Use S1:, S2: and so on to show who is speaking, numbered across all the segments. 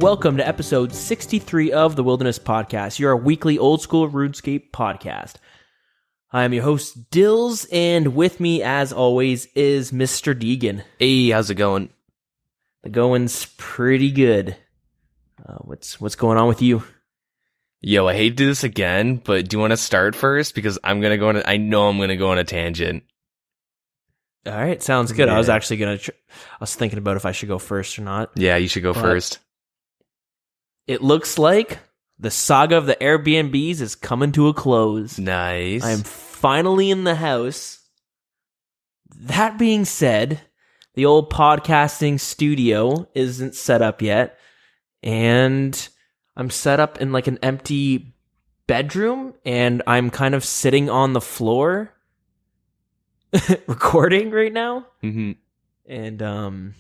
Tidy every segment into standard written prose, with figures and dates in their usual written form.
S1: Welcome to episode 63 of the Wilderness Podcast, your weekly old school Runescape podcast. I am your host, Dilz, and with me, as always, is Mr. Deagin.
S2: Hey, how's it going?
S1: The going's pretty good. What's going on with you?
S2: Yo, I hate to do this again, but do you want to start first? Because I know I'm gonna go on a tangent.
S1: All right, sounds good.
S2: Yeah.
S1: I was actually I was thinking about if I should go first or not.
S2: Yeah, you should go first.
S1: It looks like the saga of the Airbnbs is coming to a close.
S2: Nice.
S1: I am finally in the house. That being said, the old podcasting studio isn't set up yet, and I'm set up in like an empty bedroom, and I'm kind of sitting on the floor recording right now.
S2: Mm-hmm.
S1: And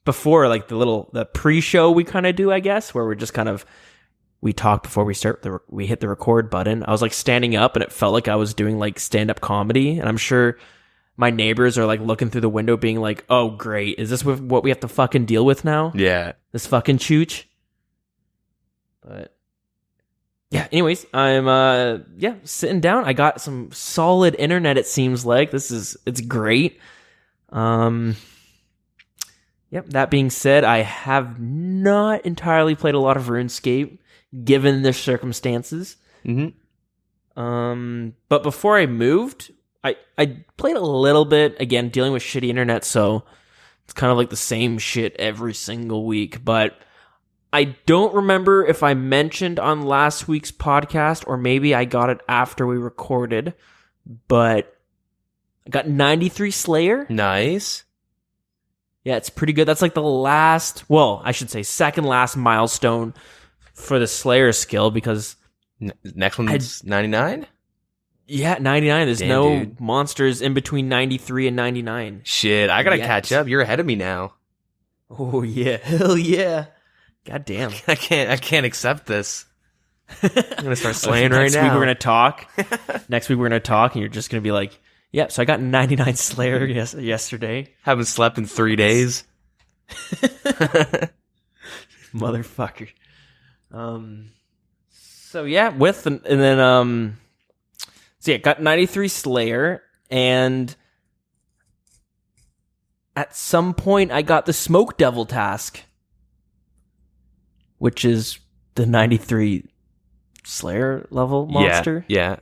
S1: before, like the pre-show we kind of do, I guess, where we're just kind of, we talk before we hit the record button. I was like standing up, and it felt like I was doing like stand-up comedy, and I'm sure my neighbors are like looking through the window being like, oh great, is this what we have to fucking deal with now?
S2: Yeah.
S1: This fucking chooch. But yeah, anyways, I'm sitting down. I got some solid internet, it seems like. It's great. Yep, that being said, I have not entirely played a lot of RuneScape, given the circumstances.
S2: Mm-hmm.
S1: But before I moved, I played a little bit, again, dealing with shitty internet, so it's kind of like the same shit every single week. But I don't remember if I mentioned on last week's podcast, or maybe I got it after we recorded, but I got 93 Slayer.
S2: Nice.
S1: Yeah, it's pretty good. That's like the last, well, I should say second last milestone for the Slayer skill, because
S2: Next one's 99?
S1: Yeah, 99. There's
S2: Damn,
S1: no
S2: dude.
S1: monsters in between 93 and 99.
S2: Shit, I gotta
S1: Yet.
S2: catch up. You're ahead of me now.
S1: Oh, yeah. Hell yeah. God damn.
S2: I can't accept this. I'm gonna start slaying right
S1: Next
S2: now.
S1: week we're going to talk. Next week we're going to talk, and you're just going to be like, yep, so I got 99 Slayer yesterday.
S2: Haven't slept in 3 days.
S1: Motherfucker. So yeah, got 93 Slayer, and at some point I got the Smoke Devil task, which is the 93 Slayer level monster.
S2: Yeah.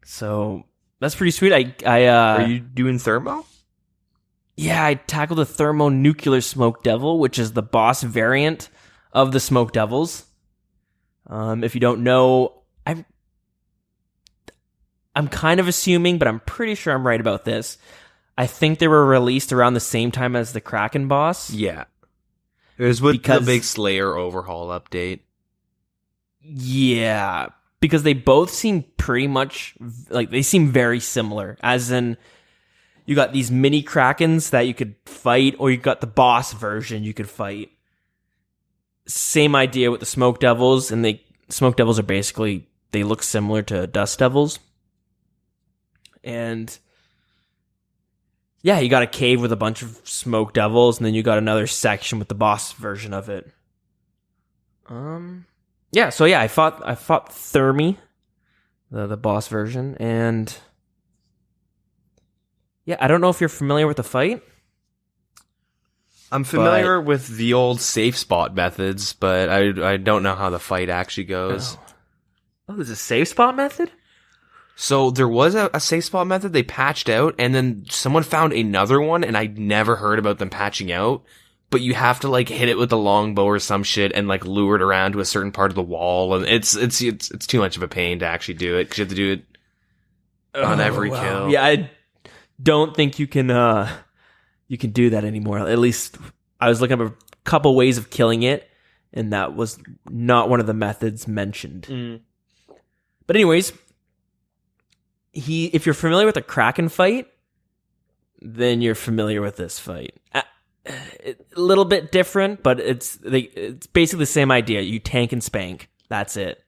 S1: So that's pretty sweet.
S2: Are you doing thermo?
S1: Yeah, I tackled the thermonuclear Smoke Devil, which is the boss variant of the Smoke Devils. If you don't know, I'm kind of assuming, but I'm pretty sure I'm right about this. I think they were released around the same time as the Kraken boss.
S2: Yeah. It was with
S1: Because-
S2: the big Slayer overhaul update.
S1: Yeah, because they both seem pretty much, like, they seem very similar. As in, you got these mini Krakens that you could fight, or you got the boss version you could fight. Same idea with the Smoke Devils, and Smoke Devils are basically, they look similar to Dust Devils. And yeah, you got a cave with a bunch of Smoke Devils, and then you got another section with the boss version of it. Yeah, so yeah, I fought Thermi, the boss version, and yeah, I don't know if you're familiar with the fight.
S2: I'm familiar with the old safe spot methods, but I don't know how the fight actually goes.
S1: Oh, there's a safe spot method?
S2: So there was a safe spot method they patched out, and then someone found another one, and I never heard about them patching out. But you have to like hit it with a longbow or some shit, and like lure it around to a certain part of the wall, and it's too much of a pain to actually do it, because you have to do it on every kill.
S1: Yeah, I don't think you can do that anymore. At least I was looking up a couple ways of killing it, and that was not one of the methods mentioned. But anyways, if you're familiar with a Kraken fight, then you're familiar with this fight. A little bit different, but it's basically the same idea. You tank and spank. That's it.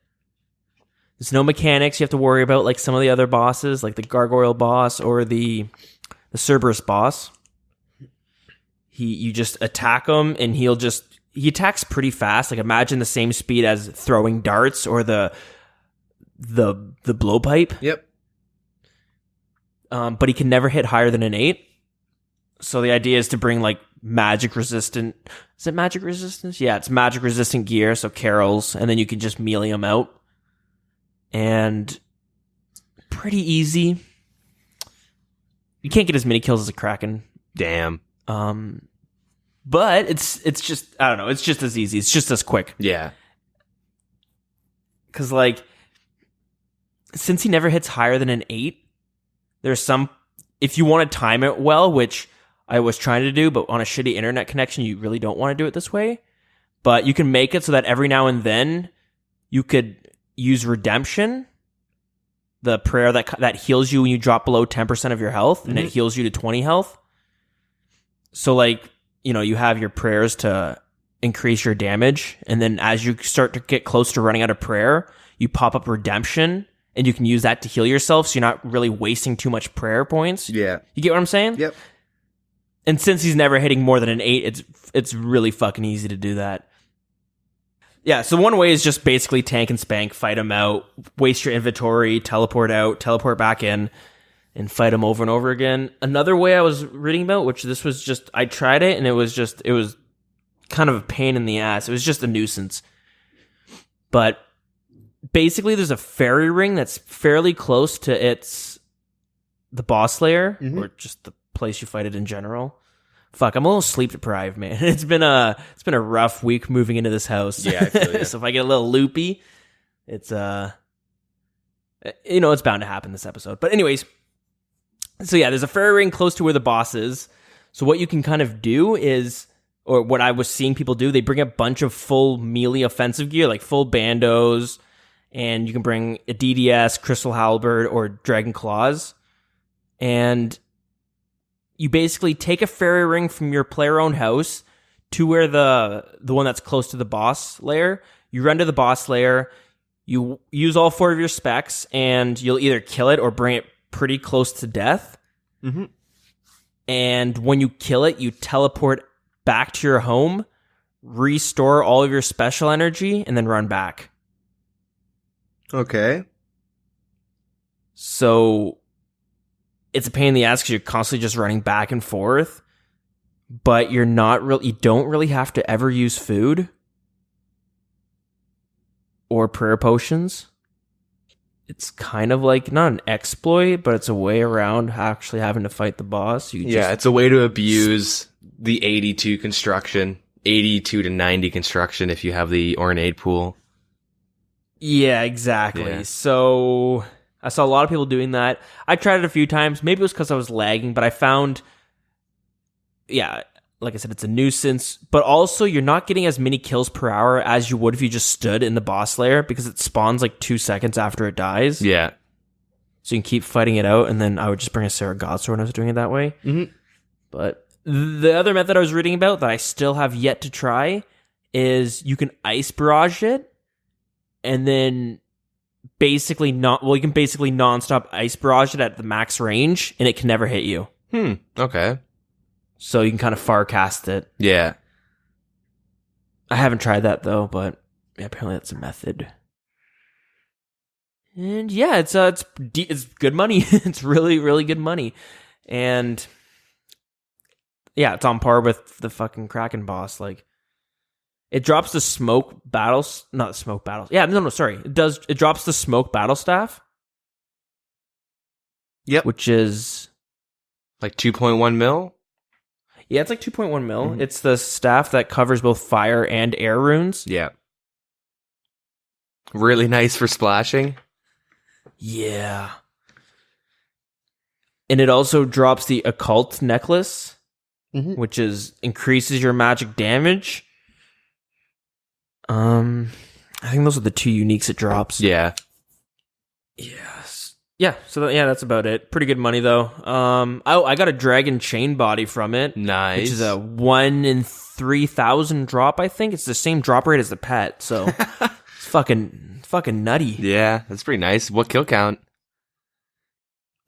S1: There's no mechanics you have to worry about like some of the other bosses, like the Gargoyle boss or the Cerberus boss. You just attack him, and he'll just he attacks pretty fast. Like imagine the same speed as throwing darts or the blowpipe.
S2: Yep.
S1: But he can never hit higher than an 8. So the idea is to bring like magic resistant. Is it magic resistance? Yeah, it's magic resistant gear. So Carols, and then you can just melee them out. And pretty easy. You can't get as many kills as a Kraken.
S2: Damn.
S1: But it's just, I don't know, it's just as easy. It's just as quick.
S2: Yeah.
S1: Because, like, since he never hits higher than an 8, there's some, if you want to time it well, which I was trying to do, but on a shitty internet connection, you really don't want to do it this way. But you can make it so that every now and then you could use Redemption, the prayer that heals you when you drop below 10% of your health, and it heals you to 20 health. So, like, you know, you have your prayers to increase your damage, and then as you start to get close to running out of prayer, you pop up Redemption, and you can use that to heal yourself, so you're not really wasting too much prayer points.
S2: Yeah.
S1: You get what I'm saying?
S2: Yep.
S1: And since he's never hitting more than an 8, it's really fucking easy to do that. Yeah, so one way is just basically tank and spank, fight him out, waste your inventory, teleport out, teleport back in, and fight him over and over again. Another way I was reading about, which this was just, I tried it, and it was kind of a pain in the ass. It was just a nuisance. But basically, there's a fairy ring that's fairly close to the boss lair, or just the place you fight it in general. Fuck, I'm a little sleep deprived, man. It's been a rough week moving into this house.
S2: Yeah, I feel you.
S1: So if I get a little loopy, it's it's bound to happen this episode. But anyways, so yeah, there's a fairy ring close to where the boss is. So what you can kind of do is, or what I was seeing people do, they bring a bunch of full melee offensive gear, like full bandos, and you can bring a DDS, Crystal Halberd, or Dragon Claws, and you basically take a fairy ring from your player-owned house to where the one that's close to the boss lair. You run to the boss lair, you use all 4 of your specs, and you'll either kill it or bring it pretty close to death.
S2: Mm-hmm.
S1: And when you kill it, you teleport back to your home, restore all of your special energy, and then run back.
S2: Okay.
S1: So it's a pain in the ass because you're constantly just running back and forth, but you don't really have to ever use food or prayer potions. It's kind of like not an exploit, but it's a way around actually having to fight the boss.
S2: It's a way to abuse the 82 construction, 82 to 90 construction if you have the Ornate pool.
S1: Yeah, exactly.
S2: Yeah.
S1: So I saw a lot of people doing that. I tried it a few times. Maybe it was because I was lagging, but I found, like I said, it's a nuisance. But also, you're not getting as many kills per hour as you would if you just stood in the boss lair, because it spawns like 2 seconds after it dies.
S2: Yeah.
S1: So you can keep fighting it out, and then I would just bring a Sarah Godsword when I was doing it that way.
S2: Mm-hmm.
S1: But the other method I was reading about that I still have yet to try is you can ice barrage it, and then you can basically nonstop ice barrage it at the max range, and it can never hit you.
S2: Okay.
S1: So you can kind of far cast it.
S2: Yeah.
S1: I haven't tried that though, but apparently that's a method. And yeah, it's good money. It's really, really good money. And yeah, it's on par with the fucking Kraken boss. Like, it drops the smoke battles, not smoke battles. Yeah, no, sorry. It drops the smoke battle staff.
S2: Yep.
S1: Which is
S2: like 2.1 mil?
S1: Yeah, it's like 2.1 mil. Mm-hmm. It's the staff that covers both fire and air runes.
S2: Yeah. Really nice for splashing.
S1: Yeah. And it also drops the occult necklace, which increases your magic damage. I think those are the 2 uniques it drops.
S2: Yeah.
S1: Yes. Yeah, so that's about it. Pretty good money though. I got a dragon chain body from it.
S2: Nice.
S1: Which is a 1 in 3,000 drop, I think. It's the same drop rate as the pet, so it's fucking nutty.
S2: Yeah, that's pretty nice. What kill count?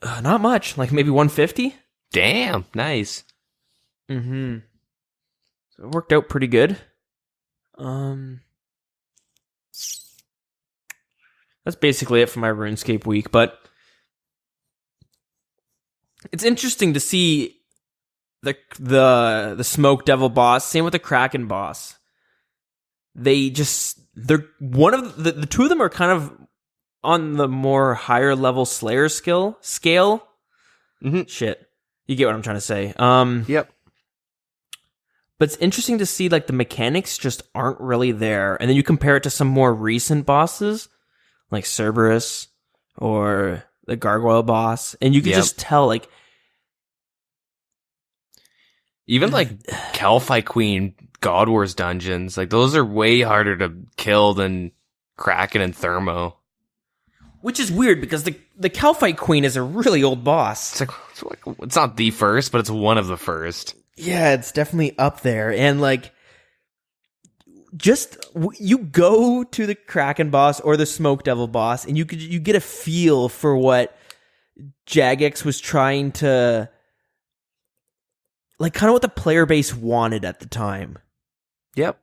S1: Not much, like maybe 150.
S2: Damn, nice.
S1: So it worked out pretty good. That's basically it for my RuneScape week, but it's interesting to see the Smoke Devil boss, same with the Kraken boss. They're one of the two of them are kind of on the more higher level Slayer scale.
S2: Mm-hmm.
S1: Shit. You get what I'm trying to say.
S2: Yep.
S1: But it's interesting to see like the mechanics just aren't really there. And then you compare it to some more recent bosses like Cerberus or the Gargoyle boss, and you can just tell like
S2: even like Calphite Queen God Wars dungeons, like those are way harder to kill than Kraken and Thermo.
S1: Which is weird because the Calphite Queen is a really old boss.
S2: It's not the first, but it's one of the first.
S1: Yeah, it's definitely up there. And like, just you go to the Kraken boss or the Smoke Devil boss, and you get a feel for what Jagex was trying to, like, kind of what the player base wanted at the time.
S2: Yep.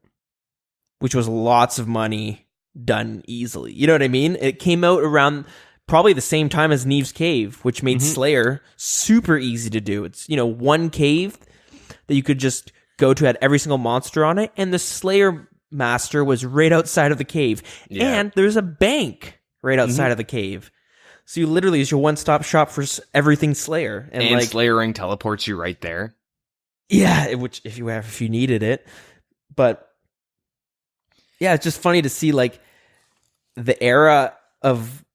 S1: Which was lots of money done easily. You know what I mean? It came out around probably the same time as Neve's Cave, which made Slayer super easy to do. It's, one cave that you could just go to, had every single monster on it, and the Slayer master was right outside of the cave. Yeah. And there's a bank right outside of the cave. So you literally is your one-stop shop for everything Slayer.
S2: And like, Slayer Ring teleports you right there.
S1: Yeah, which if you needed it. But yeah, it's just funny to see like the era of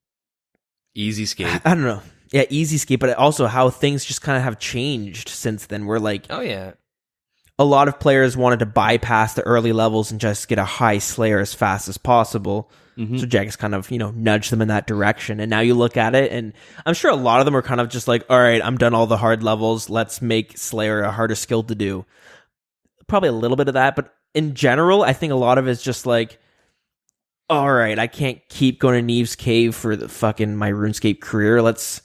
S2: Easy Scape.
S1: I don't know. Yeah, Easy Scape, but also how things just kind of have changed since then. We're like,
S2: oh yeah,
S1: a lot of players wanted to bypass the early levels and just get a high Slayer as fast as possible. So Jagex kind of, nudged them in that direction. And now you look at it, and I'm sure a lot of them are kind of just like, all right, I'm done all the hard levels. Let's make Slayer a harder skill to do. Probably a little bit of that, but in general, I think a lot of it's just like, all right, I can't keep going to Neve's Cave for the fucking my RuneScape career. Let's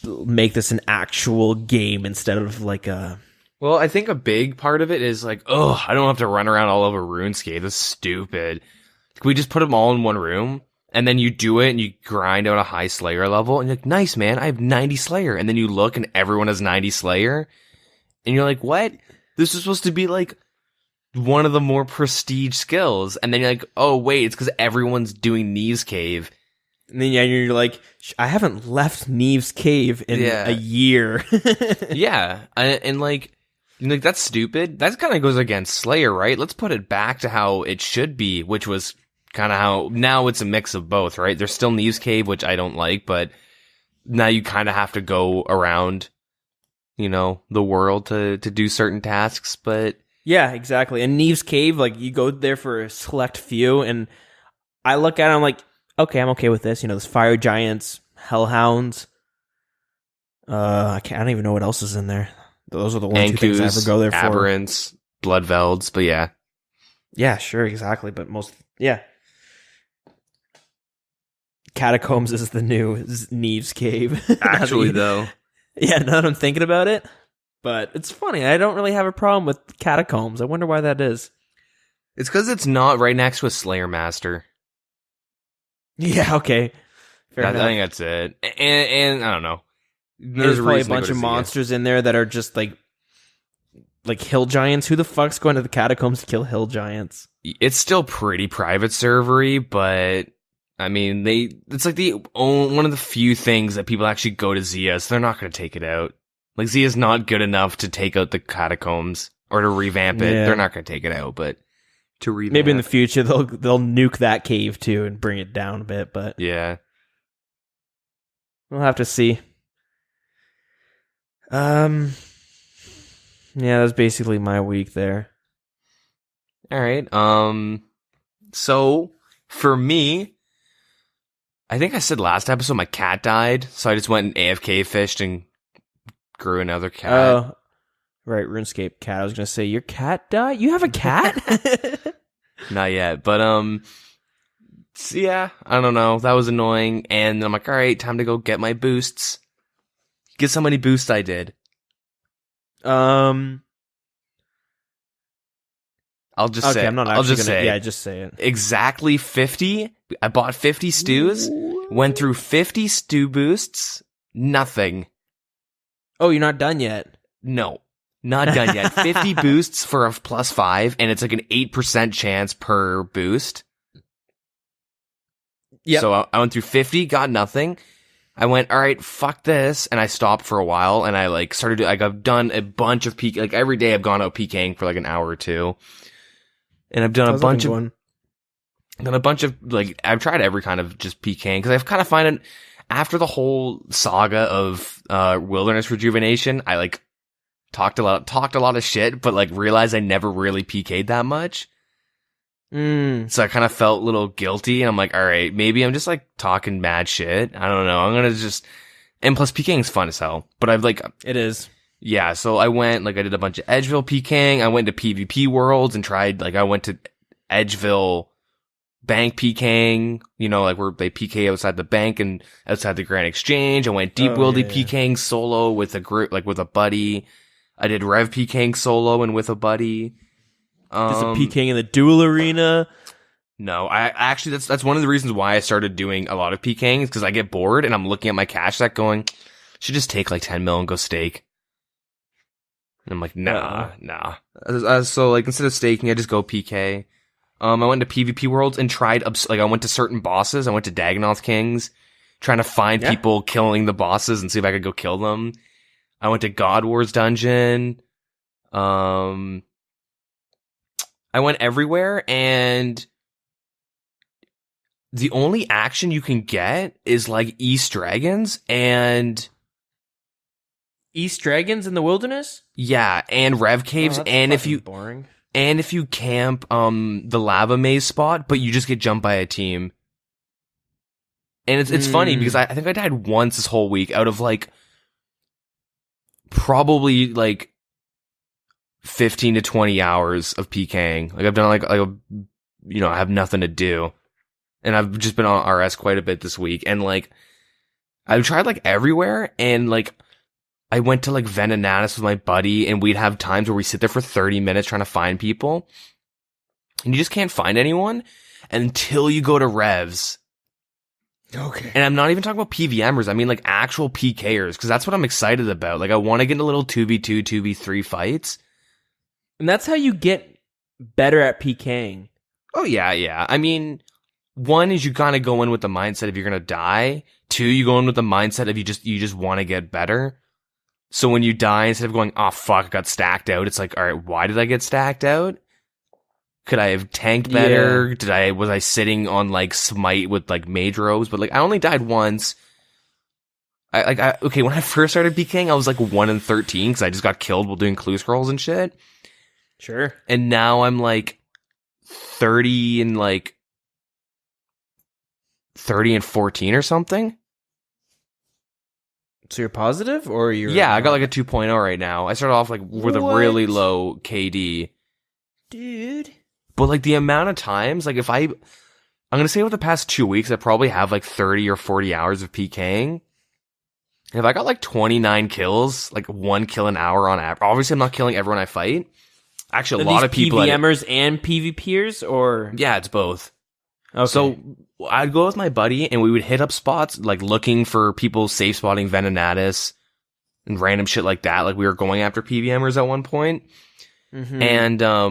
S1: make this an actual game instead of like a...
S2: Well, I think a big part of it is like, oh, I don't have to run around all over RuneScape. That's stupid. Can we just put them all in one room? And then you do it and you grind out a high Slayer level and you're like, nice, man, I have 90 Slayer. And then you look and everyone has 90 Slayer. And you're like, what? This is supposed to be like one of the more prestige skills. And then you're like, oh, wait, it's because everyone's doing Neve's Cave.
S1: And then you're like, I haven't left Neve's Cave in a year.
S2: Yeah. And like, that's stupid. That kind of goes against Slayer, right? Let's put it back to how it should be, which was kind of how now it's a mix of both, right? There's still Neve's Cave, which I don't like, but now you kind of have to go around, the world to do certain tasks, but...
S1: Yeah, exactly. And Neve's Cave, like, you go there for a select few, and I look at it, I'm like, okay, I'm okay with this. There's Fire Giants, Hellhounds. I don't even know what else is in there. Those are the one two things I ever go there for.
S2: Aberrants, Bloodvelds, but yeah.
S1: Yeah, sure, exactly. But Catacombs is the new Neve's Cave.
S2: Actually, though.
S1: Yeah, now that I'm thinking about it. But it's funny. I don't really have a problem with Catacombs. I wonder why that is.
S2: It's because it's not right next to a Slayer Master.
S1: Yeah, okay.
S2: I think that's it. And I don't know.
S1: There's probably a bunch of monsters in there that are just like hill giants. Who the fuck's going to the Catacombs to kill hill giants?
S2: It's still pretty private servery, but I mean, it's like one of the few things that people actually go to Zia, so they're not going to take it out. Like, Zia's not good enough to take out the Catacombs or to revamp it. Yeah. They're not going to take it out, but to revamp.
S1: Maybe in the future they'll nuke that cave too and bring it down a bit, but
S2: yeah,
S1: we'll have to see. Yeah, that's basically my week there.
S2: All right. So for me, I think I said last episode my cat died, so I just went and AFK fished and grew another cat.
S1: Oh, right, RuneScape cat. I was gonna say your cat died. You have a cat?
S2: Not yet, but so yeah, I don't know. That was annoying, and I'm like, all right, time to go get my boosts. Guess how many boosts I did? I'll I'll just
S1: Okay,
S2: say.
S1: I'm not
S2: I'll
S1: actually
S2: just
S1: gonna.
S2: say.
S1: Yeah, just say it.
S2: Exactly 50. I bought 50 stews. Went through 50 stew boosts. Nothing.
S1: Oh, you're not done yet.
S2: No. Not done yet. 50 boosts for a +5, and it's like an 8% chance per boost.
S1: Yeah.
S2: So I went through 50, got nothing. I went, all right, fuck this, and I stopped for a while, and I like started. Like I've done a bunch of PK. Like every day, I've gone out PKing for like an hour or two, and I've done a bunch of. Done a bunch of like I've tried every kind of just PKing because I've kind of find it after the whole saga of wilderness rejuvenation. I like talked a lot of shit, but like realized I never really PK'd that much. So I kind of felt a little guilty, and I'm like, all right, maybe I'm just like talking mad shit. I don't know. I'm gonna just, and plus PKing is fun as hell. But I've like,
S1: It is.
S2: yeah. So I went like I did a bunch of Edgeville PKing. I went to PvP worlds and tried like I went to Edgeville bank PKing. You know, like where they PK outside the bank and outside the Grand Exchange. I went deep wildy PKing solo with a group, like with a buddy. I did Rev PKing solo and with a buddy.
S1: Just a PKing in the duel arena.
S2: No, I actually that's one of the reasons why I started doing a lot of PKing is because I get bored and I'm looking at my cash stack going, should just take like 10 mil and go stake. And I'm like, nah. So like instead of staking, I just go PK. I went to PvP worlds and tried like I went to certain bosses. I went to Dagginoth Kings, trying to find people killing the bosses and see if I could go kill them. I went to God Wars dungeon. I went everywhere, and the only action you can get is like East Dragons and
S1: East Dragons in the wilderness?
S2: Yeah, and Rev Caves, and if you
S1: boring.
S2: And if you camp the lava maze spot, but you just get jumped by a team. And it's funny because I think I died once this whole week out of like probably like 15 to 20 hours of PKing. Like I've done like you know, I have nothing to do. And I've just been on RS quite a bit this week. And like I've tried like everywhere, and like I went to like Venenatis with my buddy, and we'd have times where we sit there for 30 minutes trying to find people. And you just can't find anyone until you go to Revs.
S1: Okay.
S2: And I'm not even talking about PVMers. I mean like actual PKers, because that's what I'm excited about. Like I want to get into little 2v2, 2v3 fights.
S1: And that's how you get better at PKing.
S2: Oh yeah. I mean, one is you kind of go in with the mindset of you're going to die. Two, you go in with the mindset of you just want to get better. So when you die, instead of going, oh fuck, I got stacked out, it's like, all right, why did I get stacked out? Could I have tanked better? Yeah. Was I sitting on like smite with like mage robes? But like I only died once. Okay, when I first started PKing, I was like 1 in 13 because I just got killed while doing clue scrolls and shit.
S1: Sure.
S2: And now I'm like 30 and 14 or something.
S1: So you're positive, or you're...
S2: Yeah, I got like a 2.0 right now. I started off like with a really low KD.
S1: Dude.
S2: But like the amount of times, like I'm going to say with the past 2 weeks, I probably have like 30 or 40 hours of PKing. And if I got like 29 kills, like 1 kill an hour on average, obviously I'm not killing everyone I fight. Actually, a lot of people...
S1: PVMers and PvPers, or...
S2: Yeah, it's both.
S1: Okay.
S2: So I'd go with my buddy, and we would hit up spots, like looking for people safe spotting Venenatis and random shit like that. Like we were going after PVMers at one point.
S1: Mm-hmm.
S2: And I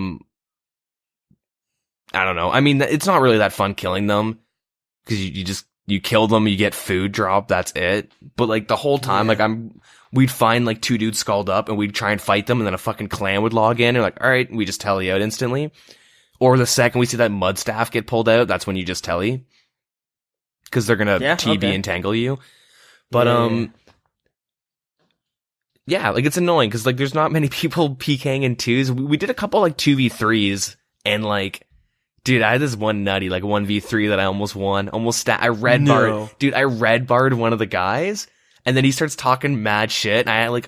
S2: don't know. I mean, it's not really that fun killing them because you kill them, you get food drop, that's it. But like the whole time, we'd find like 2 dudes skulled up, and we'd try and fight them, and then a fucking clan would log in, and like, all right, we just telly out instantly. Or the second we see that mud staff get pulled out, that's when you just telly. Because they're gonna TB and tangle you. But like it's annoying because like there's not many people PKing in 2s. We did a couple like 2v3s, and like, dude, I had this one nutty like 1v3 that I almost won. I red barred. Dude, I red barred one of the guys, and then he starts talking mad shit, and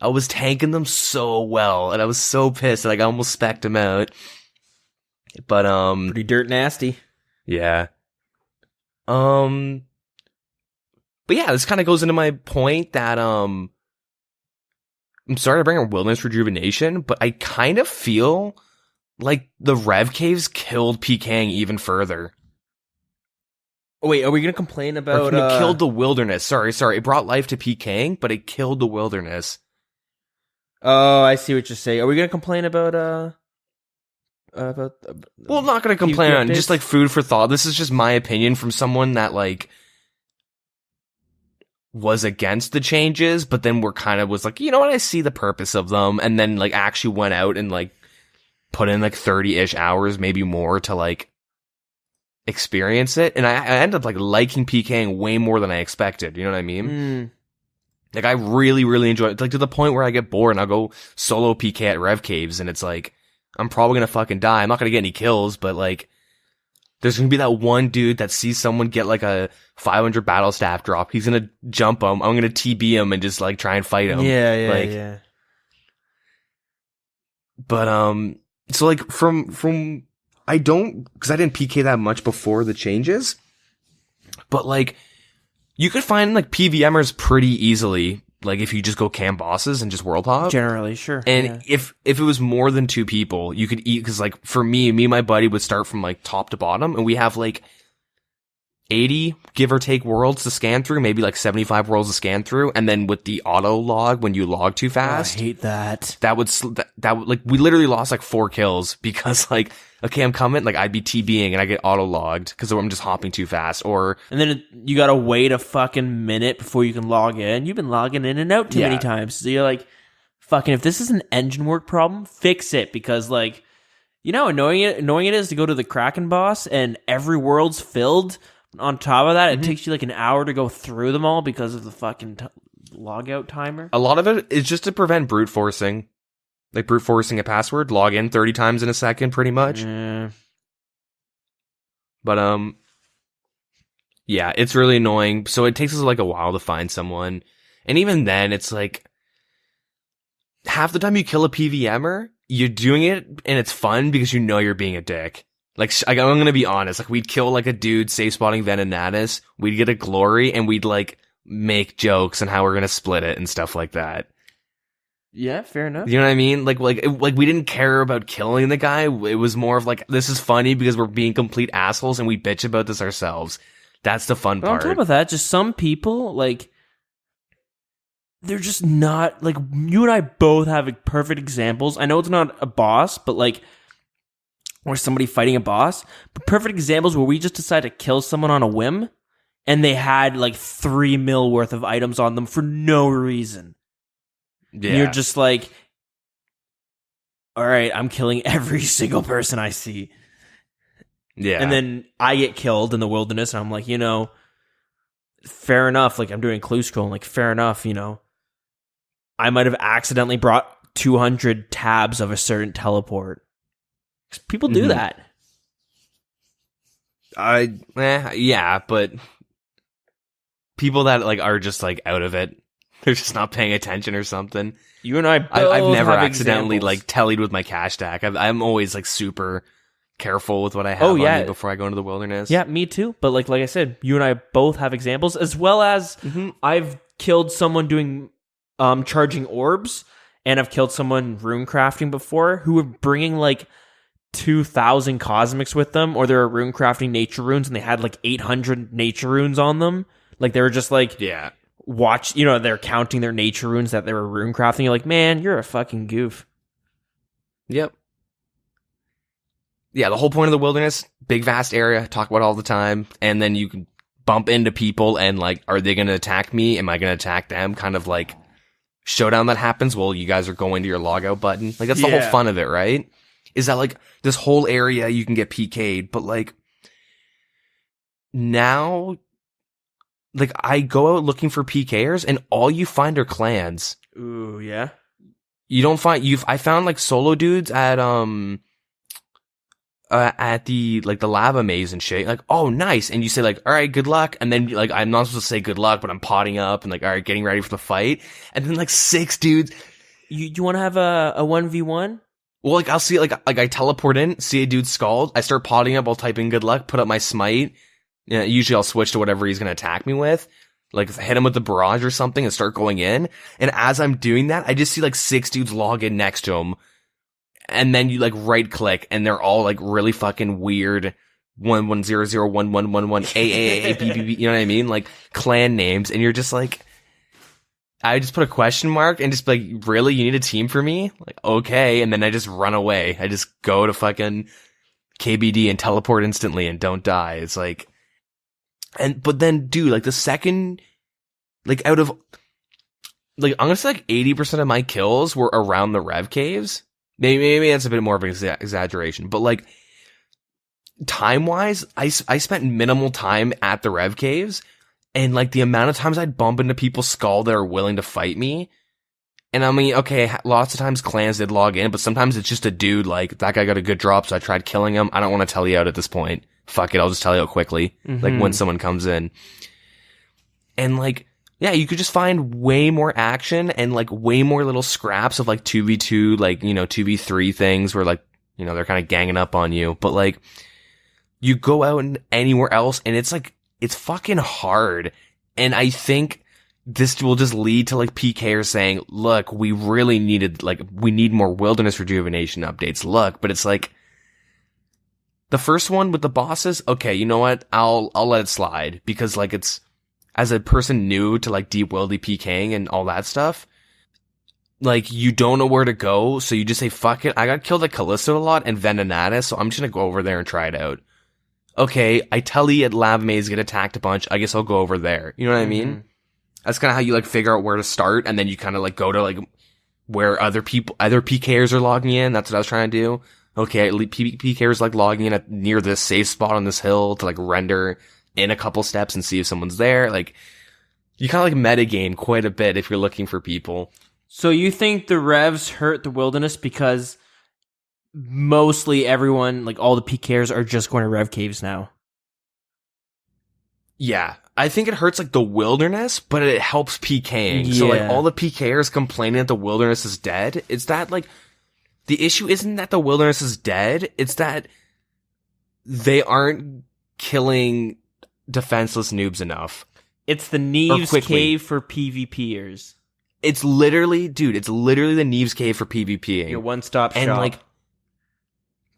S2: I was tanking them so well, and I was so pissed, like I almost specced him out. But
S1: pretty dirt nasty.
S2: Yeah. But yeah, this kind of goes into my point that I'm sorry to bring up wilderness rejuvenation, but I kind of feel like the Rev Caves killed PKing even further.
S1: Oh, wait, are we gonna complain about?
S2: It killed the wilderness. Sorry. It brought life to PKing, but it killed the wilderness.
S1: Oh, I see what you're saying. Are we gonna complain about?
S2: Well, I'm not gonna complain on just like food for thought. This is just my opinion from someone that like was against the changes, but then was like, you know what? I see the purpose of them, and then like actually went out and like put in like 30-ish hours, maybe more, to like experience it, and I ended up like liking PKing way more than I expected. You know what I mean? Like I really, really enjoy it. Like to the point where I get bored and I'll go solo PK at Rev Caves, and it's like I'm probably gonna fucking die. I'm not gonna get any kills, but like there's gonna be that one dude that sees someone get like a 500 battle staff drop. He's gonna jump him. I'm gonna TB him and just like try and fight him.
S1: Yeah.
S2: But so like from I don't, because I didn't PK that much before the changes, but like you could find like PVMers pretty easily, like if you just go camp bosses and just world hop.
S1: Generally, sure.
S2: And if it was more than 2 people, you could eat, because like for me and my buddy would start from like top to bottom, and we have like 80 give or take worlds to scan through, maybe like 75 worlds to scan through, and then with the auto log, when you log too fast,
S1: I hate that.
S2: that would like, we literally lost like 4 kills because like, okay, I'm coming, like I'd be TBing and I get auto logged because I'm just hopping too fast,
S1: and then you gotta wait a fucking minute before you can log in. You've been logging in and out too many times, so you're like, fucking, if this is an engine work problem, fix it, because like, you know how annoying it is to go to the Kraken boss and every world's filled. On top of that, it takes you like an hour to go through them all because of the fucking logout timer.
S2: A lot of it is just to prevent brute forcing. Like brute forcing a password, log in 30 times in a second, pretty much.
S1: Yeah.
S2: But, yeah, it's really annoying. So it takes us like a while to find someone. And even then, it's like, half the time you kill a PVMer, you're doing it and it's fun because you know you're being a dick. Like, I'm gonna be honest, like, we'd kill, like, a dude safe spotting Venenatus, we'd get a glory, and we'd, like, make jokes on how we're gonna split it and stuff like that.
S1: Yeah, fair enough.
S2: You know what I mean? Like, we didn't care about killing the guy, it was more of, like, this is funny because we're being complete assholes and we bitch about this ourselves. That's the fun part.
S1: On top of that, just some people, like, they're just not, like, you and I both have perfect examples. I know it's not a boss, but, like, or somebody fighting a boss, but perfect examples where we just decide to kill someone on a whim, and they had like 3 mil worth of items on them for no reason. Yeah. And you're just like, all right, I'm killing every single person I see.
S2: Yeah.
S1: And then I get killed in the wilderness, and I'm like, you know, fair enough. Like, I'm doing clue scrolling, like, fair enough, you know. I might have accidentally brought 200 tabs of a certain teleport. People do that.
S2: Yeah, but people that like are just like out of it, they're just not paying attention or something.
S1: You and I've
S2: never
S1: have
S2: accidentally
S1: examples.
S2: like tallied with my cash stack. I'm always like super careful with what I have on me before I go into the wilderness.
S1: Yeah, me too. But like I said, you and I both have examples, as well as I've killed someone doing charging orbs, and I've killed someone rune crafting before who were bringing like 2,000 cosmics with them, or they were rune crafting nature runes and they had like 800 nature runes on them. Like they were just like, watch, you know, they're counting their nature runes that they were rune crafting. You're like, man, you're a fucking goof.
S2: Yep. Yeah, the whole point of the wilderness, big vast area, talk about it all the time, and then you can bump into people and like, are they going to attack me? Am I going to attack them? Kind of like showdown that happens while you guys are going to your logout button. Like that's the whole fun of it, right? Is that like this whole area you can get PK'd, but like now, like I go out looking for PKers and all you find are clans.
S1: Ooh, yeah.
S2: You don't find I found like solo dudes at the like the lava maze and shit. Like, oh nice. And you say like, all right, good luck. And then like I'm not supposed to say good luck, but I'm potting up and like, all right, getting ready for the fight. And then like 6 dudes.
S1: You want to have a 1v1?
S2: Well, like, I'll see, like I teleport in, see a dude scald, I start potting up, I'll type in good luck, put up my smite. You know, usually I'll switch to whatever he's gonna attack me with. Like, hit him with the barrage or something and start going in. And as I'm doing that, I just see like 6 dudes log in next to him. and then you like right click and they're all like really fucking weird 11001111 AAAABBB, you know what I mean? Like clan names, and you're just like, I just put a question mark and just be like, really? You need a team for me? Like, okay. And then I just run away. I just go to fucking KBD and teleport instantly and don't die. It's like, but then dude, like the second, like out of, like, I'm gonna say like 80% of my kills were around the Rev Caves. Maybe that's a bit more of an exaggeration, but like, time-wise, I spent minimal time at the Rev Caves, and like the amount of times I'd bump into people's skull that are willing to fight me. And I mean, okay, lots of times clans did log in, but sometimes it's just a dude, like, that guy got a good drop, so I tried killing him. I don't want to tell you out at this point. Fuck it, I'll just tell you out quickly, like when someone comes in. And like, yeah, you could just find way more action and like way more little scraps of like 2v2, like, you know, 2v3 things where like, you know, they're kind of ganging up on you. But like, you go out and anywhere else and it's like, it's fucking hard. And I think this will just lead to like PKers saying, look, we really needed, like, we need more wilderness rejuvenation updates. Look, but it's like, the first one with the bosses, okay, you know what? I'll let it slide because like it's, as a person new to like deep wildy PKing and all that stuff, like you don't know where to go, so you just say fuck it. I got killed at Callisto a lot and Venonata, so I'm just gonna go over there and try it out. Okay, I tell you at Lab Maze get attacked a bunch, I guess I'll go over there. You know what I mean? That's kind of how you like figure out where to start, and then you kind of like go to like where other PKers are logging in. That's what I was trying to do. Okay, PKers like logging in at near this safe spot on this hill to like render in a couple steps and see if someone's there. Like, you kind of like metagame quite a bit if you're looking for people.
S1: So you think the revs hurt the wilderness because mostly everyone, like all the PKers, are just going to Rev Caves now?
S2: Yeah, I think it hurts like the wilderness, but it helps PKing. So like all the PKers complaining that the wilderness is dead, it's that like, the issue isn't that the wilderness is dead, it's that they aren't killing defenseless noobs enough.
S1: It's the Neves Cave for PvPers.
S2: It's literally, dude, it's literally the Neves Cave for PvPing.
S1: Your one-stop shop.
S2: And like,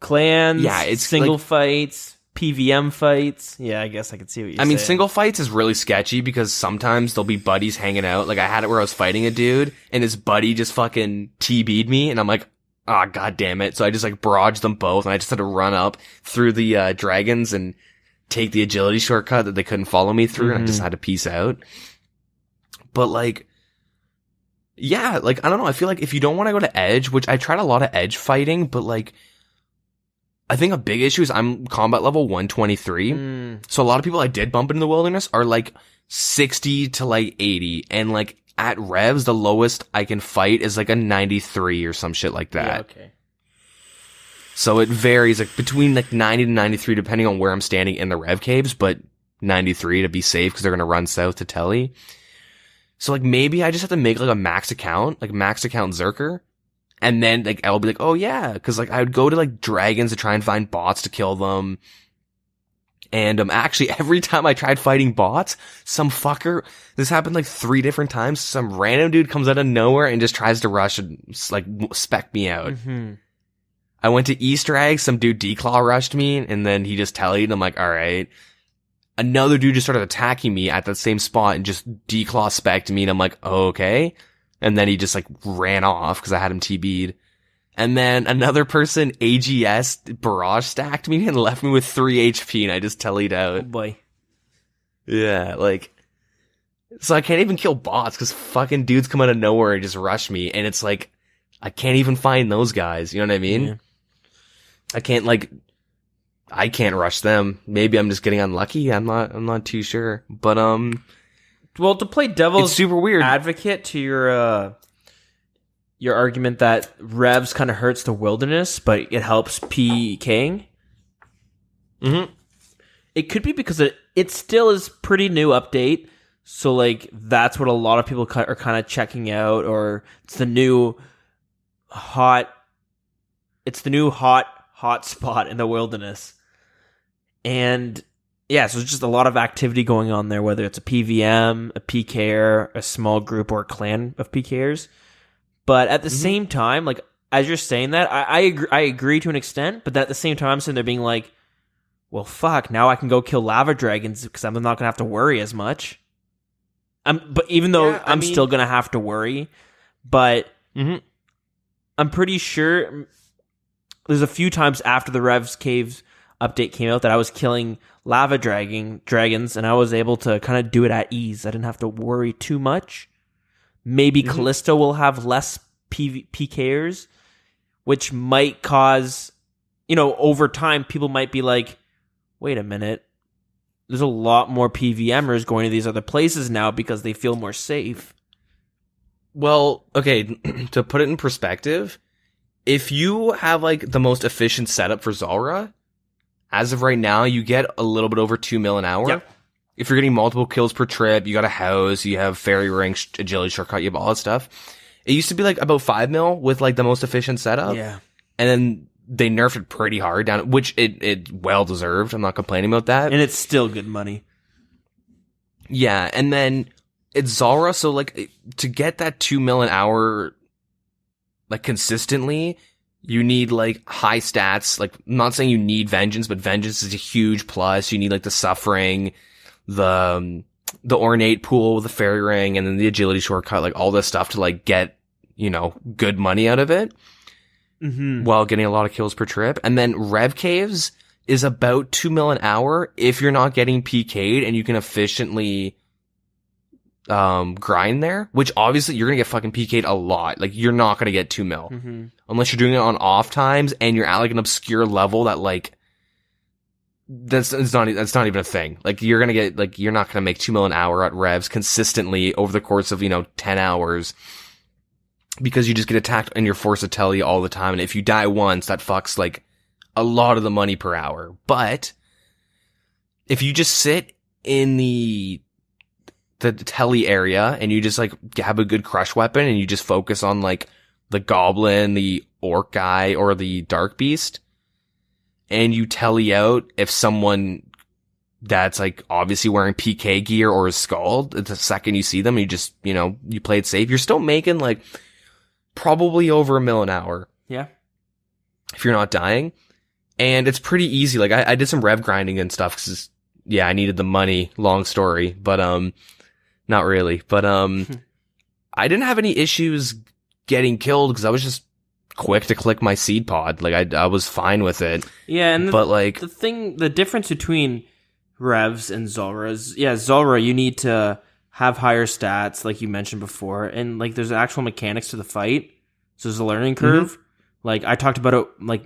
S1: clans,
S2: yeah, it's
S1: single
S2: like,
S1: fights, PVM fights. Yeah, I guess I can see what you're saying.
S2: I mean, single fights is really sketchy because sometimes there'll be buddies hanging out. Like, I had it where I was fighting a dude and his buddy just fucking TB'd me and I'm like, ah, oh, god damn it. So I just like barraged them both and I just had to run up through the dragons and take the agility shortcut that they couldn't follow me through, and I just had to peace out. But like, yeah, like, I don't know, I feel like if you don't want to go to Edge, which I tried a lot of Edge fighting, but like, I think a big issue is I'm combat level 123, so a lot of people I did bump into the wilderness are like 60 to like 80, and like, at Revs, the lowest I can fight is like a 93 or some shit like that.
S1: Yeah, okay.
S2: So it varies like between like 90 to 93 depending on where I'm standing in the Rev Caves, but 93 to be safe because they're going to run south to Telly. So like maybe I just have to make like a max account Zerker. And then like I'll be like, oh yeah, because like I would go to like dragons to try and find bots to kill them. And actually every time I tried fighting bots, some fucker, this happened like 3 different times, some random dude comes out of nowhere and just tries to rush and like spec me out. I went to Easter egg, some dude declaw rushed me, and then he just tellied, and I'm like, alright. Another dude just started attacking me at that same spot and just declaw spec'd me, and I'm like, oh, okay. And then he just like ran off because I had him TB'd. And then another person AGS barrage stacked me and left me with 3 HP, and I just tellied out.
S1: Oh boy.
S2: Yeah, like, so I can't even kill bots because fucking dudes come out of nowhere and just rush me, and it's like, I can't even find those guys, you know what I mean? Yeah. I can't rush them. Maybe I'm just getting unlucky. I'm not too sure. But
S1: well, to play devil's
S2: it's super weird
S1: advocate to your argument that Revs kind of hurts the wilderness, but it helps PKing. It could be because it still is pretty new update. So like that's what a lot of people are kind of checking out, or it's the new hot spot in the wilderness. And yeah, so it's just a lot of activity going on there, whether it's a PVM, a PKer, a small group, or a clan of PKers. But at the same time, like, as you're saying that, I agree to an extent, but at the same time, I'm sitting there being like, well, fuck, now I can go kill lava dragons because I'm not going to have to worry as much. But even though I'm still going to have to worry, but I'm pretty sure there's a few times after the Revs Caves update came out that I was killing lava dragons, and I was able to kind of do it at ease. I didn't have to worry too much. Maybe Callisto will have less PKers, which might cause, over time, people might be like, wait a minute, there's a lot more PVMers going to these other places now because they feel more safe.
S2: Well, okay, to put it in perspective, if you have like the most efficient setup for Zulrah, as of right now, you get a little bit over 2 mil an hour.
S1: Yep.
S2: If you're getting multiple kills per trip, you got a house, you have fairy ring, agility shortcut, you have all that stuff. It used to be like about 5 mil with like the most efficient setup.
S1: Yeah.
S2: And then they nerfed it pretty hard down, which it well deserved. I'm not complaining about that.
S1: And it's still good money.
S2: Yeah, and then it's Zulrah, so like to get that 2 mil an hour like consistently, you need like high stats. Like, I'm not saying you need Vengeance, but Vengeance is a huge plus. You need like the Suffering, the Ornate pool with the Fairy Ring, and then the Agility shortcut, like all this stuff to like get, good money out of it. While getting a lot of kills per trip. And then Rev Caves is about 2 mil an hour if you're not getting PK'd and you can efficiently grind there, which obviously you're gonna get fucking PK'd a lot. Like, you're not gonna get 2 mil unless you're doing it on off times and you're at like an obscure level that like that's not even a thing. Like, you're gonna get like, you're not gonna make 2 mil an hour at Revs consistently over the course of 10 hours. Because you just get attacked and you're forced to tell you all the time. And if you die once, that fucks like a lot of the money per hour. But if you just sit in the telly area and you just like have a good crush weapon and you just focus on like the goblin, the orc guy, or the dark beast, and you telly out if someone that's like obviously wearing PK gear or is scald, the second you see them, you just, you play it safe, you're still making like probably over 1 mil an hour.
S1: Yeah.
S2: If you're not dying. And it's pretty easy. Like, I did some rev grinding and stuff because, I needed the money. Long story. But, not really. But, I didn't have any issues getting killed because I was just quick to click my seed pod. Like, I was fine with it.
S1: Yeah, and
S2: the
S1: difference between Revs and Zulrah is, Zulrah, you need to have higher stats, like you mentioned before, and like there's actual mechanics to the fight, so there's a learning curve. Like, I talked about it, like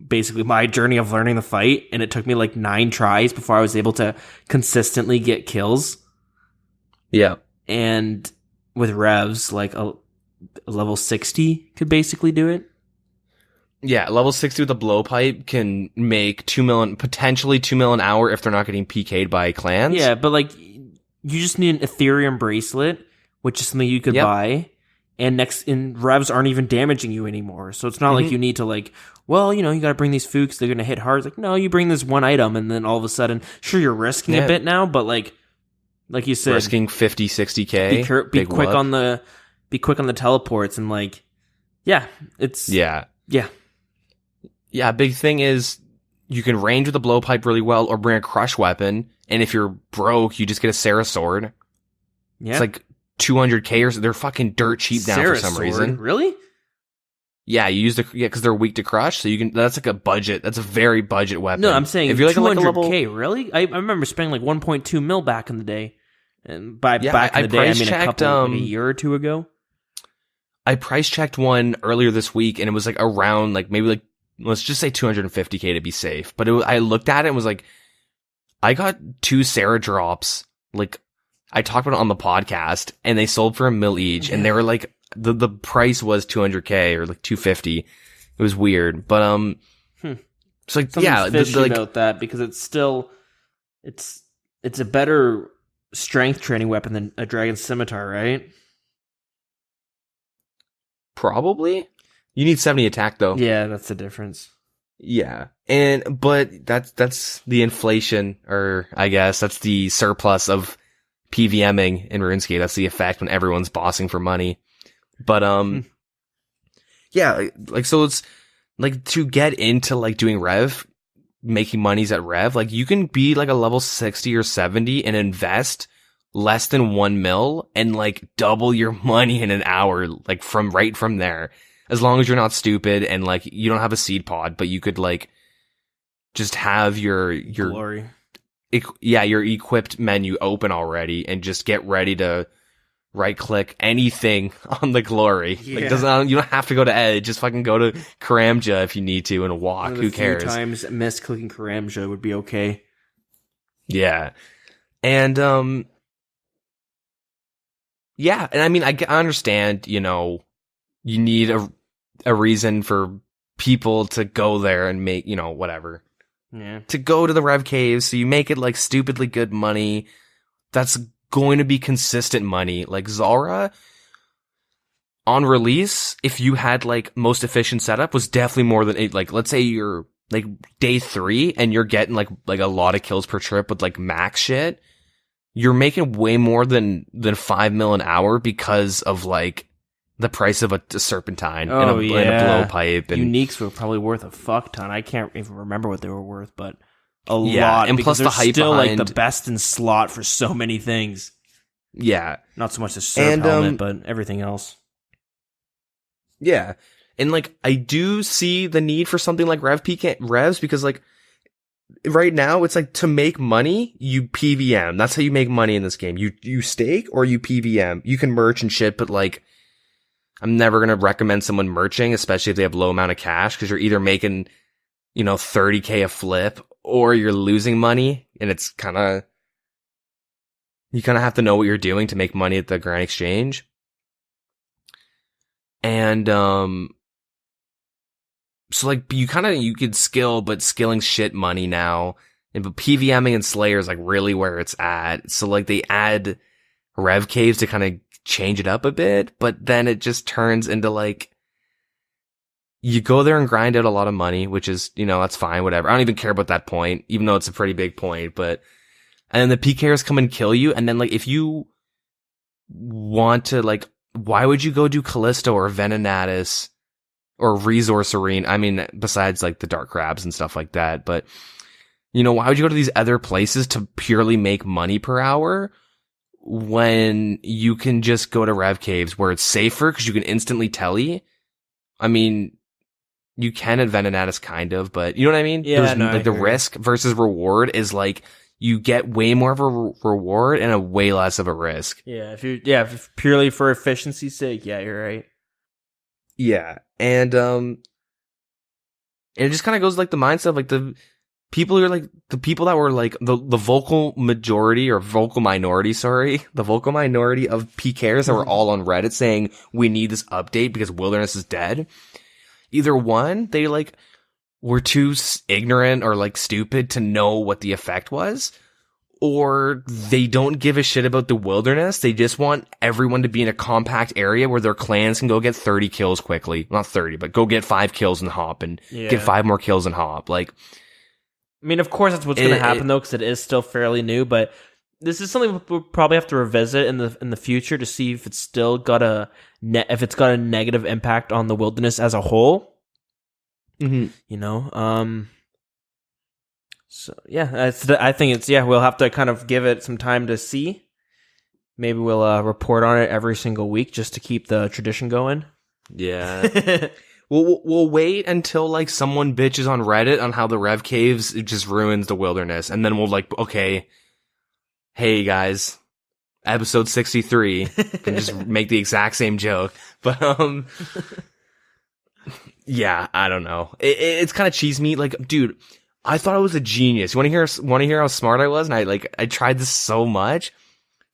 S1: basically my journey of learning the fight, and it took me like 9 tries before I was able to consistently get kills.
S2: Yeah.
S1: And with Revs, like a level 60 could basically do it.
S2: Yeah, level 60 with a blowpipe can make potentially 2 mil an hour if they're not getting PK'd by clans.
S1: Yeah, but like, you just need an Ethereum bracelet, which is something you could buy, and Revs aren't even damaging you anymore. So it's not like you need to like, well, you gotta bring these fooks, they're gonna hit hard. It's like, no, you bring this one item, and then all of a sudden, sure, you're risking a bit now, but like you said,
S2: risking 50, 60k.
S1: Be quick on the teleports, and like, it's
S2: yeah. Big thing is you can range with a blowpipe really well, or bring a crush weapon. And if you're broke, you just get a Sarah sword. Yeah. It's like 200k, or they're fucking dirt cheap now for some reason.
S1: Really?
S2: Yeah, you use because they're weak to crush, so you can. That's like a budget. That's a very budget weapon.
S1: No, I'm saying
S2: if you're like
S1: 200k. Really? I remember spending like 1.2 mil back in the day, and back in the day, I mean a year or two ago.
S2: I price checked one earlier this week, and it was like around like maybe like, let's just say 250k to be safe. But I looked at it and was like, I got 2 Sarah drops. Like, I talked about it on the podcast, and they sold for $1 mil each, and they were like, the price was 200k or like 250. It was weird, but it's like,
S1: something's fishy about that, because it's still it's a better strength training weapon than a dragon scimitar, right?
S2: Probably. You need 70 attack though.
S1: Yeah, that's the difference.
S2: Yeah. But that's the inflation, or I guess that's the surplus of PVMing in RuneScape. That's the effect when everyone's bossing for money. But Yeah, like, so it's, like, to get into, like, doing Rev, making monies at Rev, like, you can be, like, a level 60 or 70 and invest less than 1 mil and, like, double your money in an hour, like, right from there. As long as you're not stupid and, like, you don't have a seed pod, but you could, like, just have your
S1: Glory.
S2: Your equipped menu open already and just get ready to right click anything on the glory.
S1: Yeah.
S2: Like, you don't have to go to Edge. Just fucking go to Karamja if you need to and walk. Who cares?
S1: Times misclicking Karamja would be okay.
S2: Yeah. And, yeah. And I mean, I understand, you know, you need a reason for people to go there and make, you know, whatever.
S1: Yeah.
S2: To go to the Rev Caves, so you make it, like, stupidly good money. That's going to be consistent money. Like, Zara, on release, if you had, like, most efficient setup, was definitely more than 8. Like, let's say you're, like, day 3, and you're getting, like a lot of kills per trip with, like, max shit. You're making way more than 5 mil an hour because of, like, the price of a serpentine and a blowpipe. And
S1: uniques were probably worth a fuck ton. I can't even remember what they were worth, but a
S2: yeah,
S1: lot.
S2: And plus the hype
S1: still
S2: behind,
S1: like the best in slot for so many things.
S2: Yeah,
S1: not so much the Serp helmet, but everything else.
S2: Yeah, and like I do see the need for something like Revs because like right now it's like to make money you PVM. That's how you make money in this game. You stake or you PVM. You can merch and shit, but like, I'm never going to recommend someone merching, especially if they have low amount of cash, because you're either making, you know, 30K a flip or you're losing money. And it's you kind of have to know what you're doing to make money at the Grand Exchange. And, so like you could skill, but skilling's shit money now. And but PVMing and Slayer is like really where it's at. So like they add Rev Caves to kind of change it up a bit, but then it just turns into like, you go there and grind out a lot of money, which is, you know, that's fine, whatever. I don't even care about that point, even though it's a pretty big point, and then the PKers come and kill you, and then like, if you want to like, why would you go do Callisto or Venenatus or Resource Arena? I mean, besides like the Dark Crabs and stuff like that, but you know, why would you go to these other places to purely make money per hour when you can just go to Rev Caves where it's safer because you can instantly telly? I mean, you can at Venenatus kind of, but you know what I mean?
S1: Yeah,
S2: like the risk versus reward is like you get way more of a reward and a way less of a risk.
S1: Yeah, if purely for efficiency's sake, yeah, you're right.
S2: Yeah, and it just kind of goes like the mindset of like the people who are like the people that were like the vocal majority or vocal minority, the vocal minority of PKers that were all on Reddit saying we need this update because Wilderness is dead. Either one, they like were too ignorant or like stupid to know what the effect was, or they don't give a shit about the Wilderness. They just want everyone to be in a compact area where their clans can go get 30 kills quickly. Not 30, but go get 5 kills and hop and get 5 more kills and hop. Like,
S1: I mean, of course, that's what's going to happen though, because it is still fairly new. But this is something we'll probably have to revisit in the future to see if it's still got a negative impact on the Wilderness as a whole.
S2: Mm-hmm.
S1: You know, so yeah, I think it's we'll have to kind of give it some time to see. Maybe we'll report on it every single week just to keep the tradition going.
S2: Yeah. We'll wait until like someone bitches on Reddit on how the Rev Caves it just ruins the Wilderness, and then we'll like, okay, hey guys, episode 63, and just make the exact same joke. But yeah, I don't know. It's kind of cheese meat. Like, dude, I thought I was a genius. You want to hear how smart I was? And I tried this so much.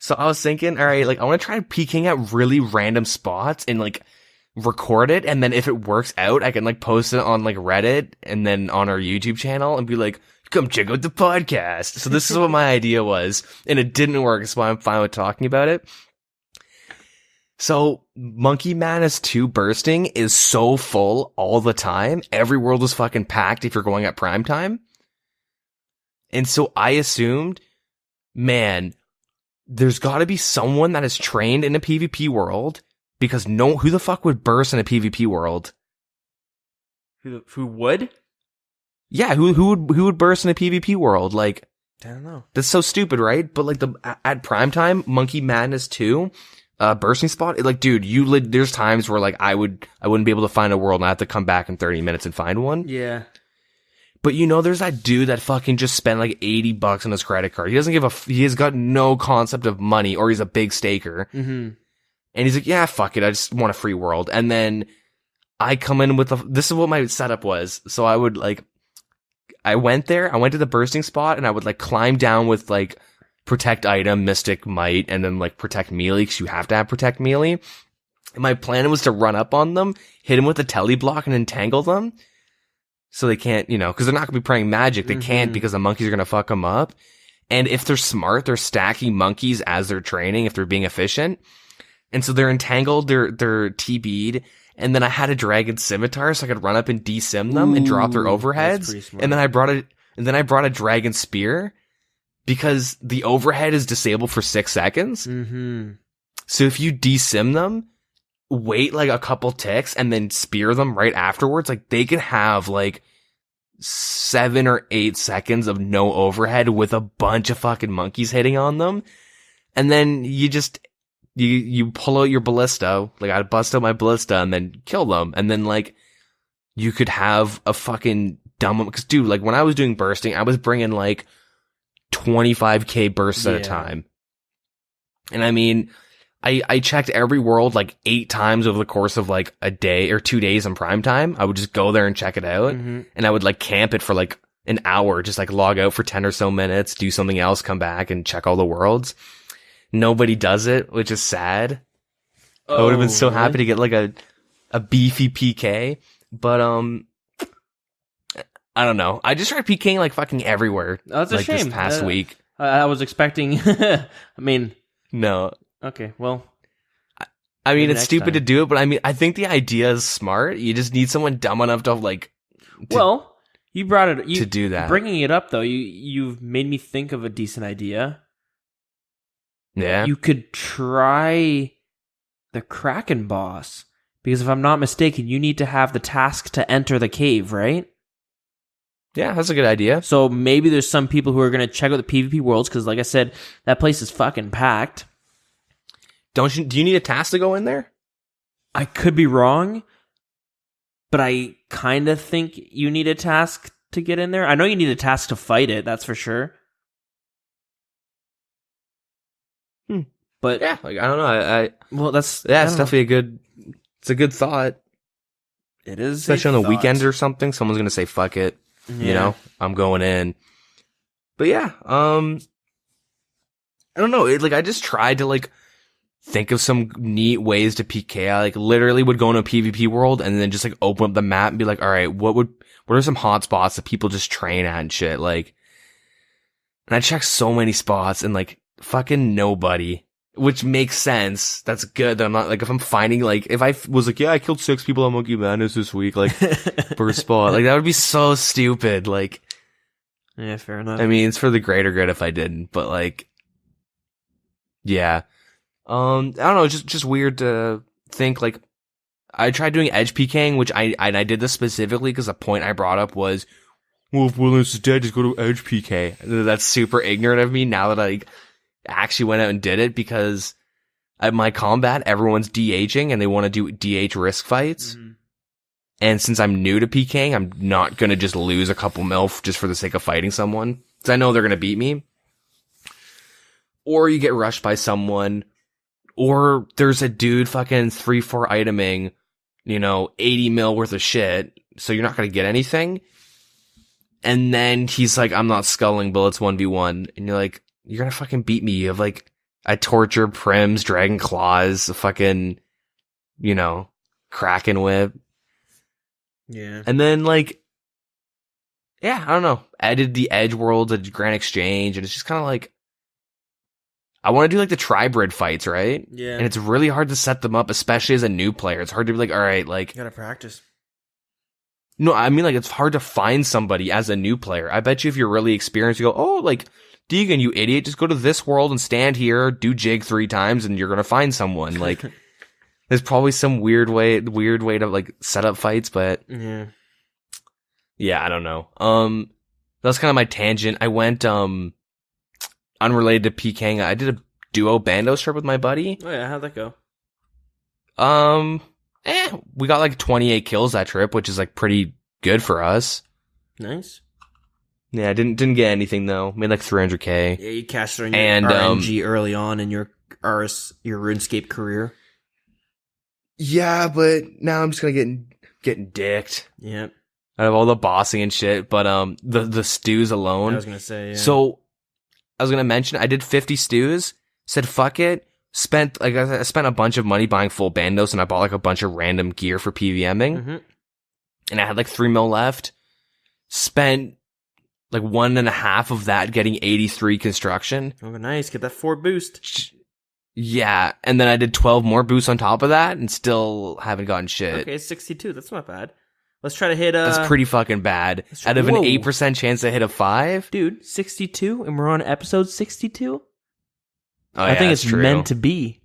S2: So I was thinking, all right, like I want to try peeking at really random spots and like record it, and then if it works out, I can like post it on like Reddit and then on our YouTube channel and be like, come check out the podcast. So this is what my idea was, and it didn't work, so I'm fine with talking about it. So Monkey Madness 2 bursting is so full all the time. Every world is fucking packed if you're going at prime time. And so I assumed, man, there's got to be someone that is trained in a PvP world, because who the fuck would burst in a PvP world?
S1: Who would?
S2: Yeah, who would burst in a PvP world? Like,
S1: I don't know.
S2: that's so stupid, right? But like at prime time, Monkey Madness 2, bursting spot, like, dude, there's times where like I wouldn't be able to find a world and I have to come back in 30 minutes and find one.
S1: Yeah.
S2: But there's that dude that fucking just spent like $80 on his credit card. He doesn't he has got no concept of money, or he's a big staker.
S1: Mm-hmm.
S2: And he's like, yeah, fuck it. I just want a free world. And then I come in with this is what my setup was. So I went to the bursting spot and I would like climb down with like protect item, mystic might, and then like protect melee, because you have to have protect melee. And my plan was to run up on them, hit them with a tele block and entangle them. So they can't, because they're not going to be praying magic. They can't, because the monkeys are going to fuck them up. And if they're smart, they're stacking monkeys as they're training, if they're being efficient. And so they're entangled, they're TB'd. And then I had a dragon scimitar, so I could run up and desim them and drop their overheads. And then I brought a dragon spear, because the overhead is disabled for 6 seconds.
S1: Mm-hmm.
S2: So if you desim them, wait like a couple ticks and then spear them right afterwards, like they can have like 7 or 8 seconds of no overhead with a bunch of fucking monkeys hitting on them. And then you just, you pull out your ballista, like I'd bust out my ballista and then kill them. And then like you could have a fucking dumb, because dude, like when I was doing bursting, I was bringing like 25k bursts at a time. And I mean, I checked every world like 8 times over the course of like a day or 2 days in prime time. I would just go there and check it out. Mm-hmm. And I would like camp it for like an hour, just like log out for 10 or so minutes, do something else, come back and check all the worlds. Nobody does it, which is sad. I would have been so happy to get like a beefy PK, but I don't know. I just tried PKing like fucking everywhere.
S1: Oh, that's a shame.
S2: This past week.
S1: I was expecting. I mean,
S2: no.
S1: Okay, well,
S2: I mean, it's stupid to do it, but I mean, I think the idea is smart. You just need someone dumb enough to like.
S1: You brought it
S2: to do that.
S1: Bringing it up though, you've made me think of a decent idea.
S2: Yeah,
S1: you could try the Kraken boss, because if I'm not mistaken, you need to have the task to enter the cave, right?
S2: Yeah, that's a good idea.
S1: So maybe there's some people who are going to check out the PvP worlds, because like I said, that place is fucking packed.
S2: Do you need a task to go in there?
S1: I could be wrong, but I kind of think you need a task to get in there. I know you need a task to fight it, that's for sure. But
S2: yeah, like I don't know.
S1: Well, it's
S2: definitely it's a good thought.
S1: It is,
S2: especially on the weekend or something. Someone's gonna say, "Fuck it," I'm going in. But yeah, I don't know. I just tried to like think of some neat ways to PK. I like literally would go into a PvP world and then just like open up the map and be like, all right, what are some hot spots that people just train at and shit? Like, and I checked so many spots and like fucking nobody, which makes sense. That's good. That I'm not like, if I'm finding like, if I was like, yeah, I killed 6 people on Monkey Madness this week, like per spot, like that would be so stupid. Like,
S1: yeah, fair enough.
S2: I mean, it's for the greater good if I didn't, but like, yeah. I don't know, just weird to think, like, I tried doing edge PKing, which I did this specifically because the point I brought up was, well, if Williams is dead, just go to edge PK. That's super ignorant of me now that I actually went out and did it, because at my combat, everyone's DHing and they want to do DH risk fights. Mm-hmm. And since I'm new to PKing, I'm not going to just lose a couple mil just for the sake of fighting someone, because I know they're going to beat me. Or you get rushed by someone, or there's a dude fucking 3-4 iteming, 80 mil worth of shit, so you're not gonna get anything. And then he's like, I'm not sculling bullets 1v1. And you're like, you're gonna fucking beat me. You have like a torture, prims, dragon claws, a fucking, Kraken whip.
S1: Yeah.
S2: And then like, yeah, I don't know. I did the Edge Worlds at Grand Exchange, and it's just kind of like, I want to do like the tribrid fights, right?
S1: Yeah.
S2: And it's really hard to set them up, especially as a new player. It's hard to be like, all right, like,
S1: you gotta practice.
S2: No, I mean, like, it's hard to find somebody as a new player. I bet you if you're really experienced, you go, oh, like, Deagin, you idiot, just go to this world and stand here, do jig 3 times, and you're gonna find someone. Like, there's probably some weird way to like set up fights, but
S1: yeah.
S2: Yeah, I don't know. That's kind of my tangent. I went, unrelated to PKing. I did a duo bandos trip with my buddy.
S1: Oh yeah, how'd that go?
S2: We got like 28 kills that trip, which is like pretty good for us.
S1: Nice.
S2: Yeah, didn't get anything though. Made like 300k.
S1: Yeah, you cashed on your RNG early on in your RuneScape career.
S2: Yeah, but now I'm just gonna getting dicked.
S1: Yep.
S2: Out of all the bossing and shit, but the stews alone.
S1: I was gonna say. Yeah.
S2: So I was gonna mention I did 50 stews. Said fuck it. I spent a bunch of money buying full bandos, and I bought like a bunch of random gear for PVMing.
S1: Mm-hmm.
S2: And I had like 3 mil left. Spent like 1.5 of that getting 83 construction.
S1: Oh, nice. Get that 4 boost.
S2: Yeah, and then I did 12 more boosts on top of that, and still haven't gotten shit.
S1: Okay, 62. That's not bad. Let's try to hit
S2: That's pretty fucking bad. Out of an 8% chance to hit a 5?
S1: Dude, 62, and we're on episode 62?
S2: Oh,
S1: I think it's
S2: true.
S1: meant to be.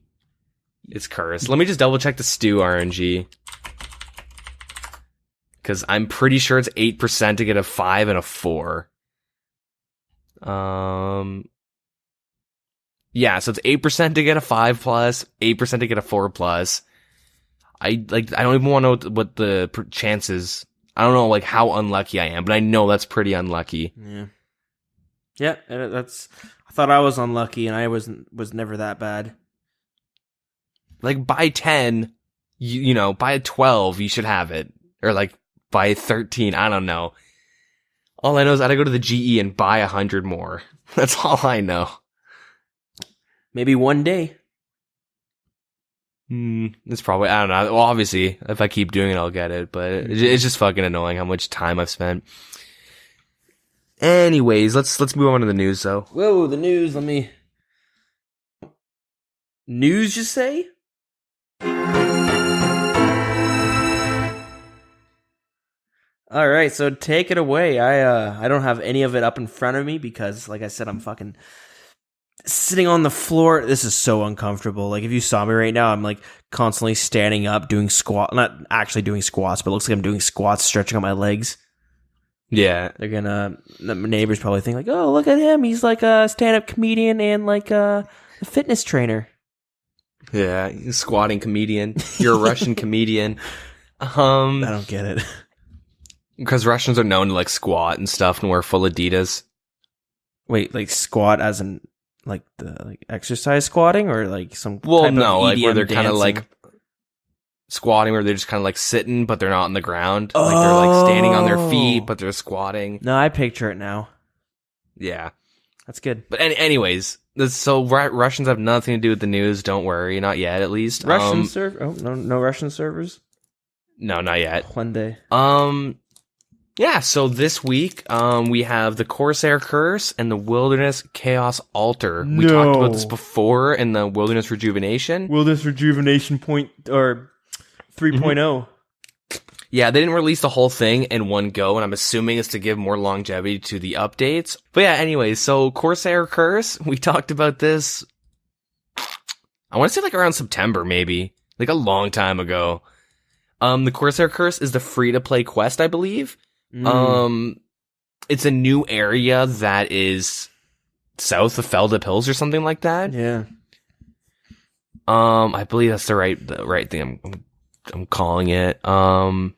S2: It's cursed. Let me just double check the stew RNG. Because I'm pretty sure it's 8% to get a 5 and a 4. Yeah, so it's 8% to get a 5 plus, 8% to get a 4 plus. I don't even want to know what the chances. I don't know like how unlucky I am, but I know that's pretty unlucky.
S1: Yeah. Yeah, that's. I thought I was unlucky, and I was never that bad.
S2: Like by 10, you know, by 12 you should have it, or like by 13, I don't know. All I know is I gotta go to the GE and buy 100 more. That's all I know.
S1: Maybe one day.
S2: It's probably, I don't know. Well, obviously, if I keep doing it, I'll get it. But it's just fucking annoying how much time I've spent. Anyways, let's move on to the news, though.
S1: Whoa, the news. Let me. News, you say? All right, so take it away. I don't have any of it up in front of me because, like I said, I'm fucking sitting on the floor. This is so uncomfortable. Like, if you saw me right now, I'm like constantly standing up, doing not actually doing squats, but it looks like I'm doing squats, stretching out my legs.
S2: Yeah.
S1: They're gonna, the neighbors probably think like, oh, look at him. He's like a stand-up comedian and like a fitness trainer.
S2: Yeah, he's a squatting comedian. You're a Russian comedian.
S1: I don't get it.
S2: Because Russians are known to like squat and stuff and wear full Adidas.
S1: Wait, like squat as in like the like exercise squatting or like some type
S2: no,
S1: of
S2: like
S1: EDM
S2: where they're kind of
S1: dancing?
S2: like squatting, where they're just kind of like sitting, but they're not on the ground. Like they're like standing on their feet, but they're squatting.
S1: No, I picture it now.
S2: Yeah,
S1: that's good.
S2: But anyways, so Russians have nothing to do with the news. Don't worry, not yet, at least.
S1: Russian server? Oh, no Russian servers.
S2: No, not yet.
S1: One day.
S2: Yeah, so this week, we have the Corsair Curse and the Wilderness Chaos Altar. We talked about this before in the Wilderness Rejuvenation.
S1: Wilderness Rejuvenation point or 3.0.
S2: Yeah, they didn't release the whole thing in one go, and I'm assuming it's to give more longevity to the updates. But yeah, anyways, so Corsair Curse, we talked about this, I want to say like around September, maybe. Like a long time ago. The Corsair Curse is the free-to-play quest, I believe. It's a new area that is south of Feldip Hills or something like that.
S1: Yeah.
S2: I believe that's the right thing I'm calling it. But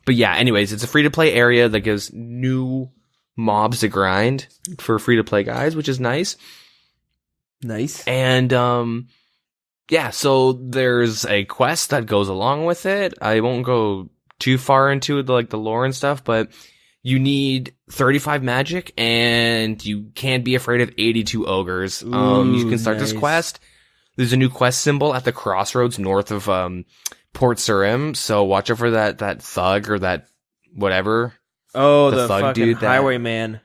S2: yeah, anyways, it's a free-to-play area that gives new mobs to grind for free-to-play guys, which is nice.
S1: Nice.
S2: And, yeah, so there's a quest that goes along with it. I won't go too far into the lore and stuff, but you need 35 magic and you can't be afraid of 82 ogres.
S1: Ooh,
S2: you can start this quest. There's a new quest symbol at the crossroads north of Port Surim, so watch out for that thug or that whatever.
S1: Oh, the
S2: thug
S1: fucking
S2: dude
S1: highwayman.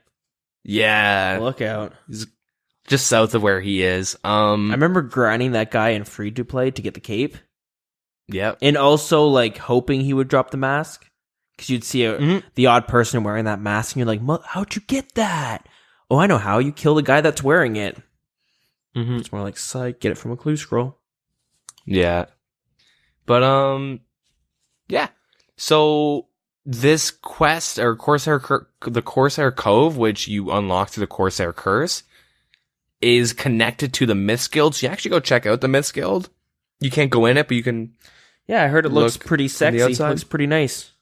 S2: Yeah.
S1: Look out.
S2: He's just south of where he is.
S1: I remember grinding that guy in free to play to get the cape.
S2: Yep.
S1: And also, like, hoping he would drop the mask. Because you'd see the odd person wearing that mask, and you're like, how'd you get that? Oh, I know how. You kill the guy that's wearing it. It's more like, psych, get it from a clue scroll.
S2: Yeah. But, yeah. So, this quest or the Corsair Cove, which you unlock through the Corsair Curse, is connected to the Myths Guild. So you actually go check out the Myths Guild. You can't go in it, but you can.
S1: Yeah, I heard it looks pretty sexy. It looks pretty nice.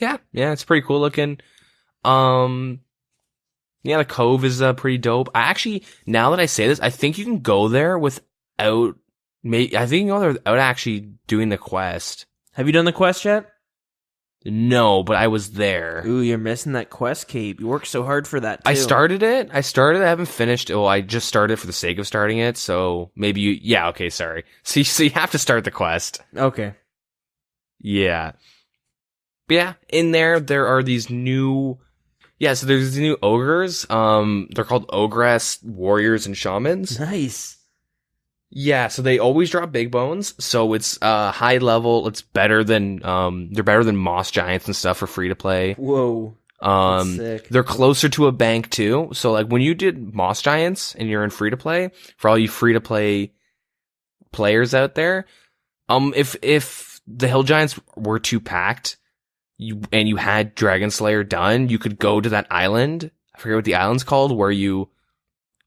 S2: Yeah, it's pretty cool looking. Yeah, the Cove is pretty dope. I actually, now that I say this, I think you can go there without. I think you can go there without actually doing the quest.
S1: Have you done the quest yet?
S2: No, but I was there.
S1: Ooh, you're missing that quest cape. You worked so hard for that, too.
S2: I started it. I haven't finished. Well, I just started for the sake of starting it, so maybe you... Yeah, okay, sorry. So you have to start the quest.
S1: Okay.
S2: Yeah. But yeah, in there are these new... Yeah, so there's these new ogres. They're called Ogress Warriors and Shamans.
S1: Nice.
S2: Yeah, so they always drop big bones, so it's high level. It's better than they're better than Moss Giants and stuff for free to play.
S1: Whoa. That's sick.
S2: They're closer to a bank too. So like when you did Moss Giants and you're in free to play, for all you free to play players out there, if the Hill Giants were too packed, you had Dragon Slayer done, you could go to that island. I forget what the island's called, where you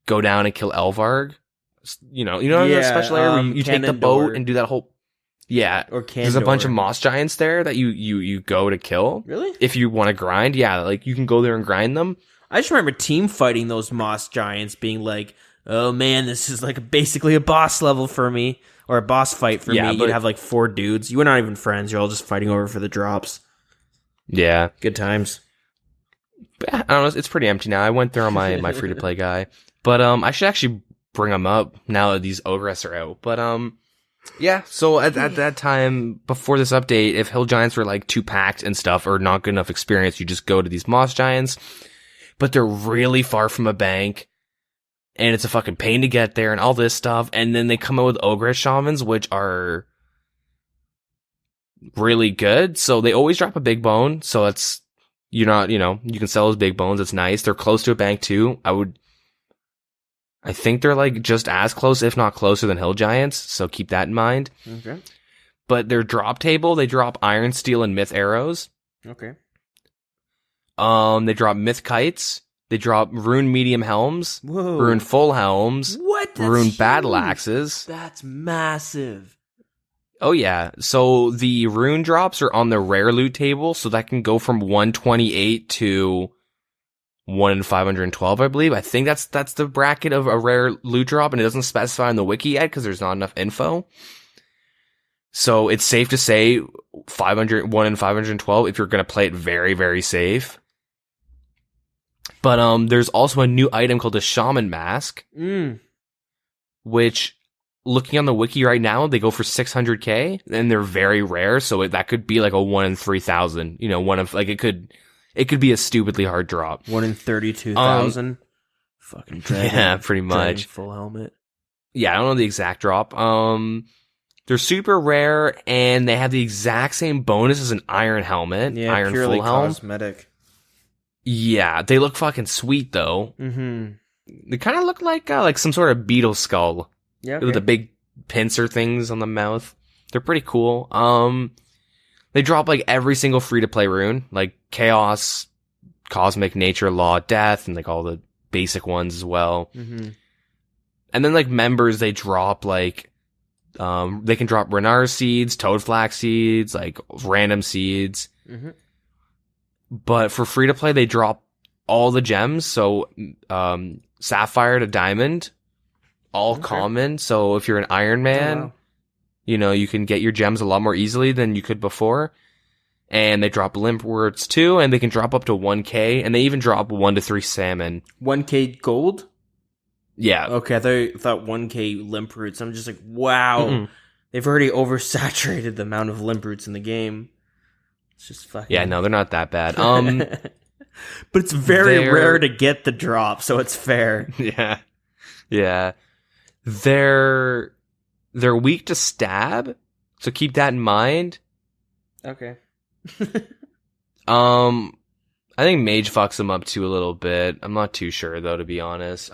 S2: go down and kill Elvarg. You know that special area where you take the boat and do that whole... Yeah.
S1: Or Candor.
S2: There's a bunch of Moss Giants there that you go to kill.
S1: Really?
S2: If you want to grind, yeah, like you can go there and grind them.
S1: I just remember team fighting those Moss Giants being like, oh man, this is like basically a boss level for me. Or a boss fight for me. But you'd have like 4 dudes. You were not even friends. You're all just fighting over for the drops.
S2: Yeah.
S1: Good times.
S2: But, I don't know. It's pretty empty now. I went there on my free-to-play guy. But I should actually bring them up now that these Ogress are out. But yeah, so at that time, before this update, if Hill Giants were like too packed and stuff or not good enough experience, you just go to these Moss Giants. But they're really far from a bank, and it's a fucking pain to get there and all this stuff. And then they come out with Ogress Shamans, which are really good. So they always drop a big bone. So it's, you can sell those big bones. It's nice. They're close to a bank too. I think they're like just as close, if not closer than Hill Giants. So keep that in mind.
S1: Okay.
S2: But their drop table, they drop Iron Steel and Myth Arrows.
S1: Okay.
S2: They drop Myth Kites. They drop Rune Medium Helms.
S1: Whoa.
S2: Rune Full Helms.
S1: What? That's
S2: Rune
S1: huge.
S2: Battle Axes.
S1: That's massive.
S2: Oh yeah. So the rune drops are on the rare loot table, so that can go from 128 to 1 in 512, I believe. I think that's the bracket of a rare loot drop, and it doesn't specify in the wiki yet because there's not enough info. So it's safe to say 1 in 512 if you're going to play it very, very safe. But there's also a new item called the Shaman Mask, which, looking on the wiki right now, they go for 600k, and they're very rare, so that could be like a 1 in 3,000. It could be a stupidly hard drop.
S1: 1 in 32,000. Fucking dragon.
S2: Yeah, pretty much.
S1: Full helmet.
S2: Yeah, I don't know the exact drop. They're super rare, and they have the exact same bonus as an iron helmet.
S1: Yeah,
S2: iron
S1: purely
S2: full helm.
S1: cosmetic.
S2: Yeah, they look fucking sweet though.
S1: Mm-hmm.
S2: They kind of look like some sort of beetle skull.
S1: Yeah, okay.
S2: With the big pincer things on the mouth. They're pretty cool. They drop like every single free-to-play rune, like Chaos, Cosmic, Nature, Law, Death, and like all the basic ones as well.
S1: Mm-hmm.
S2: And then like members, they drop like, they can drop Renar seeds, Toadflax seeds, like random seeds.
S1: Mm-hmm.
S2: But for free-to-play, they drop all the gems. So, Sapphire to Diamond, all common. So if you're an Iron Man, you can get your gems a lot more easily than you could before. And they drop Limp Words too, and they can drop up to 1k, and they even drop 1 to 3 salmon.
S1: 1k gold?
S2: Yeah.
S1: Okay, I thought 1k limp roots. I'm just like, wow. Mm-mm. They've already oversaturated the amount of limp roots in the game. It's just fucking...
S2: Yeah, no, they're not that bad.
S1: But it's very rare to get the drop, so it's fair.
S2: Yeah. Yeah. They're weak to stab, so keep that in mind.
S1: Okay.
S2: I think Mage fucks them up too a little bit. I'm not too sure though, to be honest.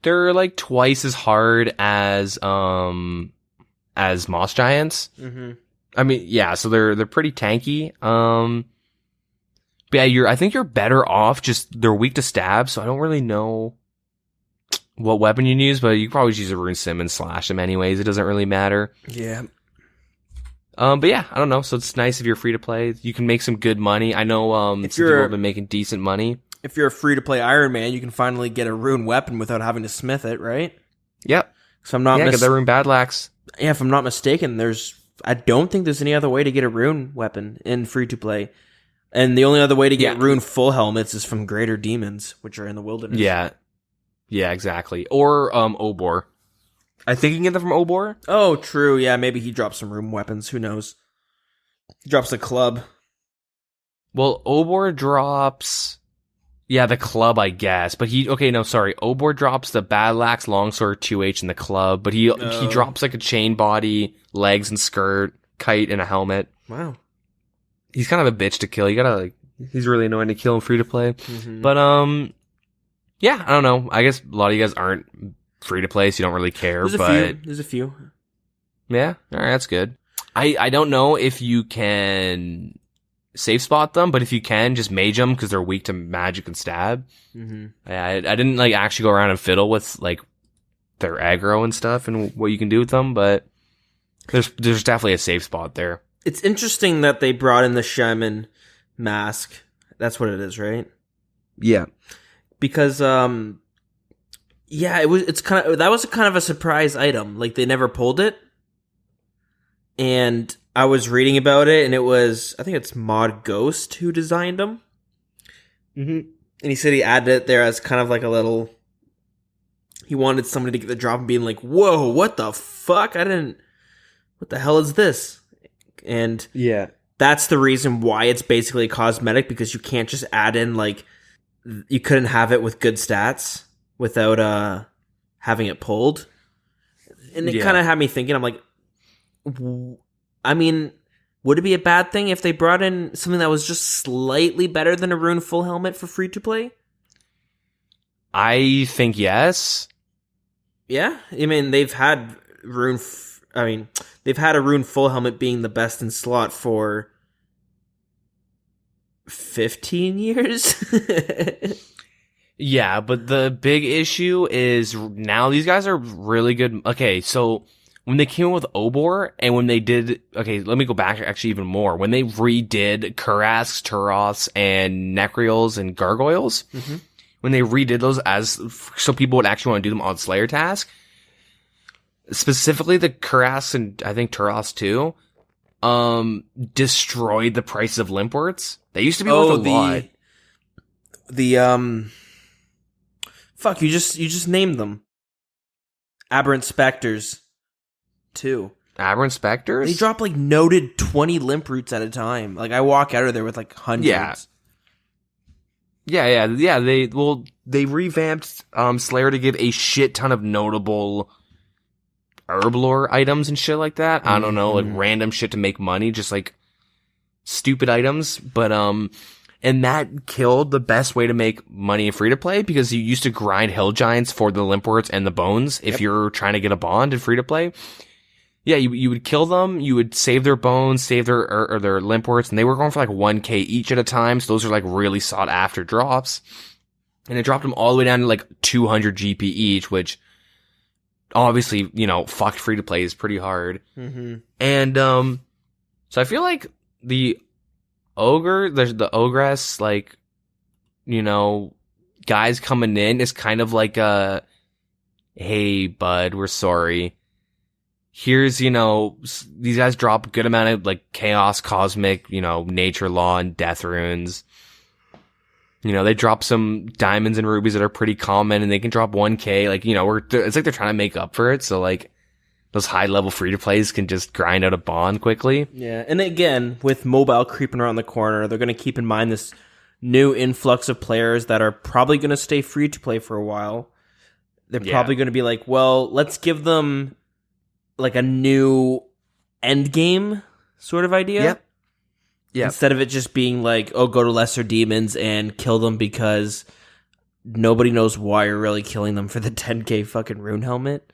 S2: They're like twice as hard as Moss Giants.
S1: Mm-hmm.
S2: I mean, yeah, so they're pretty tanky. But yeah, I think you're better off just, they're weak to stab, so I don't really know what weapon you use, but you can probably just use a rune sim and slash them anyways. It doesn't really matter.
S1: Yeah.
S2: But yeah, I don't know. So it's nice if you're free to play. You can make some good money. I know some people have been making decent money.
S1: If you're a free to play Iron Man, you can finally get a rune weapon without having to smith it, right?
S2: Yep.
S1: So I'm not
S2: get the rune badlax.
S1: Yeah, if I'm not mistaken, I don't think there's any other way to get a rune weapon in free to play. And the only other way to get rune full helmets is from greater demons, which are in the wilderness.
S2: Yeah. Yeah, exactly. Or Obor. I think you can get them from Obor.
S1: Oh, true. Yeah, maybe he drops some rune weapons. Who knows? He drops a club.
S2: Well, Obor drops... Yeah, the club, I guess. But Obor drops the badlax, longsword, 2H, and the club. But he drops like a chain body, legs and skirt, kite, and a helmet.
S1: Wow.
S2: He's kind of a bitch to kill. You gotta he's really annoying to kill him free to play.
S1: Mm-hmm.
S2: But yeah, I don't know. I guess a lot of you guys aren't free to play, so you don't really care.
S1: There's a few.
S2: Yeah, all right, that's good. I don't know if you can safe spot them, but if you can, just mage them because they're weak to magic and stab.
S1: Mm-hmm.
S2: I didn't actually go around and fiddle with their aggro and stuff and what you can do with them, but there's definitely a safe spot there.
S1: It's interesting that they brought in the shaman mask. That's what it is, right?
S2: Yeah.
S1: Because that was kind of a surprise item. Like, they never pulled it. And I was reading about it, and I think it's Mod Ghost who designed them. Mm-hmm. And he said he added it there as kind of like a little... He wanted somebody to get the drop and being like, whoa, what the fuck? What the hell is this? And
S2: yeah,
S1: that's the reason why it's basically cosmetic, because you can't just add in, you couldn't have it with good stats without having it pulled. And it kind of had me thinking, I'm like, I mean, would it be a bad thing if they brought in something that was just slightly better than a rune full helmet for free to play?
S2: I think yes.
S1: Yeah, I mean, they've had a rune full helmet being the best in slot for 15 years.
S2: Yeah, but the big issue is now these guys are really good. Okay, so when they came in with Obor and when they did... Okay, let me go back actually even more. When they redid Kurasks, Turos, and Necrials and Gargoyles, when they redid those so people would actually want to do them on Slayer task, specifically the Kurasks and I think Turos too, destroyed the prices of Limpworts. They used to be worth a lot.
S1: Fuck, you just named them. Aberrant Spectres, too.
S2: Aberrant Spectres?
S1: They drop noted 20 limp roots at a time. I walk out of there with hundreds.
S2: Yeah. They revamped Slayer to give a shit ton of notable herblore items and shit like that. I don't know, random shit to make money, just stupid items. But and that killed the best way to make money in free to play, because you used to grind hill giants for the limpworts and the bones if you're trying to get a bond in free to play. Yeah, you would kill them, you would save their bones, save their limpworts, and they were going for 1k each at a time, so those are really sought after drops. And it dropped them all the way down to 200 GP each, which obviously, fucked free to play is pretty hard. Mm-hmm. And so I feel like the ogre, there's the ogress, guys coming in is kind of like a, hey bud, we're sorry. Here's, these guys drop a good amount of chaos, cosmic, nature law and death runes. They drop some diamonds and rubies that are pretty common, and they can drop 1k. It's they're trying to make up for it. So those high level free to plays can just grind out a bond quickly.
S1: Yeah. And again, with mobile creeping around the corner, they're going to keep in mind this new influx of players that are probably going to stay free to play for a while. They're probably going to be well, let's give them a new end game sort of idea.
S2: Yep.
S1: Instead of it just being go to lesser demons and kill them because nobody knows why you're really killing them for the 10k fucking rune helmet.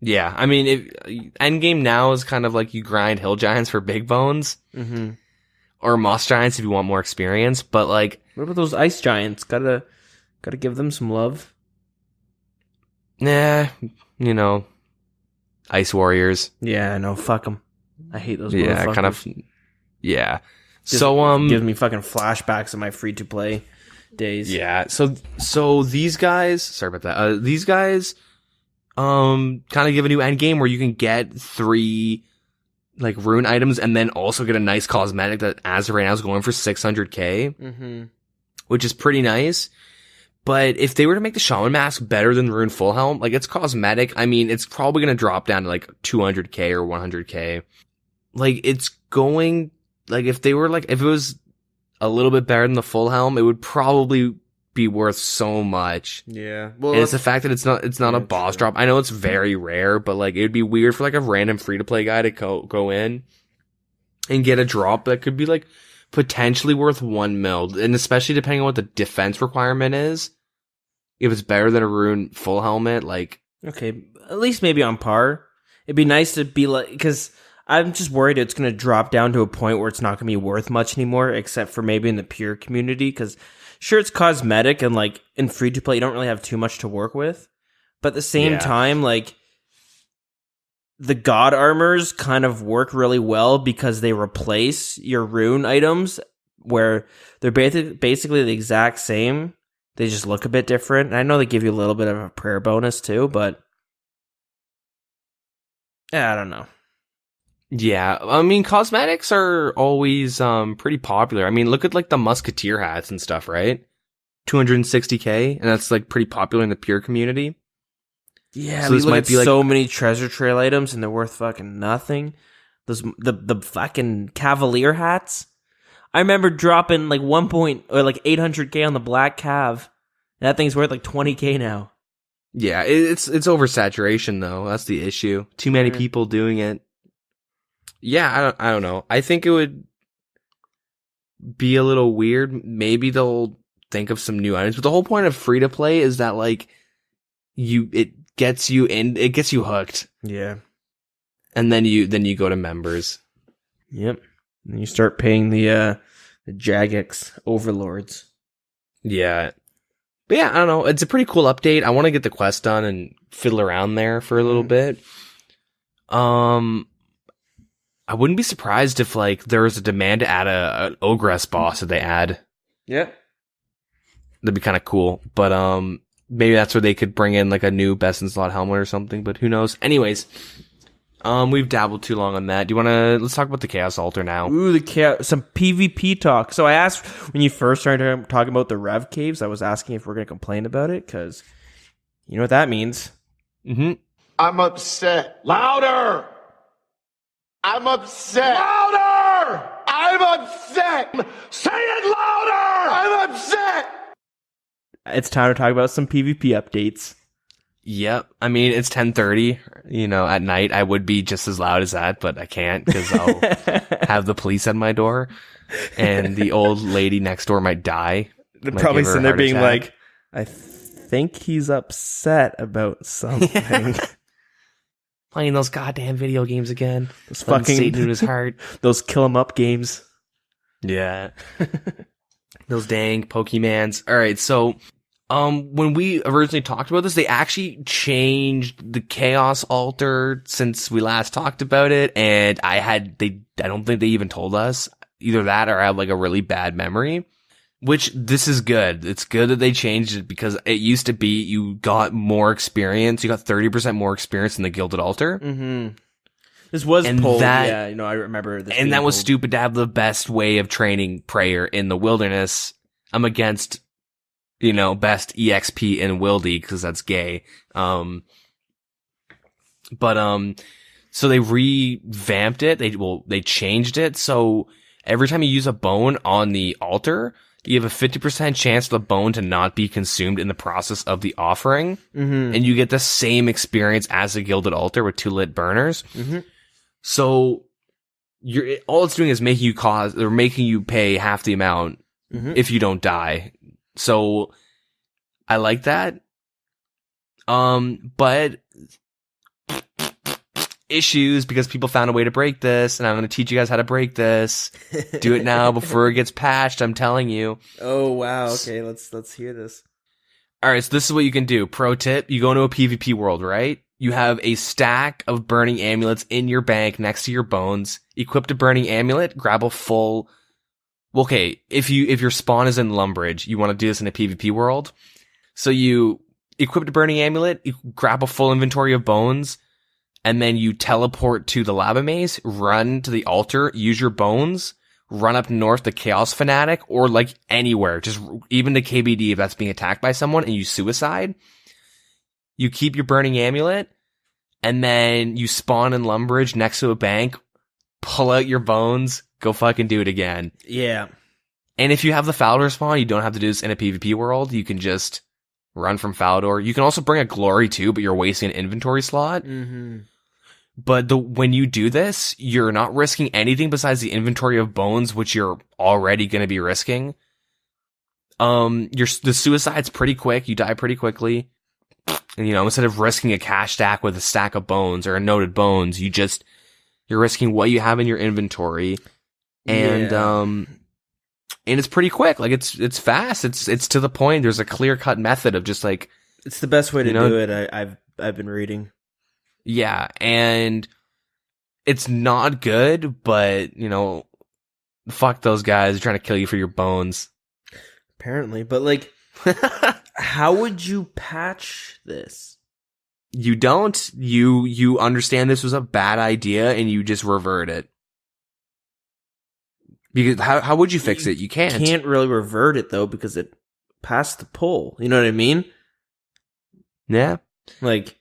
S2: Yeah, I mean, endgame now is kind of like you grind hill giants for big bones, or moss giants if you want more experience. But like,
S1: What about those ice giants? Gotta give them some love.
S2: nah, you know, ice warriors.
S1: Yeah, no, fuck them. I hate those.
S2: Yeah,
S1: motherfuckers.
S2: kind of. Yeah.
S1: Gives me fucking flashbacks of my free to play days.
S2: Yeah. So these guys. Sorry about that. These guys. Kind of give a new end game where you can get 3 like rune items and then also get a nice cosmetic that as of right now is going for 600k, which is pretty nice. But if they were to make the shaman mask better than the rune full helm, like it's cosmetic. I mean, it's probably going to drop down to like 200k or 100k. Like it's going like if it was a little bit better than the full helm, it would probably be worth so much.
S1: Yeah. Well,
S2: and it's the fact that it's not a boss drop. I know it's very rare, but like it'd be weird for like a random free to play guy to go in and get a drop that could be like potentially worth 1 mil, and especially depending on what the defense requirement is. If it's better than a rune full helmet, like
S1: okay, at least maybe on par. It'd be nice to be like, because I'm just worried it's going to drop down to a point where it's not going to be worth much anymore, except for maybe in the pure community, because sure, it's cosmetic, and like in free to play, you don't really have too much to work with. But at the same time, like the god armors kind of work really well because they replace your rune items, where they're basically the exact same. They just look a bit different. And I know they give you a little bit of a prayer bonus too, but yeah, I don't know.
S2: Yeah, I mean, cosmetics are always pretty popular. I mean, look at like the musketeer hats and stuff, right? 260k, and that's like pretty popular in the pure community.
S1: Yeah, so this might be like so many treasure trail items, and they're worth fucking nothing. Those the fucking cavalier hats. I remember dropping like 800k on the black cav. That thing's worth like 20k now.
S2: Yeah, it's oversaturation though. That's the issue. Too many people doing it. Yeah, I don't know. I think it would be a little weird. Maybe they'll think of some new items, but the whole point of free to play is that like it gets you hooked.
S1: Yeah.
S2: And then you go to members.
S1: Yep. And you start paying the Jagex overlords.
S2: Yeah. But yeah, I don't know. It's a pretty cool update. I want to get the quest done and fiddle around there for a little bit. I wouldn't be surprised if like there was a demand to add an ogress boss that they add.
S1: Yeah.
S2: That'd be kind of cool. But maybe that's where they could bring in like a new best in slot helmet or something, but who knows. Anyways, we've dabbled too long on that. Let's talk about the Chaos Altar now.
S1: Ooh, some PvP talk. So I asked when you first started talking about the Rev Caves, I was asking if we're going to complain about it, because you know what that means.
S3: I'm upset. Louder! I'm upset. Louder! I'm upset! Say it louder! I'm upset!
S1: It's time to talk about some PvP updates.
S2: Yep. I mean, it's 10:30, at night. I would be just as loud as that, but I can't because I'll have the police at my door and the old lady next door might die.
S1: They're probably sitting there being like, I think he's upset about something. Yeah.
S2: Playing those goddamn video games again.
S1: Those fucking
S2: Satan in his heart.
S1: Those kill 'em up games.
S2: Yeah. Those dang Pokemans. All right, so when we originally talked about this, they actually changed the Chaos Altar since we last talked about it, and I don't think they even told us. Either that or I have like a really bad memory. Which, this is good. It's good that they changed it because it used to be you got more experience. You got 30% more experience in the Gilded Altar.
S1: Mm-hmm. This was pulled. I remember this.
S2: And that was
S1: pulled.
S2: stupid to have the best way of training prayer in the wilderness. I'm against, best EXP in Wildy because that's gay. So they revamped it. They changed it. So every time you use a bone on the altar, you have a 50% chance for the bone to not be consumed in the process of the offering.
S1: Mm-hmm.
S2: And you get the same experience as a Gilded Altar with 2 lit burners. Mm-hmm. So all it's doing is making you pay half the amount if you don't die. So I like that. But issues because people found a way to break this, and I'm going to teach you guys how to break this. Do it now before it gets patched, I'm telling you.
S1: Oh, wow. Okay, let's hear this.
S2: All right, so this is what you can do. Pro tip, you go into a PvP world, right? You have a stack of burning amulets in your bank next to your bones. Equip a burning amulet, grab a full... Okay, if your spawn is in Lumbridge, you want to do this in a PvP world. So you equip the burning amulet, you grab a full inventory of bones, and then you teleport to the lava maze, run to the altar, use your bones, run up north to Chaos Fanatic, or like anywhere, just even to KBD if that's being attacked by someone, and you suicide. You keep your burning amulet, and then you spawn in Lumbridge next to a bank, pull out your bones, go fucking do it again.
S1: Yeah.
S2: And if you have the Falador spawn, you don't have to do this in a PvP world. You can just run from Falador. You can also bring a glory too, but you're wasting an inventory slot.
S1: Mm-hmm.
S2: But when you do this, you're not risking anything besides the inventory of bones, which you're already going to be risking. The suicide's pretty quick. You die pretty quickly. And, instead of risking a cash stack with a stack of bones or a noted bones, you're risking what you have in your inventory. And, and it's pretty quick. Like it's fast. It's to the point. There's a clear cut method of just like,
S1: it's the best way to do it. I've been reading.
S2: Yeah. And it's not good, but fuck those guys trying to kill you for your bones.
S1: Apparently, but like, how would you patch this?
S2: You don't. You understand this was a bad idea and you just revert it. Because how would you fix it? You can't.
S1: You can't really revert it though because it passed the poll. You know what I mean?
S2: Yeah.
S1: Like,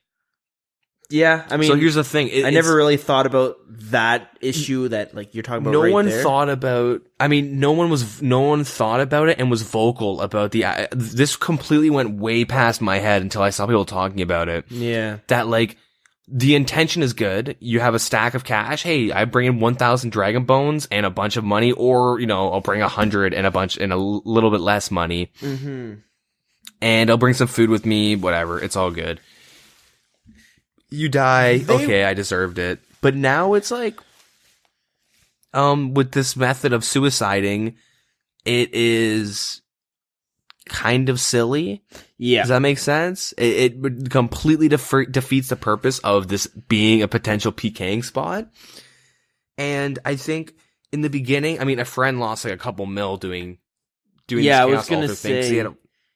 S1: yeah. I mean,
S2: so here's the thing.
S1: I never really thought about that issue that like you're talking about.
S2: No one
S1: there.
S2: thought about. I mean, no one thought about it and was vocal about this. Completely went way past my head until I saw people talking about it.
S1: Yeah.
S2: That like. The intention is good. You have a stack of cash. Hey, I bring in 1,000 dragon bones and a bunch of money, or, I'll bring 100 and a little bit less money.
S1: Mm-hmm. And
S2: I'll bring some food with me, whatever. It's all good. You die. Okay, I deserved it. But now it's like, with this method of suiciding, it is kind of silly.
S1: Yeah.
S2: Does that make sense? It completely defeats the purpose of this being a potential PKing spot. And I think in the beginning, I mean, a friend lost like a couple mil doing
S1: yeah, I was going to say,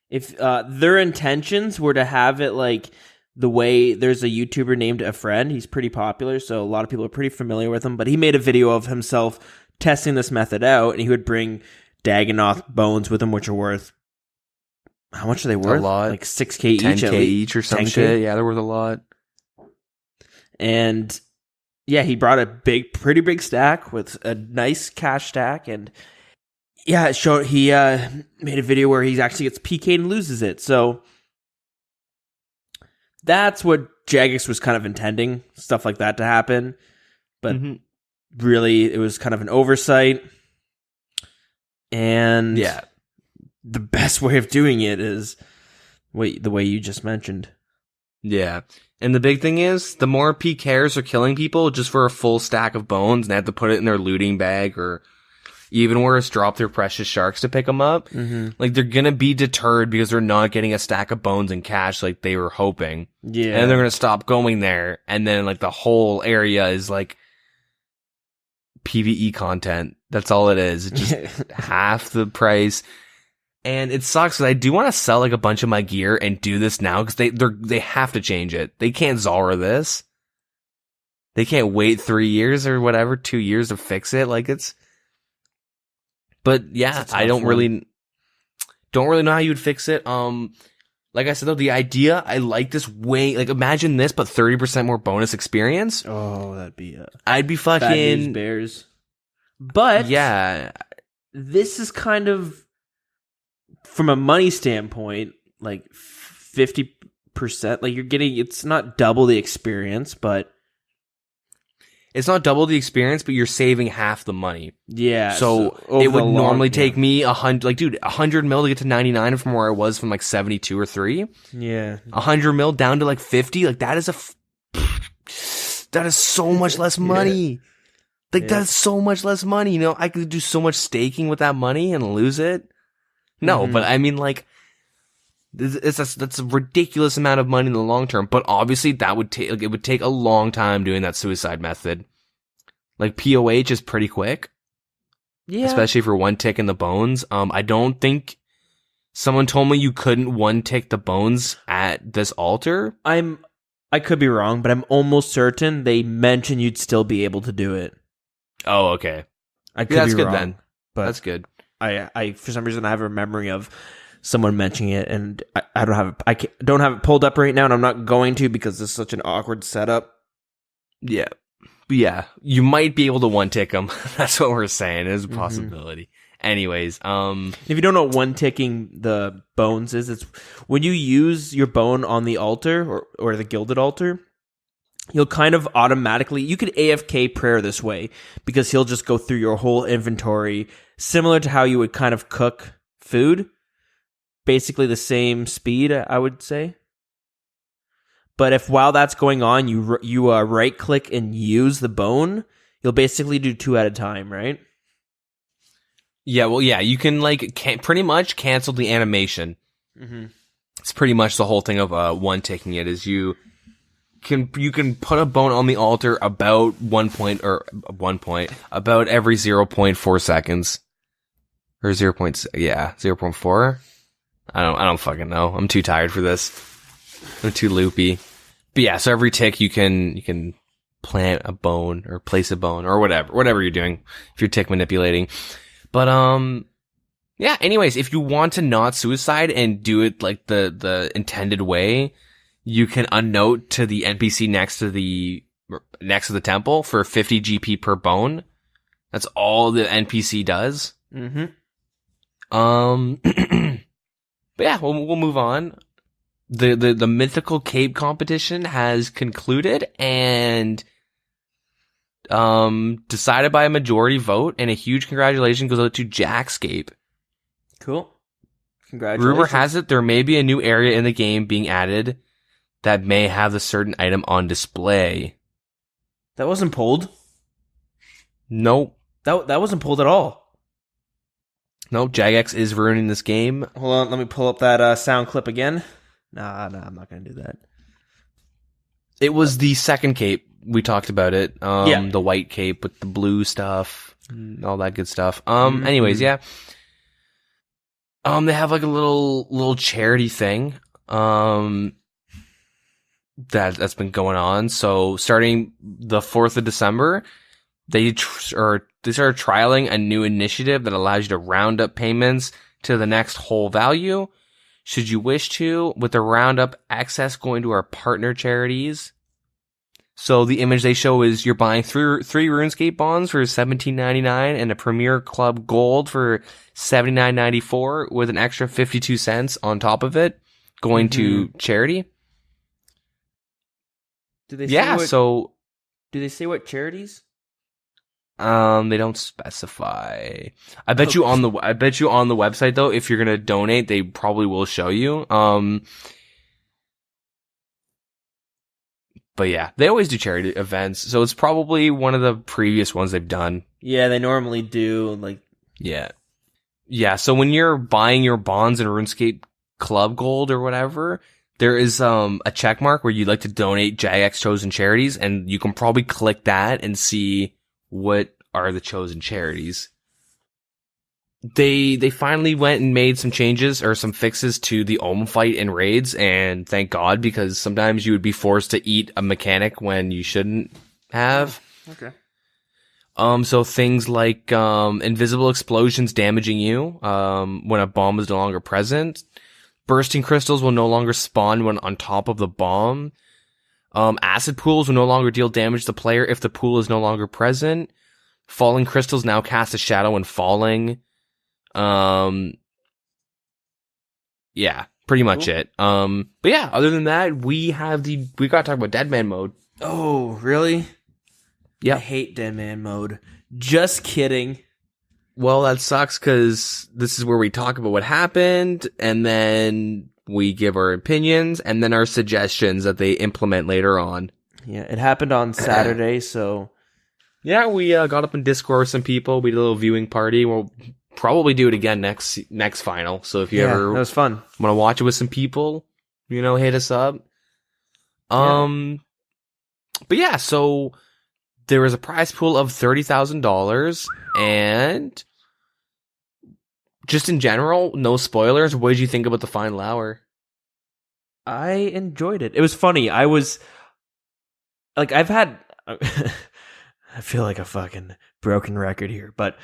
S1: if their intentions were to have it like the way there's a YouTuber named A Friend, he's pretty popular, so a lot of people are pretty familiar with him, but he made a video of himself testing this method out, and he would bring Daggin bones with him, which are worth, how much are they worth?
S2: A lot.
S1: Like 6K each.
S2: 10K each or some 10K? Shit. Yeah, they're worth a lot.
S1: And yeah, he brought a pretty big stack with a nice cash stack, and yeah, he made a video where he actually gets PK'd and loses it. So that's what Jagex was kind of intending, stuff like that to happen. But really, it was kind of an oversight. And
S2: yeah,
S1: the best way of doing it is the way you just mentioned.
S2: Yeah. And the big thing is, the more PKers are killing people just for a full stack of bones and they have to put it in their looting bag, or even worse, drop their precious sharks to pick them up, like they're going to be deterred because they're not getting a stack of bones and cash like they were hoping.
S1: Yeah.
S2: And they're going to stop going there. And then like the whole area is like PvE content. That's all it is. It's just half the price. And it sucks because I do want to sell like a bunch of my gear and do this now because they have to change it. They can't Zara this. They can't wait 3 years or whatever, 2 years to fix it. Like but yeah, I don't really know how you would fix it. Like I said though, the idea, I like this way. Like imagine this, but 30% more bonus experience.
S1: Oh, that'd be
S2: I'd be fucking
S1: bad news bears. But
S2: yeah,
S1: this is kind of, from a money standpoint, like 50%, like you're getting, it's not double the experience, but
S2: it's not double the experience, but you're saving half the money.
S1: Yeah.
S2: So it would normally take me 100, like dude, 100 mil to get to 99 from where I was from like 72 or 3.
S1: Yeah.
S2: 100 mil down to like 50. Like that is that is so much less money. That's so much less money. You know, I could do so much staking with that money and lose it. No, but I mean, like, that's a ridiculous amount of money in the long term. But obviously, that would take, like, it would take a long time doing that suicide method. Like, POH is pretty quick. Yeah. Especially for one tick in the bones. I don't think someone told me you couldn't one tick the bones at this altar.
S1: I could be wrong, but I'm almost certain they mentioned you'd still be able to do it.
S2: Oh, okay.
S1: That's good then.
S2: But that's good.
S1: I for some reason I have a memory of someone mentioning it, and I don't have it pulled up right now, and I'm not going to because this is such an awkward setup.
S2: Yeah. Yeah, you might be able to one tick them. That's what we're saying. It's a possibility. Anyways,
S1: if you don't know what one ticking the bones is, it's when you use your bone on the altar or the gilded altar, you'll kind of automatically, you could AFK prayer this way because he'll just go through your whole inventory, similar to how you would kind of cook food. Basically the same speed, I would say. But if while that's going on, you right click and use the bone, you'll basically do 2 at a time, right?
S2: Yeah, well, yeah, you can pretty much cancel the animation. It's pretty much the whole thing of one ticking it is you can put a bone on the altar about about every 0.4 seconds or 0.4. I don't fucking know. I'm too tired for this. I'm too loopy. But yeah, so every tick you can plant a bone or place a bone or whatever you're doing if you're tick manipulating. But yeah, anyways, if you want to not suicide and do it like the intended way, you can unnote to the NPC next to the temple for 50 GP per bone. That's all the NPC does. But yeah, we'll move on. The mythical cape competition has concluded and decided by a majority vote, and a huge congratulations goes out to Jagscape.
S1: Cool. Congratulations.
S2: Rumor has it there may be a new area in the game being added that may have a certain item on display.
S1: That wasn't pulled.
S2: Nope.
S1: That wasn't pulled at all.
S2: Nope, Jagex is ruining this game.
S1: Hold on, let me pull up that sound clip again. Nah, I'm not gonna do that.
S2: It was the second cape. We talked about it. The white cape with the blue stuff, all that good stuff. Anyways, yeah. They have like a little charity thing. That's been going on. So starting the 4th of December, they started trialing a new initiative that allows you to round up payments to the next whole value, should you wish to, with the roundup excess going to our partner charities. So the image they show is you're buying three RuneScape bonds for $17.99 and a Premier Club Gold for $79.94 with an extra 52 cents on top of it going to charity.
S1: Do they say what charities?
S2: They don't specify. I bet you on the website though, if you're gonna donate, they probably will show you. But yeah, they always do charity events, so it's probably one of the previous ones they've done.
S1: Yeah, they normally do.
S2: Yeah. So when you're buying your bonds in RuneScape Club Gold or whatever, there is a check mark where you'd like to donate Jagex chosen charities, and you can probably click that and see what are the chosen charities. They finally went and made some changes or some fixes to the Ohm fight in raids, and thank God, because sometimes you would be forced to eat a mechanic when you shouldn't have.
S1: Okay.
S2: So things like invisible explosions damaging you when a bomb is no longer present. Bursting crystals will no longer spawn when on top of the bomb. Acid pools will no longer deal damage to the player if the pool is no longer present. Falling crystals now cast a shadow when falling. Yeah, pretty much it. But yeah, other than that, we gotta talk about DeadMan mode.
S1: Oh, really?
S2: Yeah.
S1: I hate DeadMan mode. Just kidding.
S2: Well, that sucks because this is where we talk about what happened, and then we give our opinions, and then our suggestions that they implement later on.
S1: Yeah, it happened on Saturday, so
S2: Yeah, we got up in Discord with some people. We did a little viewing party. We'll probably do it again next final. So if you
S1: yeah,
S2: ever
S1: that was fun.
S2: want to watch it with some people, hit us up. But yeah, so there was a prize pool of $30,000, and just in general, no spoilers. What did you think about the final hour?
S1: I enjoyed it. It was funny. I was like, I've had. I feel like a fucking broken record here, but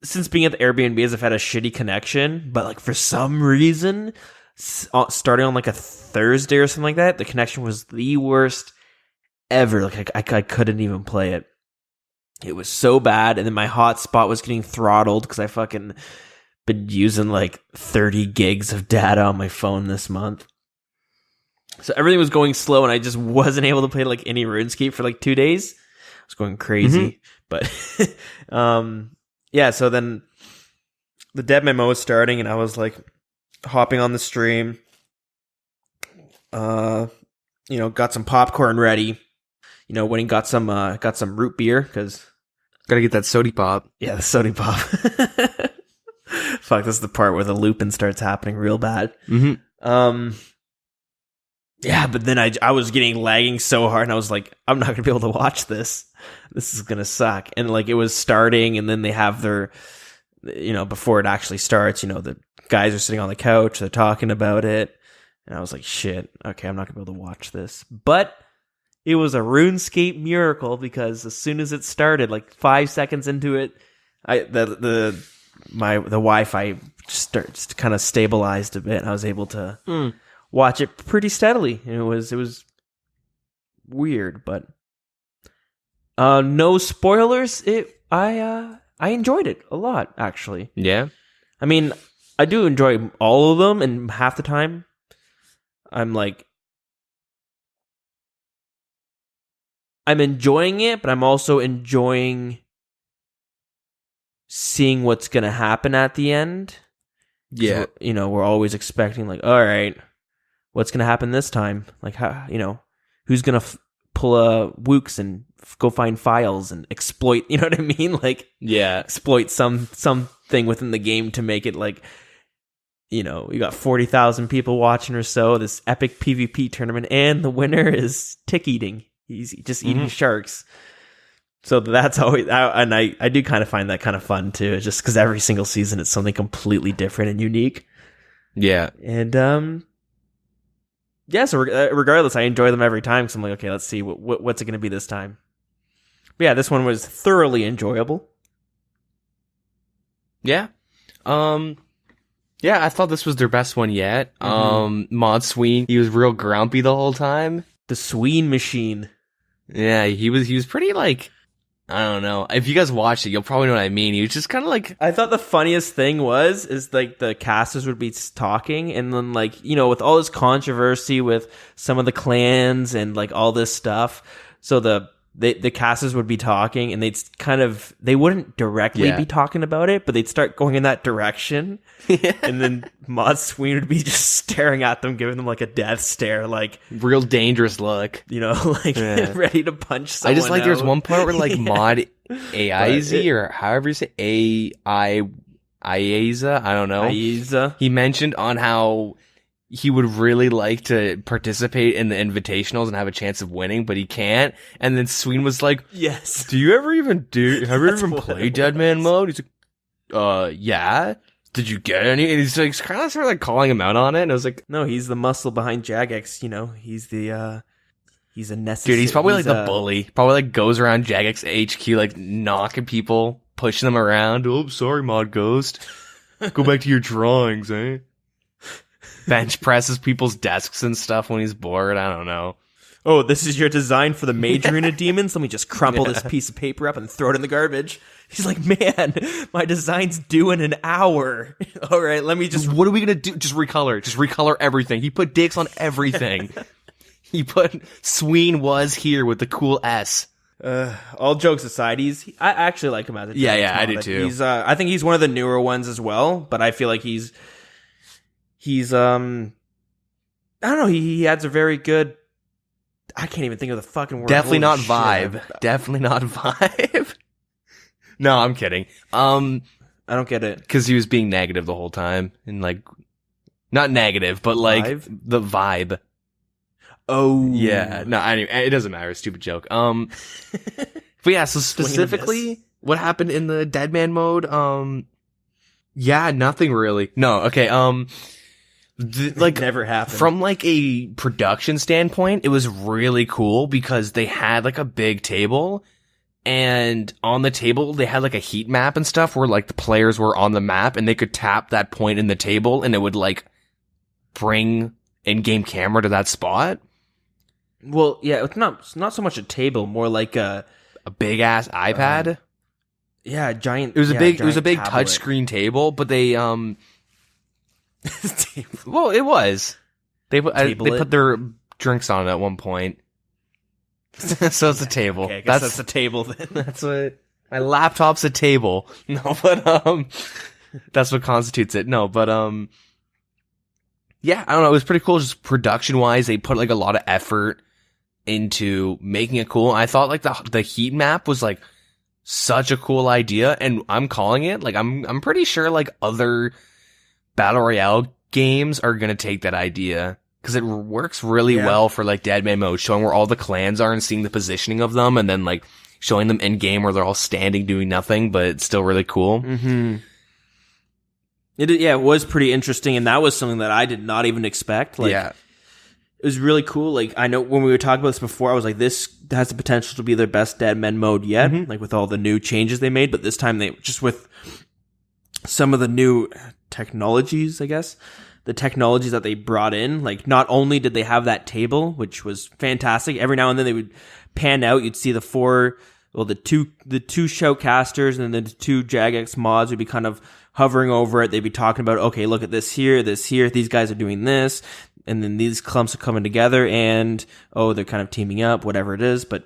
S1: since being at the Airbnbs, I've had a shitty connection. But like for some reason, starting on like a Thursday or something like that, the connection was the worst ever. Like I couldn't even play it. It was so bad, and then my hotspot was getting throttled because I fucking been using like 30 gigs of data on my phone this month. So everything was going slow, and I just wasn't able to play like any RuneScape for like 2 days. I was going crazy, but yeah. So then the DeadMan mode was starting, and I was like hopping on the stream. Got some popcorn ready. Went and got some root beer because
S2: Gotta get that sody pop.
S1: Yeah, the sody pop. Fuck, this is the part where the looping starts happening real bad. Yeah, but then I was getting lagging so hard, and I was like, I'm not gonna be able to watch this. This is gonna suck. And like it was starting, and then they have their, before it actually starts, the guys are sitting on the couch, they're talking about it, and I was like, shit, okay, I'm not gonna be able to watch this. But it was a RuneScape miracle because as soon as it started, like 5 seconds into it, the Wi-Fi just kind of stabilized a bit, and I was able to watch it pretty steadily. And it was weird, but no spoilers. I enjoyed it a lot, actually.
S2: Yeah.
S1: I mean, I do enjoy all of them, and half the time I'm enjoying it, but I'm also enjoying seeing what's going to happen at the end.
S2: Yeah.
S1: We're always expecting like, all right, what's going to happen this time? Like, how, who's going to pull a Wooks and go find files and exploit, you know what I mean? Like,
S2: yeah,
S1: exploit something within the game to make it like, you got 40,000 people watching or so, this epic PvP tournament, and the winner is tick eating. He's just eating sharks. So that's always, and I do kind of find that kind of fun too, just because every single season it's something completely different and unique.
S2: Yeah.
S1: And yeah, so regardless, I enjoy them every time, because I'm like, okay, let's see, what's it going to be this time? But yeah, this one was thoroughly enjoyable.
S2: Yeah. Yeah, I thought this was their best one yet. Mod Sween, he was real grumpy the whole time.
S1: The Sween machine.
S2: Yeah, he was pretty like, I don't know. If you guys watched it, you'll probably know what I mean. He was just kind of like,
S1: I thought the funniest thing is like the casters would be talking, and then like, with all this controversy with some of the clans and like all this stuff, so the casters would be talking, and they wouldn't directly be talking about it, but they'd start going in that direction. And then Mod Sween would be just staring at them, giving them like a death stare, like
S2: real dangerous look,
S1: ready to punch someone.
S2: I just like,
S1: out.
S2: there's one part where like Mod AIZ, or however you say Aiza, I don't know.
S1: Aiza.
S2: He mentioned on how he would really like to participate in the invitationals and have a chance of winning, but he can't. And then Sween was like,
S1: yes.
S2: Have you ever even played DeadMan mode? He's like, yeah. Did you get any? And he's like, kind of sort of like calling him out on it. And I was like,
S1: no, he's the muscle behind Jagex. He's he's a necessary.
S2: Dude, he's probably like the bully. Probably like goes around Jagex HQ, like knocking people, pushing them around. Oh, sorry, Mod Ghost. Go back to your drawings, eh? Bench presses people's desks and stuff when he's bored. I don't know.
S1: Oh, this is your design for the Mage Arena demons? Let me just crumple this piece of paper up and throw it in the garbage. He's like, man, my design's due in an hour. All right, let me just...
S2: What are we going to do? Just recolor. Just recolor everything. He put dicks on everything. He put Sween was here with the cool S.
S1: All jokes aside, I actually like him as a
S2: Yeah, I do too.
S1: I think he's one of the newer ones as well, but I feel like he's I don't know, he adds a very good... I can't even think of the fucking word.
S2: Definitely
S1: Holy
S2: not
S1: shit.
S2: vibe. Definitely not vibe. No, I'm kidding.
S1: I don't get it.
S2: Because he was being negative the whole time. And, like, not negative, but, like, the vibe.
S1: Oh.
S2: Yeah. No, anyway, it doesn't matter. Stupid joke. But yeah, so specifically, what happened in the DeadMan mode? Yeah, nothing really. No, okay, like,
S1: never happened.
S2: From, like, a production standpoint, it was really cool because they had, like, a big table. And on the table, they had like a heat map and stuff where like the players were on the map and they could tap that point in the table and it would like bring in-game camera to that spot.
S1: Well, yeah, it's not so much a table, more like a
S2: big ass iPad.
S1: Yeah, a giant.
S2: It was a big
S1: tablet.
S2: touchscreen table, but they well, it was. They put their drinks on it at one point. So it's a table.
S1: Okay, I guess that's a table then.
S2: That's what my laptop's a table. No, but that's what constitutes it. No, but yeah, I don't know. It was pretty cool. Just production wise, they put like a lot of effort into making it cool. I thought like the heat map was like such a cool idea, and I'm calling it. Like I'm pretty sure like other battle royale games are gonna take that idea. Because it works really well for, like, DeadMan mode, showing where all the clans are and seeing the positioning of them, and then, like, showing them in-game where they're all standing doing nothing, but it's still really cool.
S1: Mm-hmm. It was pretty interesting, and that was something that I did not even expect. Like, it was really cool. Like, I know when we were talking about this before, I was like, this has the potential to be their best DeadMan mode yet, like, with all the new changes they made, but this time they, just with some of the new technologies, I guess, the technologies that they brought in, like not only did they have that table, which was fantastic, every now and then they would pan out, you'd see the two shoutcasters and then the two Jagex mods would be kind of hovering over it. They'd be talking about, okay, look at this here, these guys are doing this, and then these clumps are coming together and, oh, they're kind of teaming up, whatever it is. But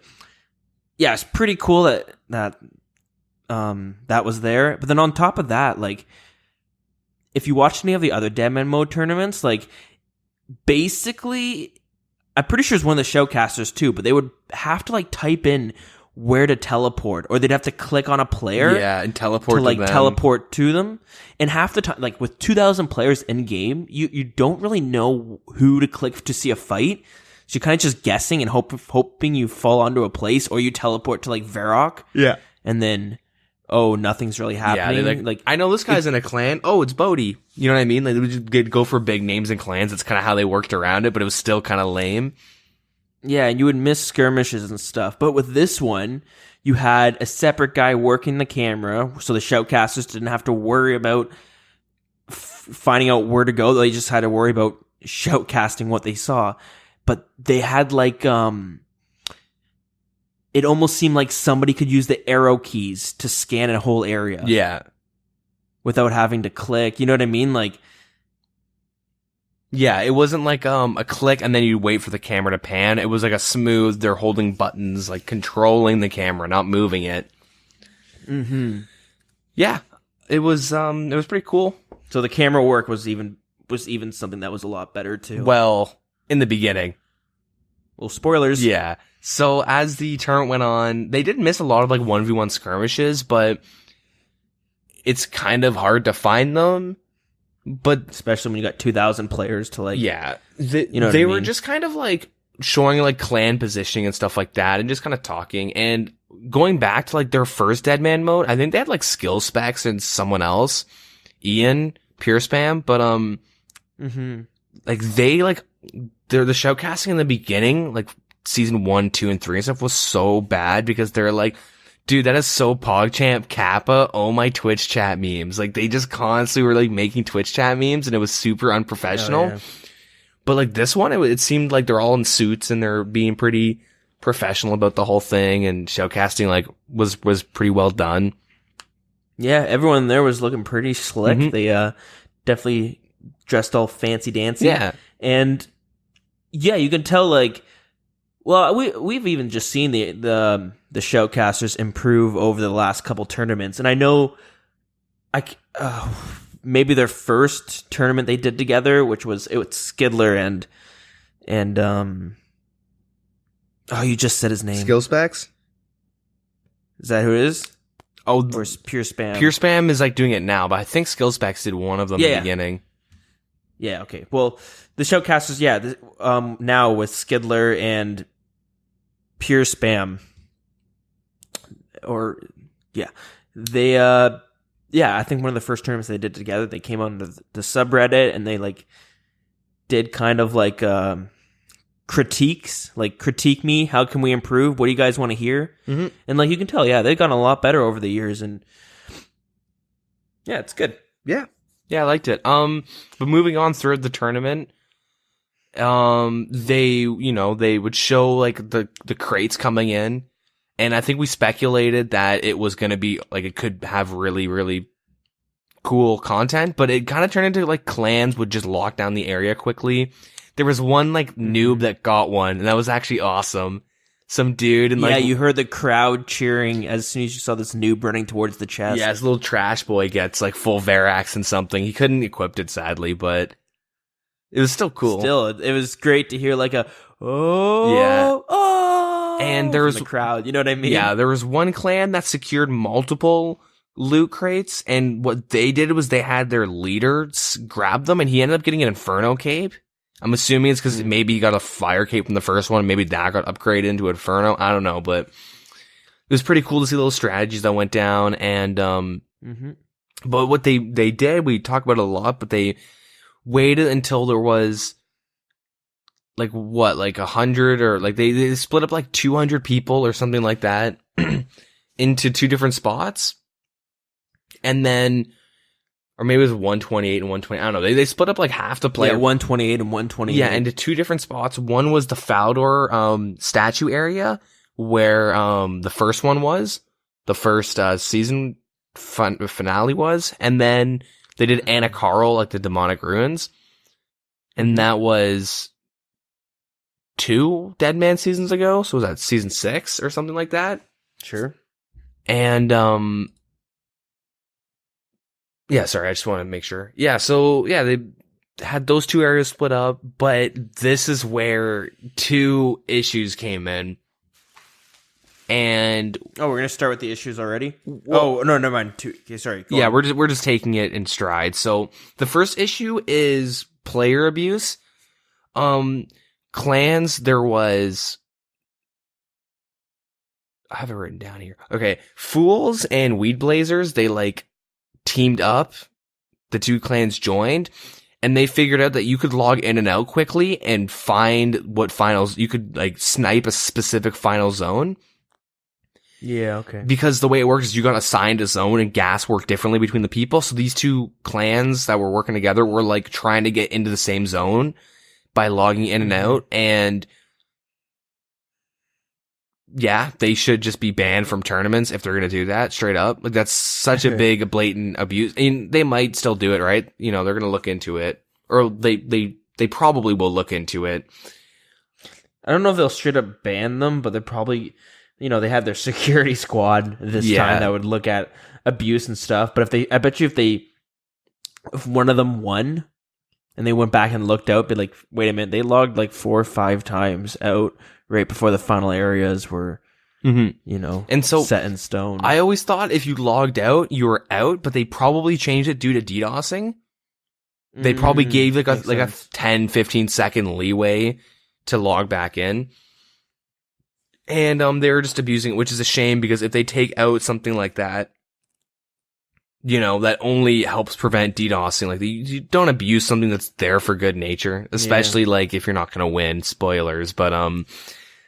S1: yeah, it's pretty cool that was there. But then on top of that, like, if you watch any of the other DeadMan mode tournaments, like, basically, I'm pretty sure it's one of the shoutcasters too, but they would have to, like, type in where to teleport, or they'd have to click on a player.
S2: Yeah, and teleport to them.
S1: Teleport to them. And half the time, like, with 2,000 players in-game, you don't really know who to click to see a fight. So you're kind of just guessing and hoping you fall onto a place, or you teleport to, like, Varrock.
S2: Yeah.
S1: And then, oh, nothing's really happening.
S2: Yeah, like I know this guy's in a clan. Oh, it's Bodhi. You know what I mean? Like, they would just go for big names in clans. It's kind of how they worked around it, but it was still kind of lame.
S1: Yeah, and you would miss skirmishes and stuff. But with this one, you had a separate guy working the camera, so the shoutcasters didn't have to worry about finding out where to go. They just had to worry about shoutcasting what they saw. But they had, like, it almost seemed like somebody could use the arrow keys to scan a whole area.
S2: Yeah.
S1: Without having to click. You know what I mean? Like,
S2: yeah, it wasn't like a click and then you wait for the camera to pan. It was like a smooth, they're holding buttons, like controlling the camera, not moving it.
S1: Mm-hmm.
S2: Yeah. It was pretty cool.
S1: So the camera work was even something that was a lot better too.
S2: Well, in the beginning.
S1: Well, spoilers.
S2: Yeah. So as the tournament went on, they did miss a lot of like 1v1 skirmishes, but it's kind of hard to find them. But
S1: especially when you got 2,000 players to, like,
S2: yeah,
S1: they
S2: were just kind of like showing like clan positioning and stuff like that, and just kind of talking and going back to like their first DeadMan mode. I think they had like skill specs and someone else, Ian Pure Spam, but like they like the shoutcasting in the beginning, like season 1, 2, and 3 and stuff was so bad because they're like, dude, that is so PogChamp Kappa. Oh, my Twitch chat memes. Like, they just constantly were, like, making Twitch chat memes, and it was super unprofessional. Oh, yeah. But, like, this one, it seemed like they're all in suits, and they're being pretty professional about the whole thing, and showcasting, like, was pretty well done.
S1: Yeah, everyone there was looking pretty slick. Mm-hmm. They definitely dressed all fancy-dancy.
S2: Yeah.
S1: And, yeah, you can tell, like, well, we've even just seen the shoutcasters improve over the last couple tournaments, and I know, maybe their first tournament they did together, which was Skidler and Oh, you just said his name.
S2: Skill Specs?
S1: Is that who it is?
S2: Oh,
S1: Or is Pure Spam?
S2: Pure Spam is like doing it now, but I think Skill Specs did one of them in the beginning.
S1: Yeah, okay. Well, the Shoutcasters, now with Skidler and Pure Spam, they, I think one of the first tournaments they did together, they came on the subreddit and they like did kind of like critiques, like critique me. How can we improve? What do you guys want to hear? Mm-hmm. And like you can tell, they've gotten a lot better over the years, and yeah, it's good.
S2: Yeah, I liked it. But moving on through the tournament, they would show like the crates coming in, and I think we speculated that it was going to be like it could have really, really cool content, but it kind of turned into like clans would just lock down the area quickly. There was one like noob that got one, and that was actually awesome. Some dude and
S1: you heard the crowd cheering as soon as you saw this noob running towards the chest.
S2: Yeah, this little trash boy gets like full Verax and something. He couldn't equip it sadly, but it was still cool.
S1: Still, it was great to hear like a oh,
S2: and there was
S1: the crowd. You know what I mean?
S2: Yeah, there was one clan that secured multiple loot crates, and what they did was they had their leaders grab them, and he ended up getting an Inferno cape. I'm assuming it's because maybe he got a fire cape from the first one, maybe that got upgraded into Inferno. I don't know, but it was pretty cool to see little strategies that went down. And but what they did, we talk about it a lot, but they waited until there was like 100 or like they split up like 200 people or something like that into two different spots, and then. Or maybe it was 128 and 120. I don't know. They split up like half the player.
S1: Yeah, 128 and 128.
S2: Yeah, into two different spots. One was the Faldor statue area where the first one was. The first season finale was. And then they did Anakarl, like the demonic ruins. And that was 2 DeadMan seasons ago. So was that season 6 or something like that?
S1: Sure.
S2: And yeah, sorry, I just want to make sure. Yeah, so, yeah, they had those two areas split up, but this is where 2 issues came in. And...
S1: Oh, we're going to start with the issues already? No, never mind. 2. Okay, sorry.
S2: Go on. We're just taking it in stride. So, the first issue is player abuse. Clans, there was... I have it written down here. Okay, Fools and Weed Blazers, they, like... teamed up, the 2 clans joined, and they figured out that you could log in and out quickly and find what finals you could like snipe a specific final zone.
S1: Yeah, okay.
S2: Because the way it works is you got assigned a zone and gas worked differently between the people. So these 2 clans that were working together were like trying to get into the same zone by logging in and out, and yeah, they should just be banned from tournaments if they're going to do that, straight up. Like, that's such a big, blatant abuse. I mean, they might still do it, right? You know, they're going to look into it. Or they probably will look into it.
S1: I don't know if they'll straight up ban them, but they're probably, they have their security squad this time that would look at abuse and stuff. But I bet you if one of them won and they went back and looked out, be like, wait a minute, they logged like 4 or 5 times out right before the final areas were,
S2: and so
S1: set in stone.
S2: I always thought if you logged out, you were out, but they probably changed it due to DDoSing. They probably gave like a 10, 15 second leeway to log back in. And they were just abusing it, which is a shame because if they take out something like that, that only helps prevent DDoSing. Like, you don't abuse something that's there for good nature, especially like if you're not going to win. Spoilers, but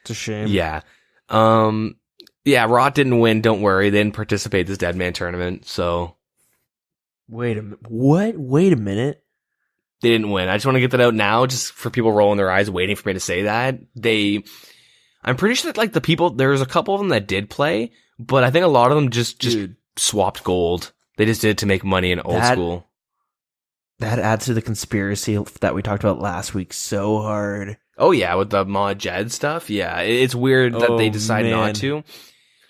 S1: it's a shame.
S2: Yeah. Rot didn't win. Don't worry. They didn't participate in this DeadMan tournament. So.
S1: Wait a minute. What? Wait a minute.
S2: They didn't win. I just want to get that out now, just for people rolling their eyes, waiting for me to say that. I'm pretty sure that like the people, there's a couple of them that did play, but I think a lot of them just swapped gold. They just did it to make money in old school.
S1: That adds to the conspiracy that we talked about last week so hard.
S2: Oh, yeah, with the Mod Jed stuff. Yeah, it's weird that they decide not to.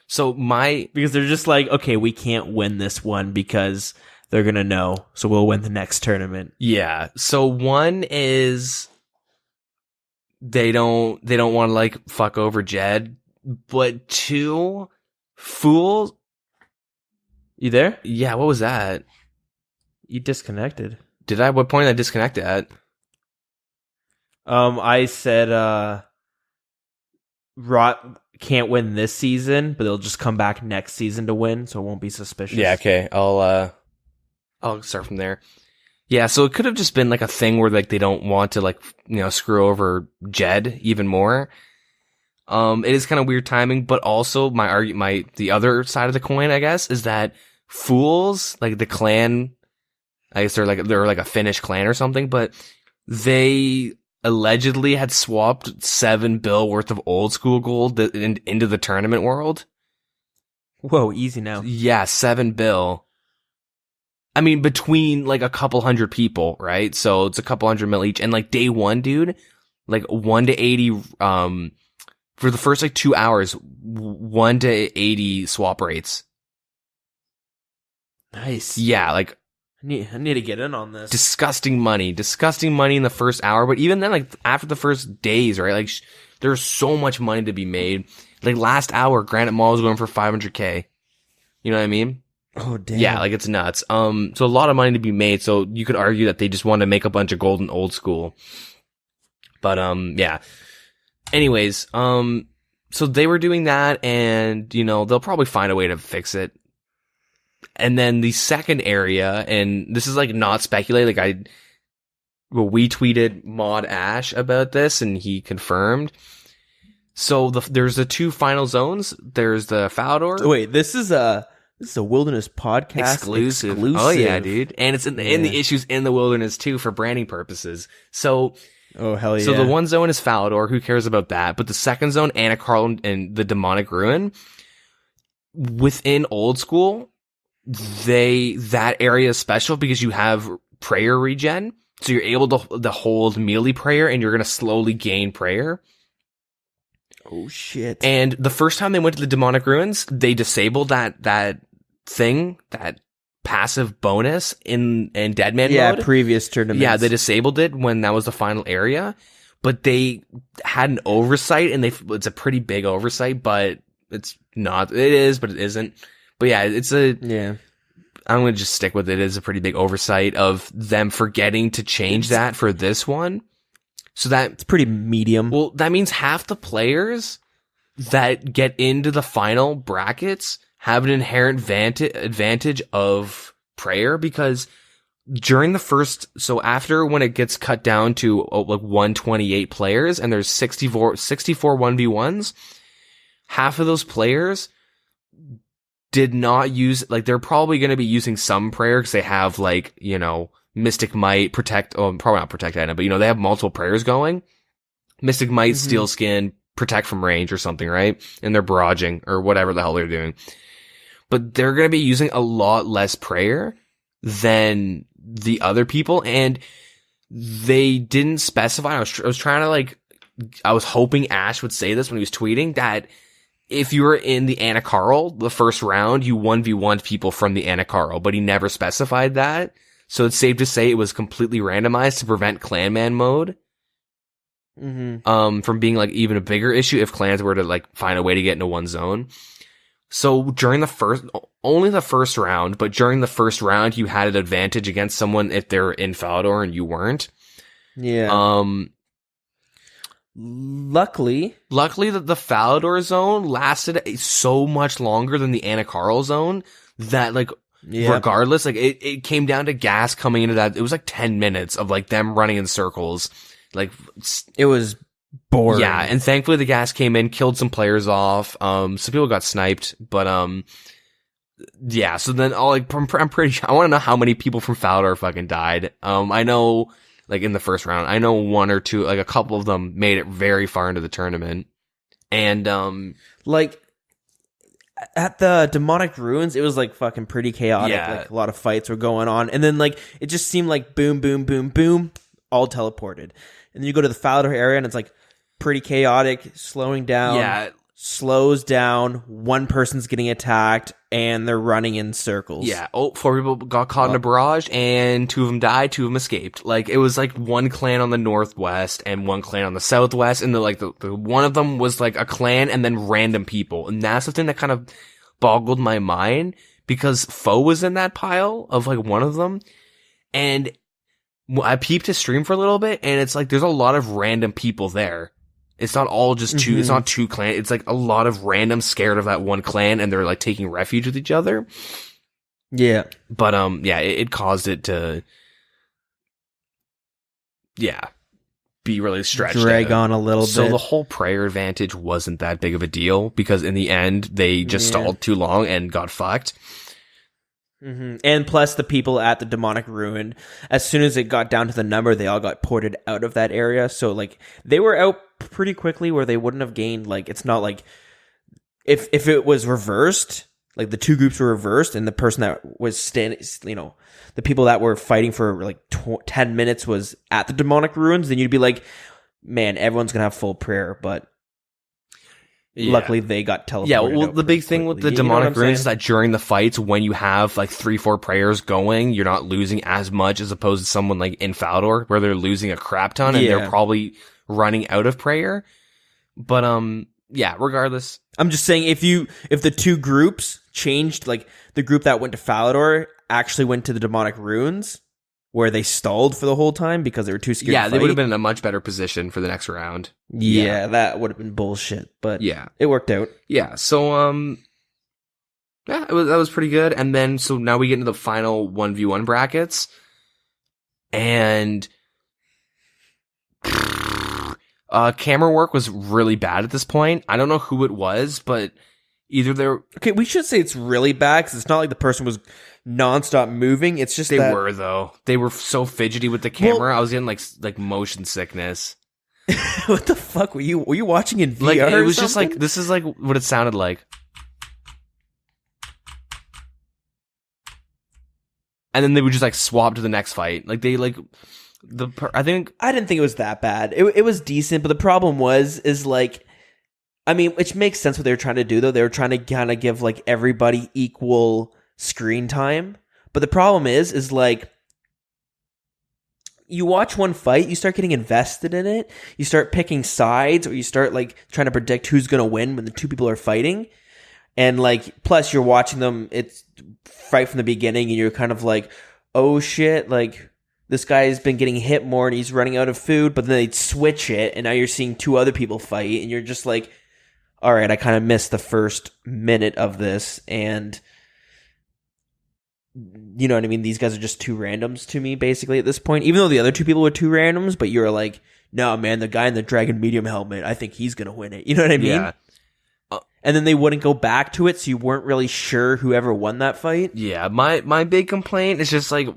S2: So
S1: because they're just like, okay, we can't win this one because they're going to know. So we'll win the next tournament.
S2: Yeah. So one is they don't want to like fuck over Jed, but 2 fools.
S1: You there?
S2: Yeah, what was that?
S1: You disconnected.
S2: Did I? What point did I disconnect at?
S1: I said Rot can't win this season, but they'll just come back next season to win, so it won't be suspicious.
S2: Yeah, okay. I'll start from there. Yeah, so it could have just been like a thing where like they don't want to like, screw over Jed even more. It is kind of weird timing, but also the other side of the coin, I guess, is that Fools, like the clan, I guess they're like a Finnish clan or something, but they allegedly had swapped $7 billion worth of old school gold into the tournament world.
S1: Whoa, easy now.
S2: Yeah, $7 billion. I mean, between like a couple hundred people, right? So it's a couple $100 million each. And like day one, dude, like 1 to 80, for the first like 2 hours, 1 to 80 swap rates.
S1: Nice.
S2: Yeah, like
S1: I need to get in on this.
S2: disgusting money in the first hour. But even then, like after the first days, right? Like there's so much money to be made. Like last hour, Granite Mall was going for $500K. You know what I mean?
S1: Oh damn.
S2: Yeah, like it's nuts. So a lot of money to be made. So you could argue that they just want to make a bunch of gold and old school. But yeah. Anyways, so they were doing that, and they'll probably find a way to fix it. And then the second area, and this is like not speculated, like we tweeted Mod Ash about this, and he confirmed. So there's the 2 final zones. There's the Falador.
S1: Oh, wait, this is a Wilderness podcast exclusive.
S2: Oh yeah, dude, and it's in the issues in the Wilderness too for branding purposes. So.
S1: Oh hell yeah!
S2: So the one zone is Falador. Who cares about that? But the second zone, Anakarl and the Demonic Ruin, within Old School, that area is special because you have prayer regen. So you're able to hold melee prayer, and you're gonna slowly gain prayer.
S1: Oh shit!
S2: And the first time they went to the Demonic Ruins, they disabled that thing, that passive bonus in DeadMan mode.
S1: Yeah, previous tournaments.
S2: Yeah, they disabled it when that was the final area, but they had an oversight, and it's a pretty big oversight, but it's not. It is, but it isn't. But yeah, I'm going to just stick with it. It is a pretty big oversight of them forgetting to change that for this one. So
S1: it's pretty medium.
S2: Well, that means half the players that get into the final brackets have an inherent advantage of prayer, because during the first, so after when it gets cut down to like 128 players and there's 64 1v1s, half of those players did not use, like they're probably going to be using some prayer because they have like, Mystic Might, probably not Protect item, but they have multiple prayers going. Mystic Might, Steel Skin, Protect from range or something, right? And they're barraging or whatever the hell they're doing. But they're going to be using a lot less prayer than the other people, and they didn't specify. I was trying to I was hoping Ash would say this when he was tweeting, that if you were in the Anakarl the first round, you 1v1 people from the Anakarl, but he never specified that. So it's safe to say it was completely randomized to prevent Clanman mode. From being like even a bigger issue if clans were to like find a way to get into one zone. So during only the first round, but during the first round, you had an advantage against someone if they're in Falador and you weren't.
S1: Yeah. Luckily,
S2: the Falador zone lasted so much longer than the Anakarl zone that regardless, it came down to gas coming into that. It was like 10 minutes of like them running in circles. Like
S1: it was boring.
S2: Yeah, and thankfully the gas came in, killed some players off. Some people got sniped, but yeah. So then I'm pretty sure, I want to know how many people from Falador fucking died. I know, like in the first round, I know 1 or 2, like a couple of them made it very far into the tournament, and
S1: at the Demonic Ruins, it was like fucking pretty chaotic.
S2: Yeah.
S1: Like a lot of fights were going on, and then like it just seemed like boom, boom, boom, boom, all teleported. And then you go to the Falador area, and it's like pretty chaotic, slowing down.
S2: Yeah.
S1: slows down, one person's getting attacked, and they're running in circles.
S2: Yeah. Oh, 4 people got caught in a barrage, and 2 of them died, 2 of them escaped. Like, it was like one clan on the northwest and one clan on the southwest, and the one of them was like a clan and then random people. And that's the thing that kind of boggled my mind, because Foe was in that pile of like one of them, and I peeped his stream for a little bit, and it's like there's a lot of random people there. It's not all just two. It's not 2 clans. It's like a lot of random scared of that one clan, and they're like taking refuge with each other.
S1: Yeah,
S2: but yeah, it caused it to, be really stretched,
S1: drag on a little bit.
S2: So the whole prayer advantage wasn't that big of a deal, because in the end they just stalled too long and got fucked.
S1: And plus, the people at the demonic ruin, as soon as it got down to the number, they all got ported out of that area. So, like, they were out pretty quickly, where they wouldn't have gained. Like, it's not like if it was reversed, like the 2 groups were reversed, and the person that was standing, the people that were fighting for like 10 minutes was at the demonic ruins, then you'd be like, man, everyone's gonna have full prayer. But luckily, they got teleported. Yeah,
S2: well, the big thing with the demonic ruins is that during the fights, when you have like 3-4 prayers going, you're not losing as much as opposed to someone like in Falador, where they're losing a crap ton and they're probably running out of prayer. But regardless,
S1: I'm just saying, if the 2 groups changed, like the group that went to Falador actually went to the demonic ruins, where they stalled for the whole time because they were too scared to fight.
S2: They would have been in a much better position for the next round.
S1: Yeah, that would have been bullshit, but it worked out.
S2: Yeah, so, that was pretty good. And then, so now we get into the final 1v1 brackets. And camera work was really bad at this point. I don't know who it was, but either they're...
S1: Okay, we should say it's really bad, because it's not like the person was nonstop moving. It's just
S2: they were, though. They were so fidgety with the camera.
S1: Well,
S2: I was getting like motion sickness.
S1: What the fuck were you watching in VR?
S2: Like, it was
S1: or
S2: just like, this is like what it sounded like. And then they would just like swap to the next fight. Like, they like I didn't
S1: think it was that bad. It was decent, but the problem is like, I mean, which makes sense what they were trying to do, though. They were trying to kind of give like everybody equal screen time. But the problem is like, you watch one fight, you start getting invested in it, you start picking sides, or you start like trying to predict who's going to win when the 2 people are fighting. And like, plus you're watching them, it's right from the beginning, and you're kind of like, oh shit, like this guy's been getting hit more and he's running out of food, but then they'd switch it, and now you're seeing 2 other people fight, and you're just like, all right, I kind of missed the first minute of this, and you know what I mean? These guys are just 2 randoms to me, basically, at this point. Even though the other 2 people were 2 randoms, but you're like, no, man, the guy in the dragon medium helmet, I think he's going to win it. You know what I mean?
S2: Yeah.
S1: And then they wouldn't go back to it, so you weren't really sure whoever won that fight.
S2: Yeah, my big complaint is just like,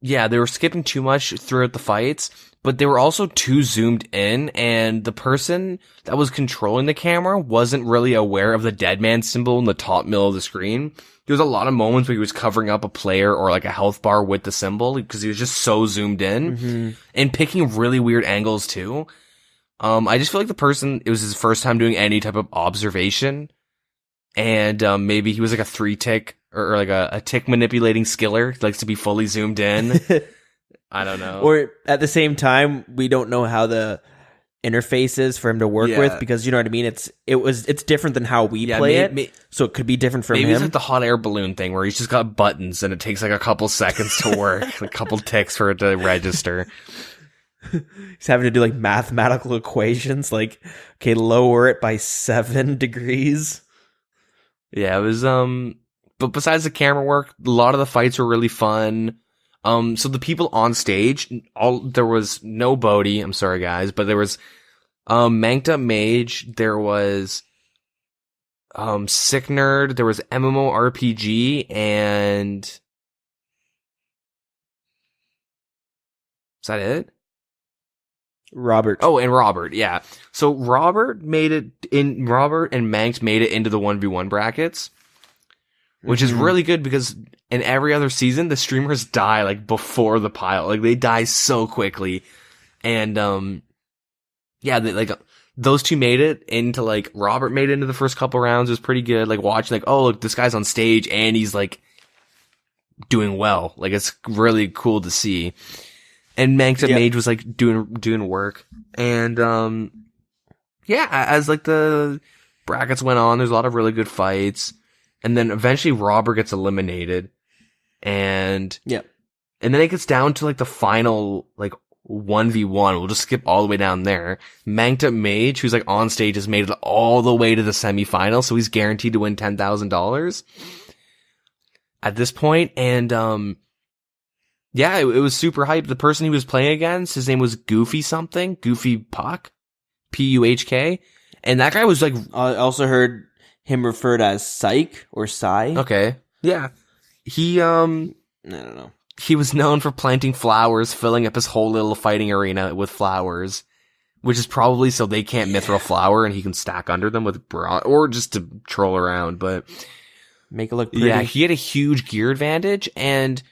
S2: they were skipping too much throughout the fights, but they were also too zoomed in, and the person that was controlling the camera wasn't really aware of the DeadMan symbol in the top middle of the screen. There was a lot of moments where he was covering up a player or like a health bar with the symbol, because he was just so zoomed in and picking really weird angles too. I just feel like the person, it was his first time doing any type of observation, and maybe he was like a 3-tick or like a tick manipulating skiller. He likes to be fully zoomed in. I don't know.
S1: Or at the same time, we don't know how the interface is for him to work with, because you know what I mean? It's different than how we play it. So it could be different from him.
S2: Maybe it's like the hot air balloon thing where he's just got buttons and it takes like a couple seconds to work, a couple ticks for it to register.
S1: He's having to do like mathematical equations, like, okay, lower it by 7 degrees.
S2: Yeah, it was, but besides the camera work, a lot of the fights were really fun. So the people on stage, there was no Bodhi, I'm sorry guys, but there was, Manked Up Mage, there was, Sick Nerd, there was MMORPG, and is that it?
S1: Robert.
S2: Oh, and Robert, yeah. So Robert and Manked made it into the 1v1 brackets, which is really good, because in every other season, the streamers die like before the pile. Like, they die so quickly. And, they, like, those two made it into like Robert made it into the first couple rounds. It was pretty good. Like watching like, oh look, this guy's on stage and he's like doing well. Like it's really cool to see. And Manked Mage was like doing work. And as like the brackets went on, there's a lot of really good fights. And then eventually Robert gets eliminated. And then it gets down to like the final like 1v1. We'll just skip all the way down there. Manked Mage, who's like on stage, has made it all the way to the semifinal, so he's guaranteed to win $10,000 at this point. And it was super hyped. The person he was playing against, his name was Goofy something, Goofy Puck, Puhk, and that guy was like.
S1: I also heard him referred as Psych or Psy.
S2: Okay, yeah, he I don't know. He was known for planting flowers, filling up his whole little fighting arena with flowers, which is probably so they can't mithril flower and he can stack under them with or just to troll around, but
S1: make it look pretty.
S2: Yeah, he had a huge gear advantage, and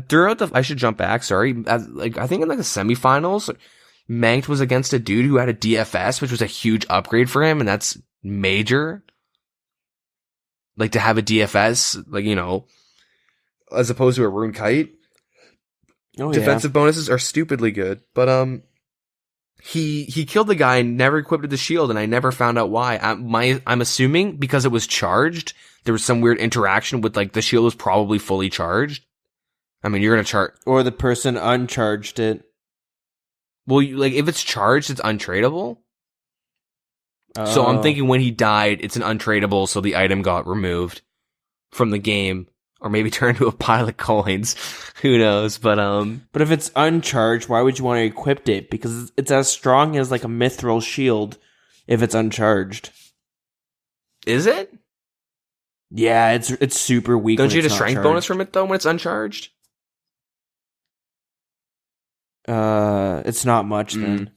S2: throughout I should jump back, sorry. I think in like the semifinals, Manked was against a dude who had a DFS, which was a huge upgrade for him, and that's major. Like to have a DFS, like, you know, as opposed to a rune kite. Defensive bonuses are stupidly good, but he killed the guy and never equipped the shield, and I never found out why. I'm assuming because it was charged. There was some weird interaction with like the shield was probably fully charged. I mean, you're gonna charge,
S1: or the person uncharged it.
S2: Well, like if it's charged, it's untradeable. So I'm thinking when he died, it's an untradeable, so the item got removed from the game. Or maybe turn into a pile of coins. Who knows? But
S1: if it's uncharged, why would you want to equip it? Because it's as strong as like a mithril shield if it's uncharged.
S2: Is it?
S1: Yeah, it's super weak.
S2: Don't you get a strength bonus from it though when it's uncharged?
S1: It's not much then.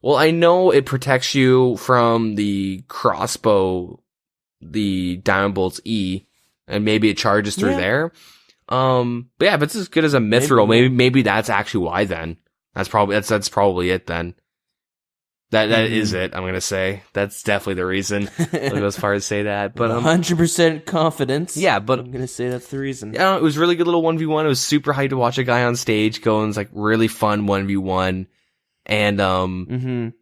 S2: Well, I know it protects you from the crossbow, the Diamond Bolt's E. And maybe it charges through there. But yeah, if it's as good as a mithril, maybe that's actually why then. That's probably it then. That is it, I'm gonna say. That's definitely the reason. I'll go as far as say that. But
S1: 100% confidence.
S2: Yeah, but
S1: I'm gonna say that's the reason.
S2: Yeah, it was really good little 1v1. It was super hyped to watch a guy on stage go, and it's like really fun 1v1. And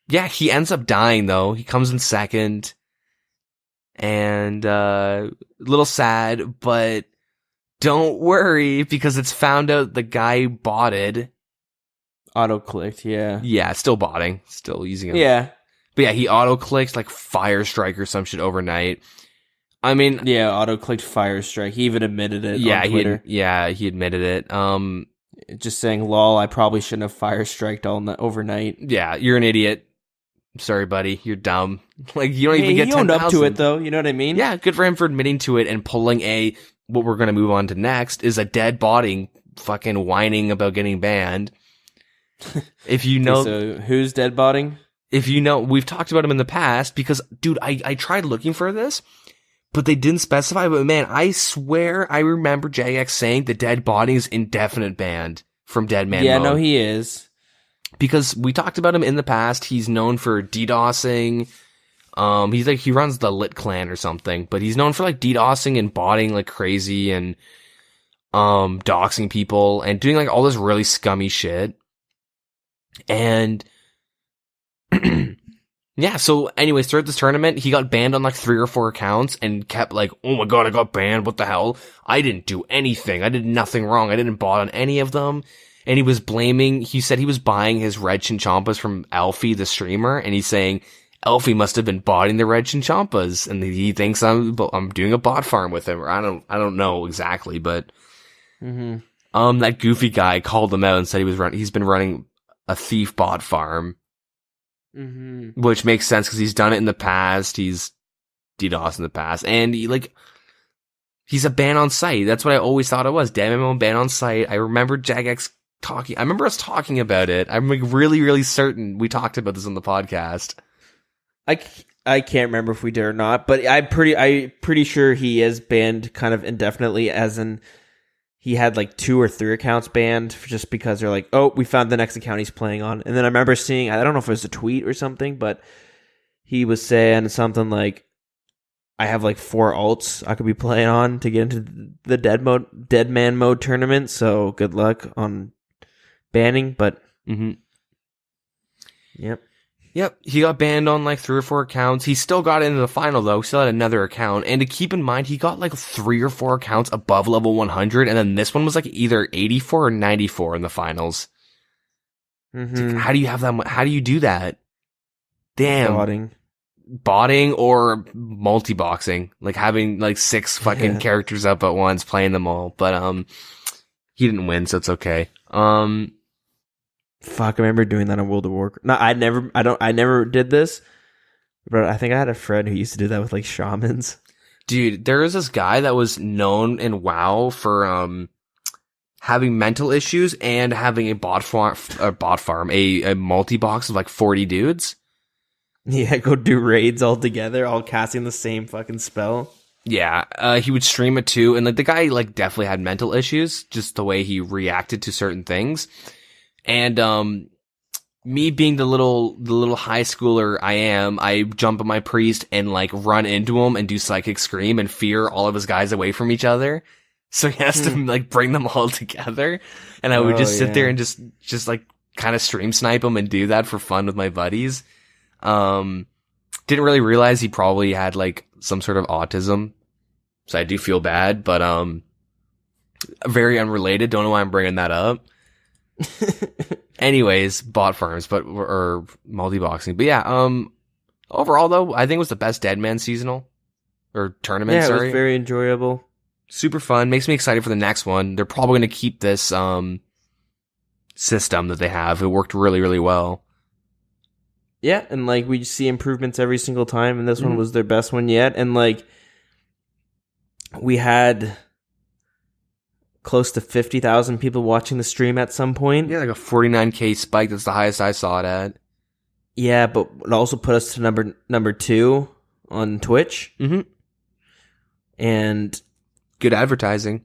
S2: yeah, he ends up dying though. He comes in second. And a little sad, but don't worry because it's found out the guy botted.
S1: Auto-clicked, yeah.
S2: Yeah, still botting. Still using it.
S1: Yeah.
S2: But yeah, he auto-clicked like Fire Strike or some shit overnight. I mean...
S1: Yeah, auto-clicked Fire Strike. He even admitted it on Twitter.
S2: He admitted it.
S1: Just saying, lol, I probably shouldn't have Fire Striked overnight.
S2: Yeah, you're an idiot. Sorry, buddy, you're dumb. Like, you don't even get 10,000.
S1: He owned up to it, though. You know what I mean?
S2: Yeah, good for him for admitting to it and pulling what we're going to move on to next is a dead botting fucking whining about getting banned. If you know...
S1: So, who's dead botting?
S2: If you know... We've talked about him in the past because, dude, I tried looking for this, but they didn't specify. But man, I swear I remember Jagex saying the dead botting is indefinite banned from DeadMan
S1: Yeah,
S2: mode.
S1: no, he is.
S2: Because we talked about him in the past. He's known for DDoSing. He runs the Lit Clan or something, but he's known for like DDoSing and botting like crazy and doxing people and doing like all this really scummy shit. And yeah, so anyways, throughout this tournament, he got banned on like 3 or 4 accounts and kept like, oh my god, I got banned. What the hell? I didn't do anything. I did nothing wrong. I didn't bot on any of them. And he said he was buying his red chinchompas from Alfie, the streamer, and he's saying, Alfie must have been botting the red chinchompas, and he thinks I'm doing a bot farm with him, or I don't know exactly, but, that goofy guy called him out and said he's been running a thief bot farm, which makes sense because he's done it in the past, he's DDoS in the past, and he's a ban on site. That's what I always thought it was. DeadMan ban on site. I remember Jagex I remember us talking about it. I'm like really, really certain we talked about this on the podcast.
S1: I can't remember if we did or not, but I'm pretty sure he is banned kind of indefinitely, as in he had like 2 or 3 accounts banned just because they're like, oh, we found the next account he's playing on. And then I remember seeing, I don't know if it was a tweet or something, but he was saying something like, I have like 4 alts I could be playing on to get into the DeadMan mode tournament. So good luck on banning. But yep.
S2: Yep, he got banned on like 3 or 4 accounts. He still got into the final though, still had another account. And to keep in mind, he got like 3 or 4 accounts above level 100, and then this one was like either 84 or 94 in the finals. Like, how do you have that? How do you do that? Damn. Botting or multi-boxing. Like having like 6 fucking characters up at once, playing them all. But he didn't win, so it's okay.
S1: Fuck, I remember doing that on World of Warcraft. No, I never did this, but I think I had a friend who used to do that with like shamans.
S2: Dude, there was this guy that was known in WoW for having mental issues and having a bot farm, a multi-box of like 40 dudes.
S1: Yeah, go do raids all together, all casting the same fucking spell.
S2: Yeah, he would stream it too, and like the guy like definitely had mental issues, just the way he reacted to certain things. And me being the little high schooler I jump at my priest and like run into him and do psychic scream and fear all of his guys away from each other. So he has to like bring them all together, and I would just sit there and just like kind of stream snipe him and do that for fun with my buddies. Didn't really realize he probably had like some sort of autism, so I do feel bad, but very unrelated. Don't know why I'm bringing that up. Anyways, bot farms, or multi-boxing. But yeah, overall though, I think it was the best DeadMan seasonal or tournament.
S1: Yeah, it was very enjoyable.
S2: Super fun. Makes me excited for the next one. They're probably going to keep this system that they have. It worked really, really well.
S1: Yeah, and like we see improvements every single time, and this one was their best one yet. And like we had close to 50,000 people watching the stream at some point.
S2: Yeah, like a 49K spike. That's the highest I saw it at.
S1: Yeah, but it also put us to number 2 on Twitch. And
S2: good advertising.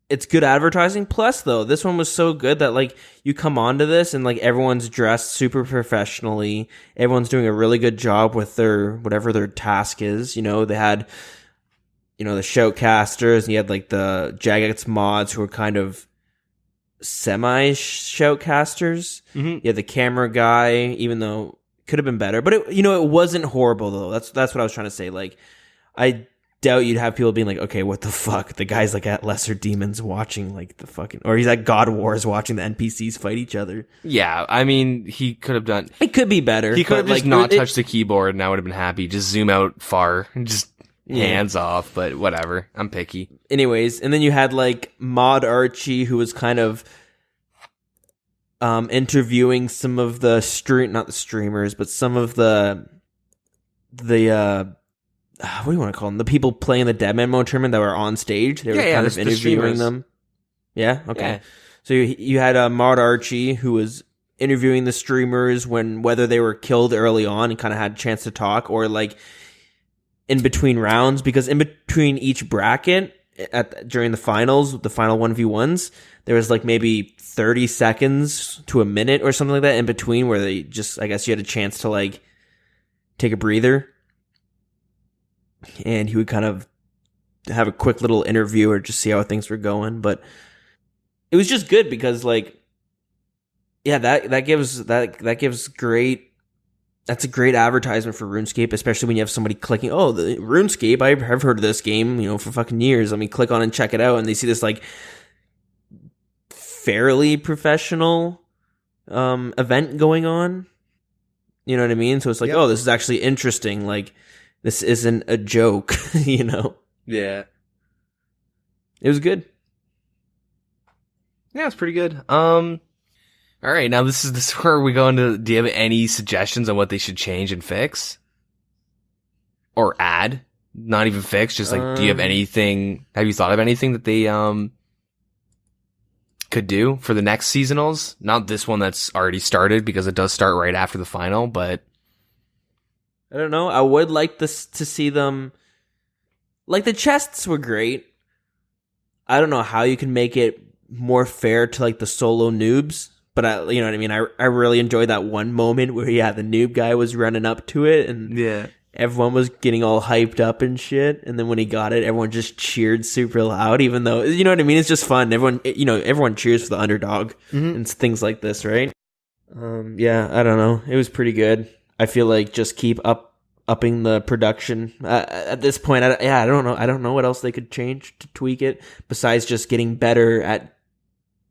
S1: It's good advertising. Plus, though, this one was so good that like you come onto this and like everyone's dressed super professionally. Everyone's doing a really good job with their whatever their task is. You know, they had the shoutcasters, and you had like the Jagex mods who were kind of semi-shoutcasters. You had the camera guy, even though it could have been better, but it wasn't horrible though. That's what I was trying to say. Like, I doubt you'd have people being like, okay, what the fuck? The guy's like at Lesser Demons watching like the fucking, or he's at God Wars watching the NPCs fight each other.
S2: Yeah, I mean, he could have done.
S1: It could be better.
S2: He could have just not touched the keyboard, and I would have been happy. Just zoom out far, and just. Hands off, but whatever. I'm picky.
S1: Anyways, and then you had like Mod Archie, who was kind of interviewing some of the not the streamers, but some of the what do you want to call them? The people playing the DeadMan mode tournament that were on stage. They were kind of interviewing them. Yeah. Okay. Yeah. So you had Mod Archie, who was interviewing the streamers whether they were killed early on and kind of had a chance to talk, or like in between rounds, because in between each bracket during the finals, the final 1v1s, there was like maybe 30 seconds to a minute or something like that in between where they just, I guess you had a chance to like take a breather, and he would kind of have a quick little interview or just see how things were going. But it was just good because like, yeah, that gives great. That's a great advertisement for RuneScape, especially when you have somebody clicking, oh, the RuneScape, I've heard of this game, for fucking years. I mean, click on and check it out, and they see this, like, fairly professional event going on. You know what I mean? So it's like, oh, this is actually interesting. Like, this isn't a joke,
S2: Yeah.
S1: It was good.
S2: Yeah, it's pretty good. All right, now this is where we go into. Do you have any suggestions on what they should change and fix, or add? Not even fix, just like, do you have anything? Have you thought of anything that they could do for the next seasonals? Not this one that's already started, because it does start right after the final. But
S1: I don't know. I would like to see them. Like, the chests were great. I don't know how you can make it more fair to like the solo noobs, but you know what I mean? I really enjoyed that one moment where, yeah, the noob guy was running up to it and
S2: Yeah.
S1: everyone was getting all hyped up and shit. And then when he got it, everyone just cheered super loud, even though, you know what I mean? It's just fun. Everyone cheers for the underdog and things like this, right? Yeah, I don't know. It was pretty good. I feel like just keep upping the production. At this point, I don't know. I don't know what else they could change to tweak it besides just getting better at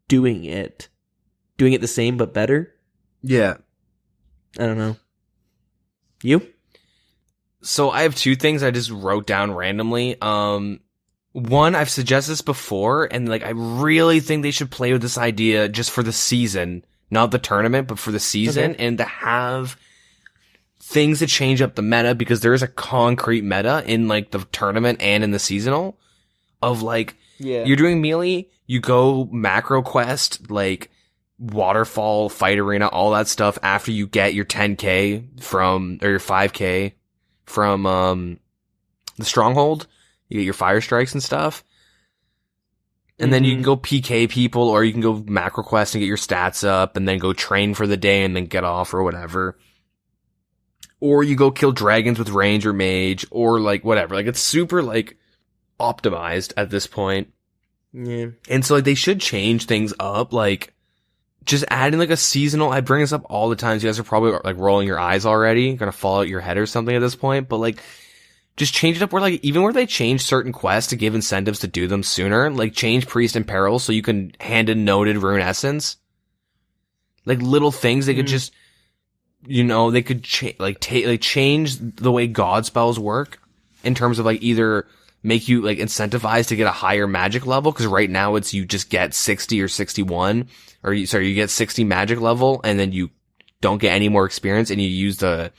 S1: doing it the same but better.
S2: Yeah.
S1: I don't know. You?
S2: So I have two things I just wrote down randomly. One, I've suggested this before, and like I really think they should play with this idea just for the season, not the tournament, but for the season, and to have things that change up the meta, because there is a concrete meta in like the tournament and in the seasonal of like, you're doing melee, you go macro quest, like waterfall, fight arena, all that stuff after you get your 10k from, or your 5k from, the stronghold, you get your fire strikes and stuff. And then you can go PK people, or you can go macro quest and get your stats up, and then go train for the day and then get off or whatever. Or you go kill dragons with range or mage, or like whatever. Like it's super like optimized at this point.
S1: Yeah.
S2: And so like they should change things up, like just adding like a seasonal. I bring this up all the time. So you guys are probably like rolling your eyes already, gonna fall out your head or something at this point. But like, just change it up where like, even where they change certain quests to give incentives to do them sooner, like change Priest in Peril so you can hand in noted Rune Essence. Like little things they could just, you know, they could change the way God spells work in terms of like either make you like incentivized to get a higher magic level. Cause right now it's you just get 60 or 61, or you get 60 magic level and then you don't get any more experience and you use the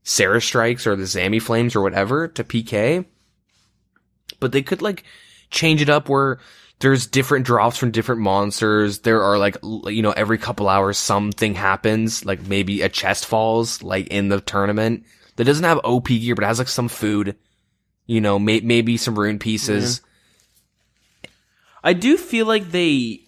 S2: Sarah Strikes or the Zami Flames or whatever to PK. But they could like change it up where there's different drops from different monsters. There are like, you know, every couple hours something happens, like maybe a chest falls like in the tournament that doesn't have OP gear, but has like some food, you know, maybe some rune pieces.
S1: I do feel like they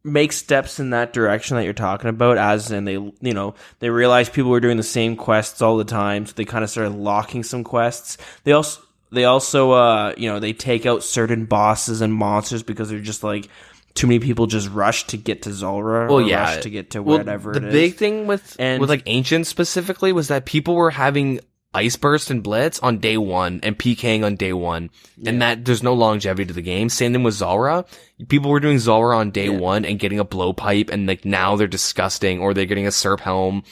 S1: make steps in that direction that you're talking about, as in they realized people were doing the same quests all the time, so they kind of started locking some quests. They also they take out certain bosses and monsters because they're just like too many people just rush to get to Zulrah rush to get to whatever it is.
S2: The big thing with like Ancients specifically was that people were having Ice Burst and Blitz on day one and PKing on day one. Yeah. And that there's no longevity to the game. Same thing with Zulrah. People were doing Zulrah on day one and getting a blowpipe, and like now they're disgusting, or they're getting a Serp Helm,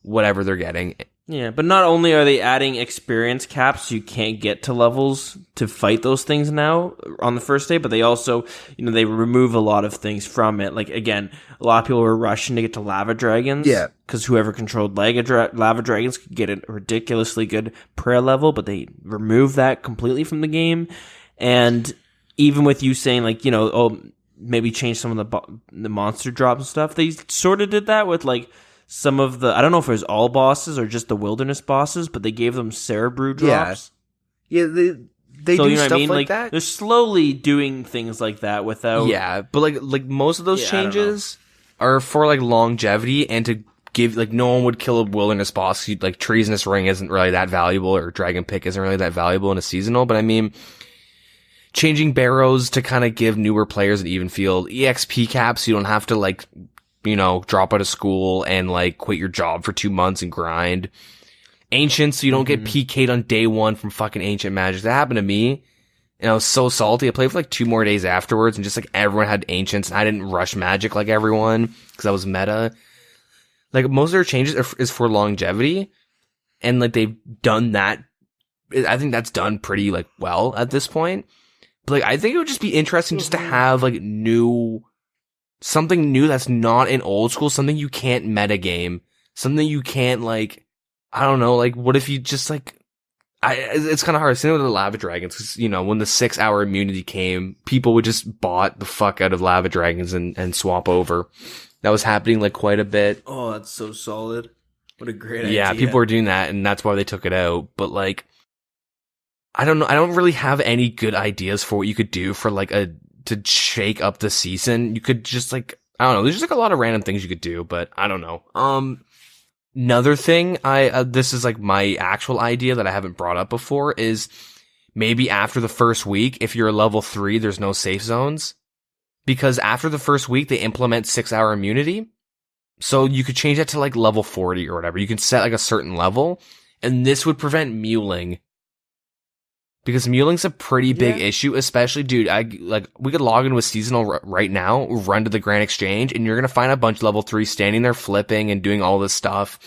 S2: whatever they're getting.
S1: Yeah, but not only are they adding experience caps, so you can't get to levels to fight those things now on the first day, but they also, they remove a lot of things from it. Like, again, a lot of people were rushing to get to lava dragons.
S2: Yeah.
S1: Because whoever controlled lava dragons could get a ridiculously good prayer level, but they removed that completely from the game. And even with you saying, like, maybe change some of the monster drops and stuff, they sort of did that with, like, some of the, I don't know if it was all bosses or just the wilderness bosses, but they gave them Cerebrew drops.
S2: Yeah, they do stuff like that.
S1: They're slowly doing things like that without.
S2: Yeah, but like most of those changes are for like longevity and to give, like, no one would kill a wilderness boss. Like Treasonous Ring isn't really that valuable, or Dragon Pick isn't really that valuable in a seasonal. But I mean, changing barrows to kind of give newer players an even field, EXP caps, you don't have to like, drop out of school and like quit your job for 2 months and grind. Ancients, so you don't get PK'd on day one from fucking Ancient Magic. That happened to me, and I was so salty. I played for like 2 more days afterwards, and just like everyone had Ancients, and I didn't rush Magic like everyone because I was meta. Like most of their changes is for longevity, and like they've done that. I think that's done pretty like well at this point. But like I think it would just be interesting just to have like something new that's not in old school, something you can't metagame, something you can't like, I don't know, like what if you just like, it's kind of hard. Same with the lava dragons, because when the 6-hour immunity came, people would just bot the fuck out of lava dragons and swap over. That was happening like quite a bit.
S1: Oh, that's so solid. What a great idea.
S2: Yeah, people were doing that, and that's why they took it out. But like, I don't know. I don't really have any good ideas for what you could do for like to shake up the season. You could just like, I don't know. There's just like a lot of random things you could do, but I don't know. Another thing this is like my actual idea that I haven't brought up before is maybe after the first week, if you're a level 3, there's no safe zones. Because after the first week, they implement 6-hour immunity. So you could change that to like level 40 or whatever. You can set like a certain level, and this would prevent muling. Because muling's a pretty big issue, especially, dude, we could log in with seasonal right now, run to the Grand Exchange, and you're gonna find a bunch of level 3 standing there flipping and doing all this stuff,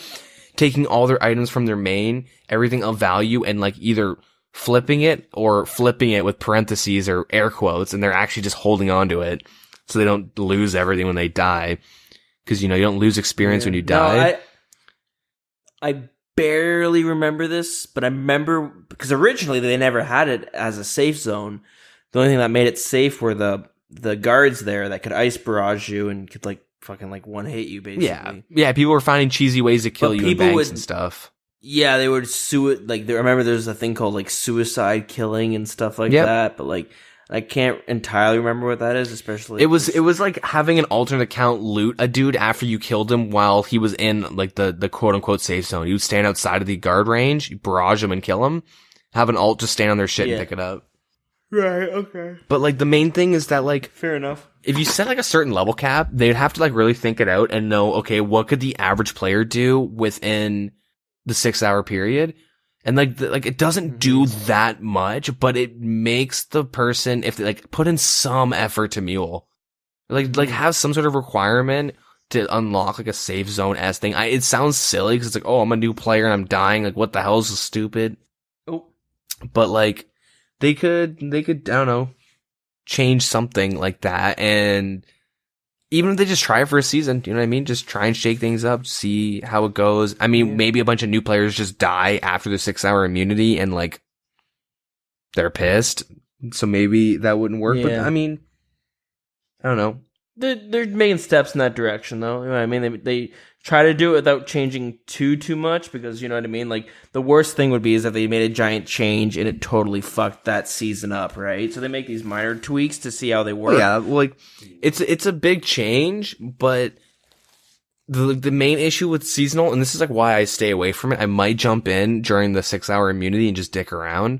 S2: taking all their items from their main, everything of value, and like either flipping it or flipping it with parentheses or air quotes, and they're actually just holding on to it so they don't lose everything when they die. Because, you know, you don't lose experience when you die.
S1: No, I barely remember this, but I remember because originally they never had it as a safe zone. The only thing that made it safe were the guards there that could ice barrage you and could like fucking like one hit you basically.
S2: Yeah. People were finding cheesy ways to kill you in banks and stuff.
S1: Yeah, they would I remember there's a thing called like suicide killing and stuff like that. But like I can't entirely remember what that is, especially.
S2: It was like having an alternate account loot a dude after you killed him while he was in like the quote unquote safe zone. You would stand outside of the guard range, you barrage him and kill him, have an alt just stand on their shit and pick it up.
S1: Right, okay.
S2: But like the main thing is that like,
S1: fair enough.
S2: If you set like a certain level cap, they'd have to like really think it out and know, okay, what could the average player do within the 6-hour period? And like it doesn't do that much, but it makes the person, if they like put in some effort to mule, like have some sort of requirement to unlock like a safe zone S thing. It sounds silly because it's like, oh, I'm a new player and I'm dying. Like, what the hell is so stupid?
S1: Oh,
S2: but like they could, I don't know, change something like that. And even if they just try it for a season, you know what I mean? Just try and shake things up, see how it goes. I mean, maybe a bunch of new players just die after the 6-hour immunity and like they're pissed. So maybe that wouldn't work. Yeah. But I mean, I don't know.
S1: They're making steps in that direction, though. You know what I mean? They try to do it without changing too much because, you know what I mean? Like, the worst thing would be is if they made a giant change and it totally fucked that season up, right? So they make these minor tweaks to see how they work.
S2: Yeah, like, it's a big change, but the main issue with seasonal, and this is like why I stay away from it, I might jump in during the 6-hour immunity and just dick around.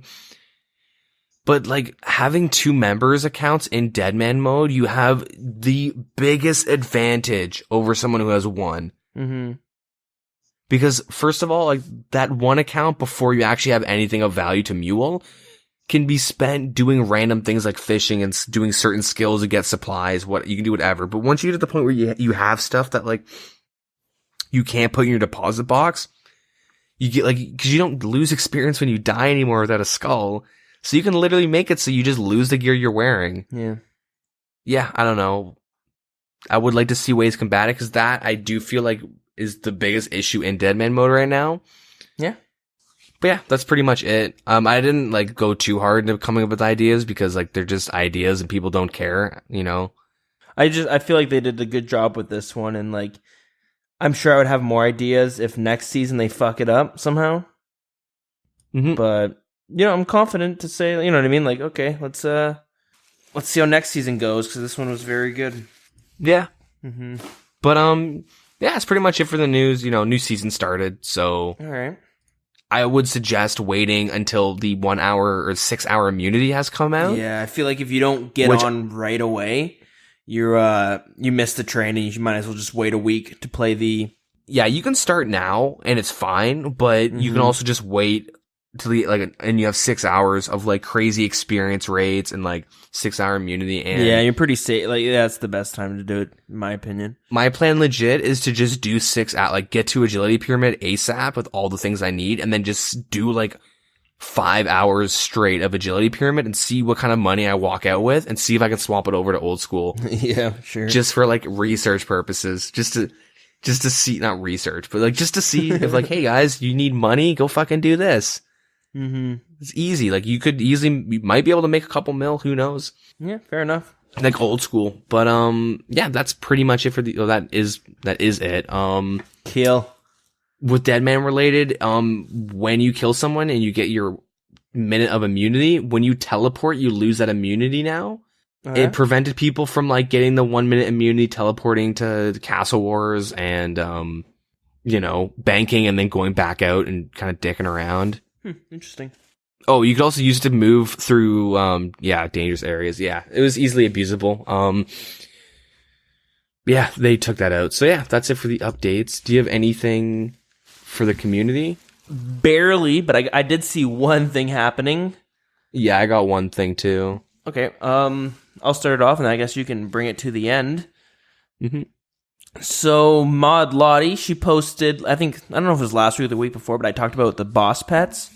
S2: But like having 2 members accounts in DeadMan mode, you have the biggest advantage over someone who has 1.
S1: Mm-hmm.
S2: Because first of all, like that 1 account before you actually have anything of value to mule can be spent doing random things like fishing and doing certain skills to get supplies. What you can do, whatever. But once you get to the point where you have stuff that like you can't put in your deposit box, you get like because you don't lose experience when you die anymore without a skull. So you can literally make it so you just lose the gear you're wearing.
S1: Yeah.
S2: Yeah, I don't know. I would like to see ways to combat it, because that I do feel like is the biggest issue in DeadMan mode right now.
S1: Yeah.
S2: But yeah, that's pretty much it. I didn't like go too hard into coming up with ideas because like they're just ideas and people don't care, you know?
S1: I feel like they did a good job with this one, and like I'm sure I would have more ideas if next season they fuck it up somehow.
S2: Mm-hmm.
S1: But you know, I'm confident to say, you know what I mean? Like, okay, let's see how next season goes, because this one was very good.
S2: Yeah.
S1: Mm-hmm.
S2: But, yeah, that's pretty much it for the news. You know, new season started, so.
S1: All right.
S2: I would suggest waiting until the 1 hour or 6-hour immunity has come out.
S1: Yeah, I feel like if you don't get on right away, you miss the train, and you might as well just wait a week to play the.
S2: Yeah, you can start now, and it's fine, but you can also just wait till and you have 6 hours of like crazy experience rates and like 6-hour immunity, and
S1: yeah, you're pretty safe. Like that's the best time to do it, in my opinion.
S2: My plan legit is to just do 6 out, like get to agility pyramid ASAP with all the things I need, and then just do like 5 hours straight of agility pyramid and see what kind of money I walk out with, and see if I can swap it over to old school.
S1: Yeah, sure.
S2: Just for like research purposes, just to see, not research, but like just to see if like, hey guys, you need money, go fucking do this.
S1: Mm-hmm.
S2: It's easy. Like you might be able to make a couple mil. Who knows?
S1: Yeah, fair enough.
S2: Like old school, but yeah, that's pretty much it for that is it.
S1: Kill.
S2: With DeadMan related, when you kill someone and you get your minute of immunity. When you teleport, you lose that immunity now.
S1: Okay.
S2: It prevented people from like getting the 1 minute immunity, teleporting to Castle Wars and, banking and then going back out and kind of dicking around.
S1: Interesting.
S2: Oh, you could also use it to move through, dangerous areas. Yeah, it was easily abusable. Yeah, they took that out. So yeah, that's it for the updates. Do you have anything for the community?
S1: Barely, but I did see one thing happening.
S2: Yeah, I got one thing too.
S1: Okay, I'll start it off, and I guess you can bring it to the end.
S2: Mm-hmm.
S1: So, Mod Lottie, she posted, I don't know if it was last week or the week before, but I talked about the boss pets.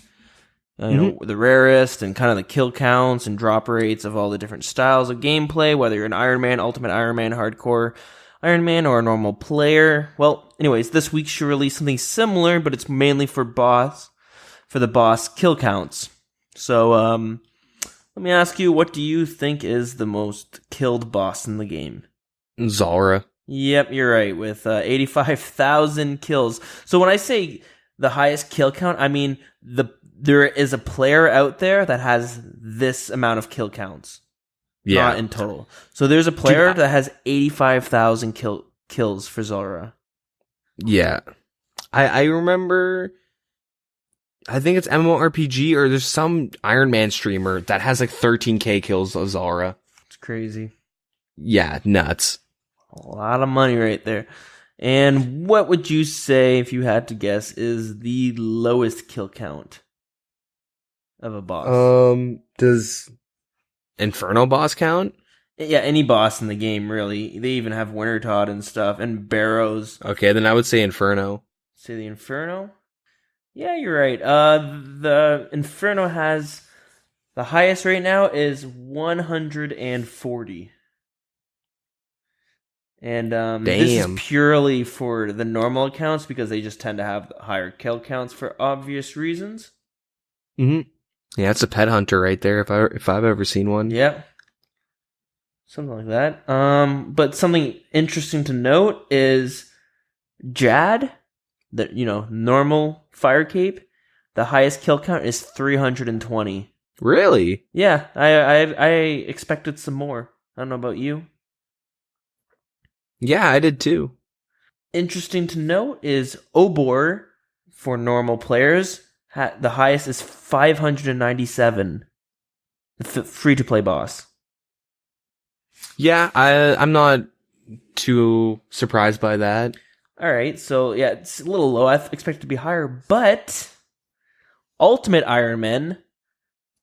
S1: The rarest and kind of the kill counts and drop rates of all the different styles of gameplay, whether you're an Iron Man, Ultimate Iron Man, Hardcore Iron Man, or a normal player. Well, anyways, this week she released something similar, but it's mainly for the boss kill counts. So, let me ask you, what do you think is the most killed boss in the game?
S2: Zulrah.
S1: Yep, you're right, with 85,000 kills. So when I say the highest kill count, I mean there is a player out there that has this amount of kill counts.
S2: Yeah.
S1: Not in total. So there's a player that has 85,000 kills for Zulrah.
S2: Yeah. I remember, I think it's MMORPG or there's some Iron Man streamer that has like 13k kills of Zulrah.
S1: It's crazy.
S2: Yeah, nuts.
S1: A lot of money right there. And what would you say, if you had to guess, is the lowest kill count of a boss?
S2: Does Inferno boss count?
S1: Yeah, any boss in the game, really. They even have Winter Todd and stuff, and Barrows.
S2: Okay, then I would say Inferno.
S1: Say the Inferno? Yeah, you're right. The Inferno has, the highest right now is 140. And this is purely for the normal accounts because they just tend to have higher kill counts for obvious reasons.
S2: Mm-hmm. Yeah, it's a pet hunter right there if I've ever seen one.
S1: Yeah. Something like that. But something interesting to note is Jad, the normal fire cape, the highest kill count is 320.
S2: Really?
S1: Yeah, I expected some more. I don't know about you.
S2: Yeah, I did too.
S1: Interesting to note is Obor, for normal players, the highest is 597. Free-to-play boss.
S2: Yeah, I'm not too surprised by that.
S1: All right, so yeah, it's a little low. I expect it to be higher, but Ultimate Iron Man,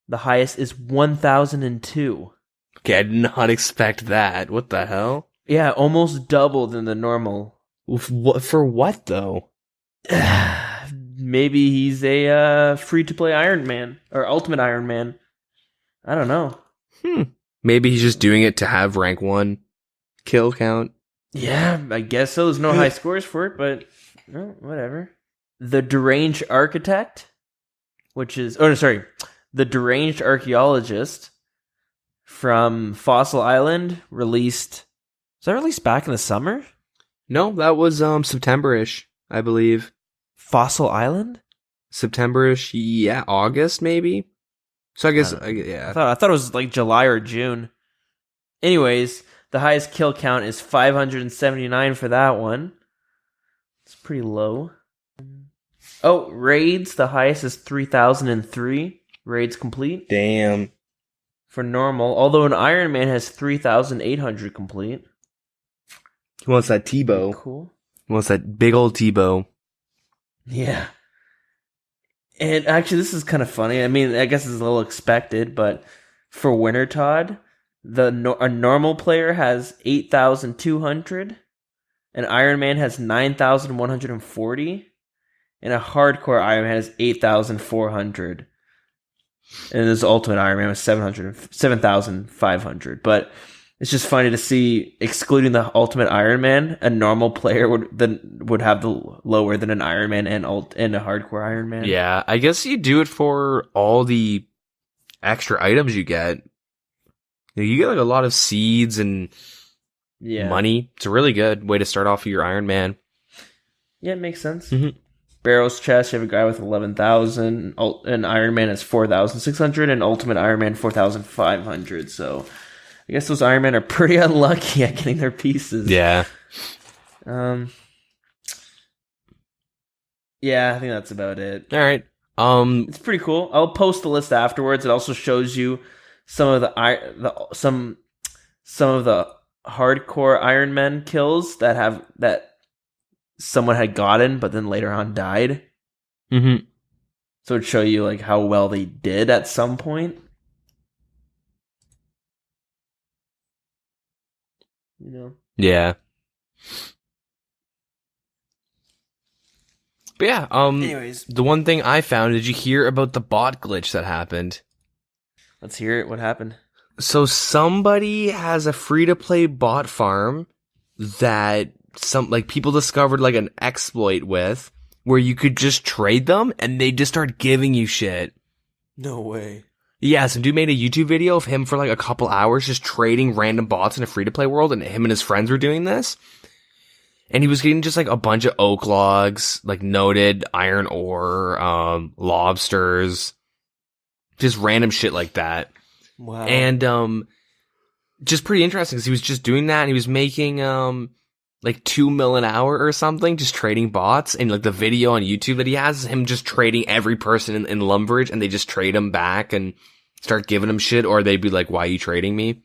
S1: the highest is 1,002.
S2: Okay, I did not expect that. What the hell?
S1: Yeah, almost double than the normal.
S2: For what, though?
S1: Maybe he's a free-to-play Iron Man, or Ultimate Iron Man. I don't know.
S2: Maybe he's just doing it to have rank 1 kill count.
S1: Yeah, I guess so. There's no high scores for it, but whatever. The Deranged Architect, the Deranged Archaeologist from Fossil Island, released... Was that released back in the summer?
S2: No, that was September-ish, I believe.
S1: Fossil Island?
S2: September-ish, yeah, August maybe. So I guess, yeah.
S1: I thought it was like July or June. Anyways, the highest kill count is 579 for that one. It's pretty low. Oh, raids, the highest is 3,003. Raids complete.
S2: Damn.
S1: For normal, although an Iron Man has 3,800 complete.
S2: He wants that T-bow.
S1: Cool.
S2: He wants that big old T-bow.
S1: Yeah. And actually, this is kind of funny. I mean, I guess it's a little expected, but for Winter Todd, a normal player has 8,200, an Iron Man has 9,140, and a hardcore Iron Man has 8,400. And this Ultimate Iron Man was 7,500. But it's just funny to see, excluding the Ultimate Iron Man, a normal player would have the lower than an Iron Man and a hardcore Iron Man.
S2: Yeah, I guess you do it for all the extra items you get. You get like a lot of seeds and money. It's a really good way to start off your Iron Man.
S1: Yeah, it makes sense.
S2: Mm-hmm.
S1: Barrow's chest, you have a guy with 11,000, and Iron Man is 4,600, and Ultimate Iron Man 4,500. So I guess those Iron Men are pretty unlucky at getting their pieces.
S2: Yeah.
S1: Yeah, I think that's about it.
S2: All right.
S1: It's pretty cool. I'll post the list afterwards. It also shows you some of the hardcore Iron Man kills that someone had gotten, but then later on died.
S2: Mm-hmm.
S1: So it'd show you like how well they did at some point. You know?
S2: Yeah. But yeah,
S1: anyways,
S2: the one thing I found, did you hear about the bot glitch that happened?
S1: Let's hear it. What happened?
S2: So somebody has a free-to-play bot farm that people discovered like an exploit with, where you could just trade them and they just start giving you shit.
S1: No way.
S2: Yeah, some dude made a YouTube video of him for like a couple hours just trading random bots in a free-to-play world, and him and his friends were doing this. And he was getting just like a bunch of oak logs, like noted iron ore, lobsters, just random shit like that.
S1: Wow.
S2: And just pretty interesting because he was just doing that, and he was making like $2 million an hour or something, just trading bots. And like the video on YouTube that he has is him just trading every person in Lumbridge, and they just trade him back and start giving him shit, or they'd be like, "Why are you trading me?"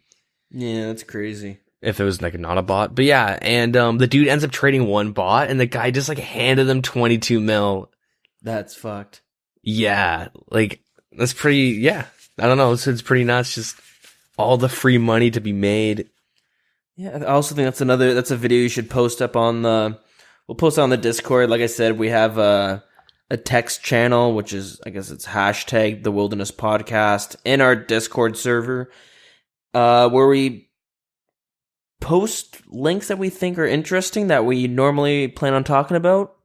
S1: Yeah, that's crazy.
S2: If it was like not a bot. But yeah, and the dude ends up trading one bot, and the guy just like handed him 22 mil.
S1: That's fucked.
S2: Yeah, like that's pretty. Yeah, I don't know. It's pretty nuts. Just all the free money to be made.
S1: Yeah, I also think that's a video you should post up on we'll post it on the Discord. Like I said, we have a text channel, which is, I guess it's hashtag the Wilderness Podcast, in our Discord server, where we post links that we think are interesting that we normally plan on talking about,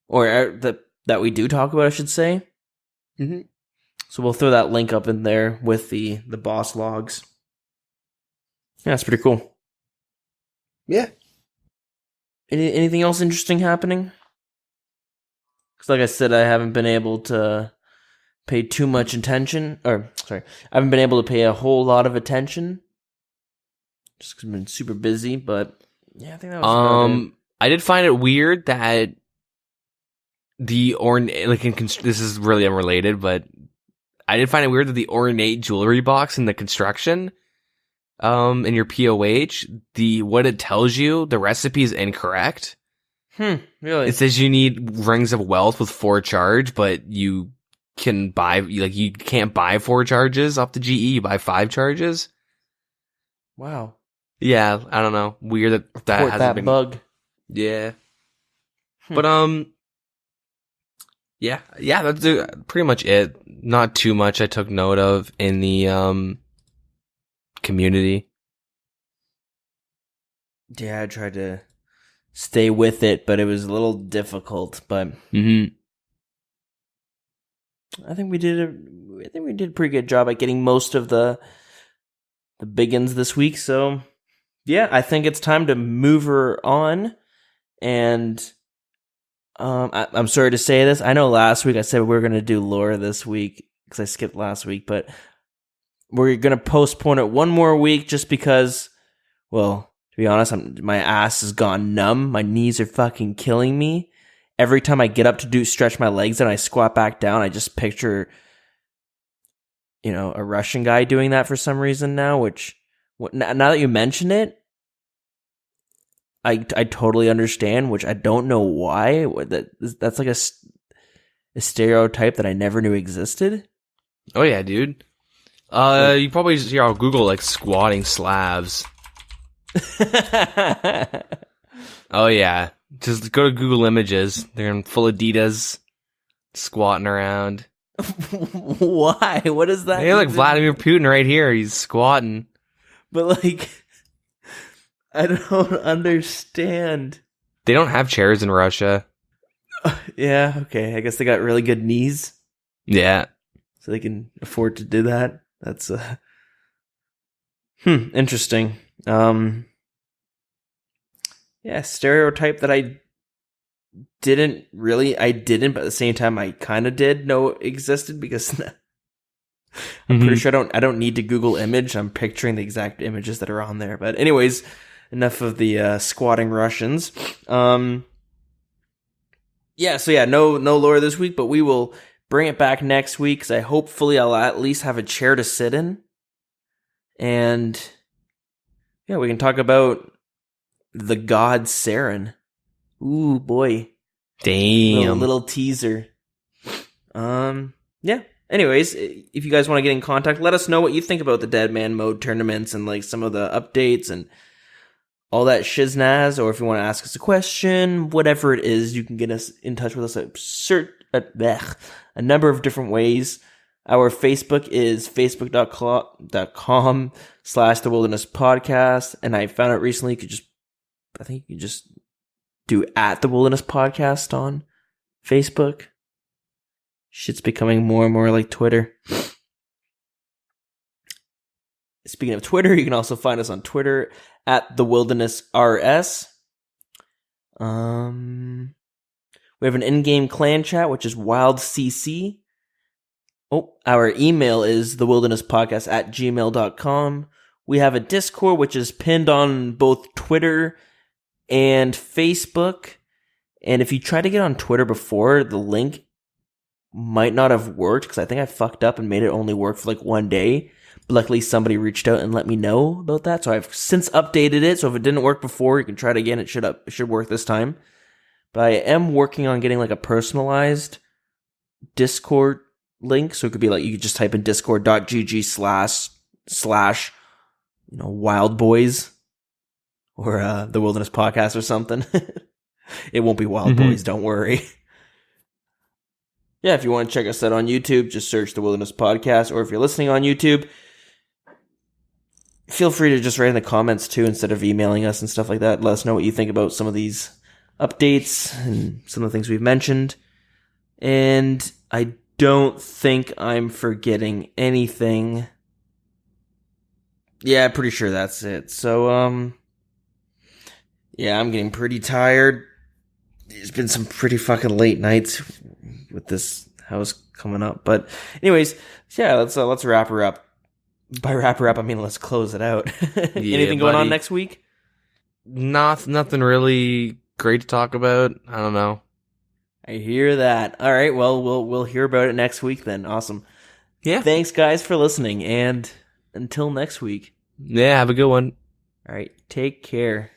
S1: or that we do talk about, I should say.
S2: Mm-hmm.
S1: So we'll throw that link up in there with the boss logs. Yeah, it's pretty cool.
S2: Yeah.
S1: Anything else interesting happening? Because like I said, I haven't been able to pay too much attention. I haven't been able to pay a whole lot of attention. Just 'cause I've been super busy, but yeah, I think that was about it.
S2: I did find it weird that this is really unrelated, but I did find it weird that the ornate jewelry box in the construction, in your POH, what it tells you, the recipe is incorrect.
S1: Really?
S2: It says you need rings of wealth with 4 charge, but you can buy, you can't buy 4 charges off the GE, you buy 5 charges.
S1: Wow.
S2: Yeah, I don't know. Weird that
S1: Report
S2: hasn't
S1: that
S2: been
S1: bug.
S2: Yeah. But yeah, that's pretty much it. Not too much I took note of in the community.
S1: Yeah, I tried to stay with it, but it was a little difficult. But
S2: Mm-hmm.
S1: I think we did a pretty good job at getting most of the biggins this week. So yeah, I think it's time to move her on. And I'm sorry to say this. I know last week I said we were going to do Laura this week because I skipped last week, but we're going to postpone it one more week just because, well, to be honest, my ass has gone numb. My knees are fucking killing me. Every time I get up to stretch my legs and I squat back down, I just picture, a Russian guy doing that for some reason now, now that you mention it, I totally understand, which I don't know why. That's like a stereotype that I never knew existed.
S2: Oh yeah, dude. You probably just hear on Google like squatting Slavs. Oh yeah, just go to Google Images. They're in full Adidas, squatting around.
S1: Why? What is that?
S2: Hey, look, Vladimir Putin right here. He's squatting.
S1: But like, I don't understand.
S2: They don't have chairs in Russia.
S1: Yeah, okay. I guess they got really good knees.
S2: Yeah.
S1: So they can afford to do that. That's interesting. Yeah, stereotype that I didn't, but at the same time I kind of did know it existed because I'm pretty sure I don't need to Google image. I'm picturing the exact images that are on there. But anyways, enough of the squatting Russians. No lore this week, but we will bring it back next week because hopefully I'll at least have a chair to sit in. And yeah, we can talk about the god Saren. Ooh, boy.
S2: Damn.
S1: Little teaser. Yeah. Anyways, if you guys want to get in contact, let us know what you think about the DeadMan mode tournaments and like some of the updates and all that shiznaz, or if you want to ask us a question, whatever it is, you can get us in touch with us at a number of different ways. Our Facebook is facebook.com/The Wilderness Podcast, and I found out recently you can just do @The Wilderness Podcast on Facebook. Shit's becoming more and more like Twitter. Speaking of Twitter, you can also find us on Twitter @TheWildernessRS. We have an in-game clan chat, which is WildCC. Our email is thewildernesspodcast@gmail.com. We have a Discord, which is pinned on both Twitter and Facebook. And if you try to get on Twitter before, the link might not have worked because I think I fucked up and made it only work for like one day. But luckily somebody reached out and let me know about that. So I've since updated it. So if it didn't work before, you can try it again. It should work this time. But I am working on getting like a personalized Discord link. So it could be like, you could just type in discord.gg// Wild Boys or the Wilderness Podcast or something. It won't be Wild Boys, don't worry. Yeah, if you want to check us out on YouTube, just search The Wilderness Podcast. Or if you're listening on YouTube, feel free to just write in the comments too instead of emailing us and stuff like that. Let us know what you think about some of these updates and some of the things we've mentioned. And I don't think I'm forgetting anything. Yeah, I'm pretty sure that's it. So, yeah, I'm getting pretty tired. It's been some pretty fucking late nights with this house coming up. But anyways, yeah, let's wrap her up. By wrap her up, I mean let's close it out. Anything going on next week?
S2: Nothing really great to talk about. I don't know.
S1: I hear that. All right, well, we'll hear about it next week then. Awesome.
S2: Yeah.
S1: Thanks, guys, for listening, and until next week.
S2: Yeah, have a good one.
S1: All right, take care.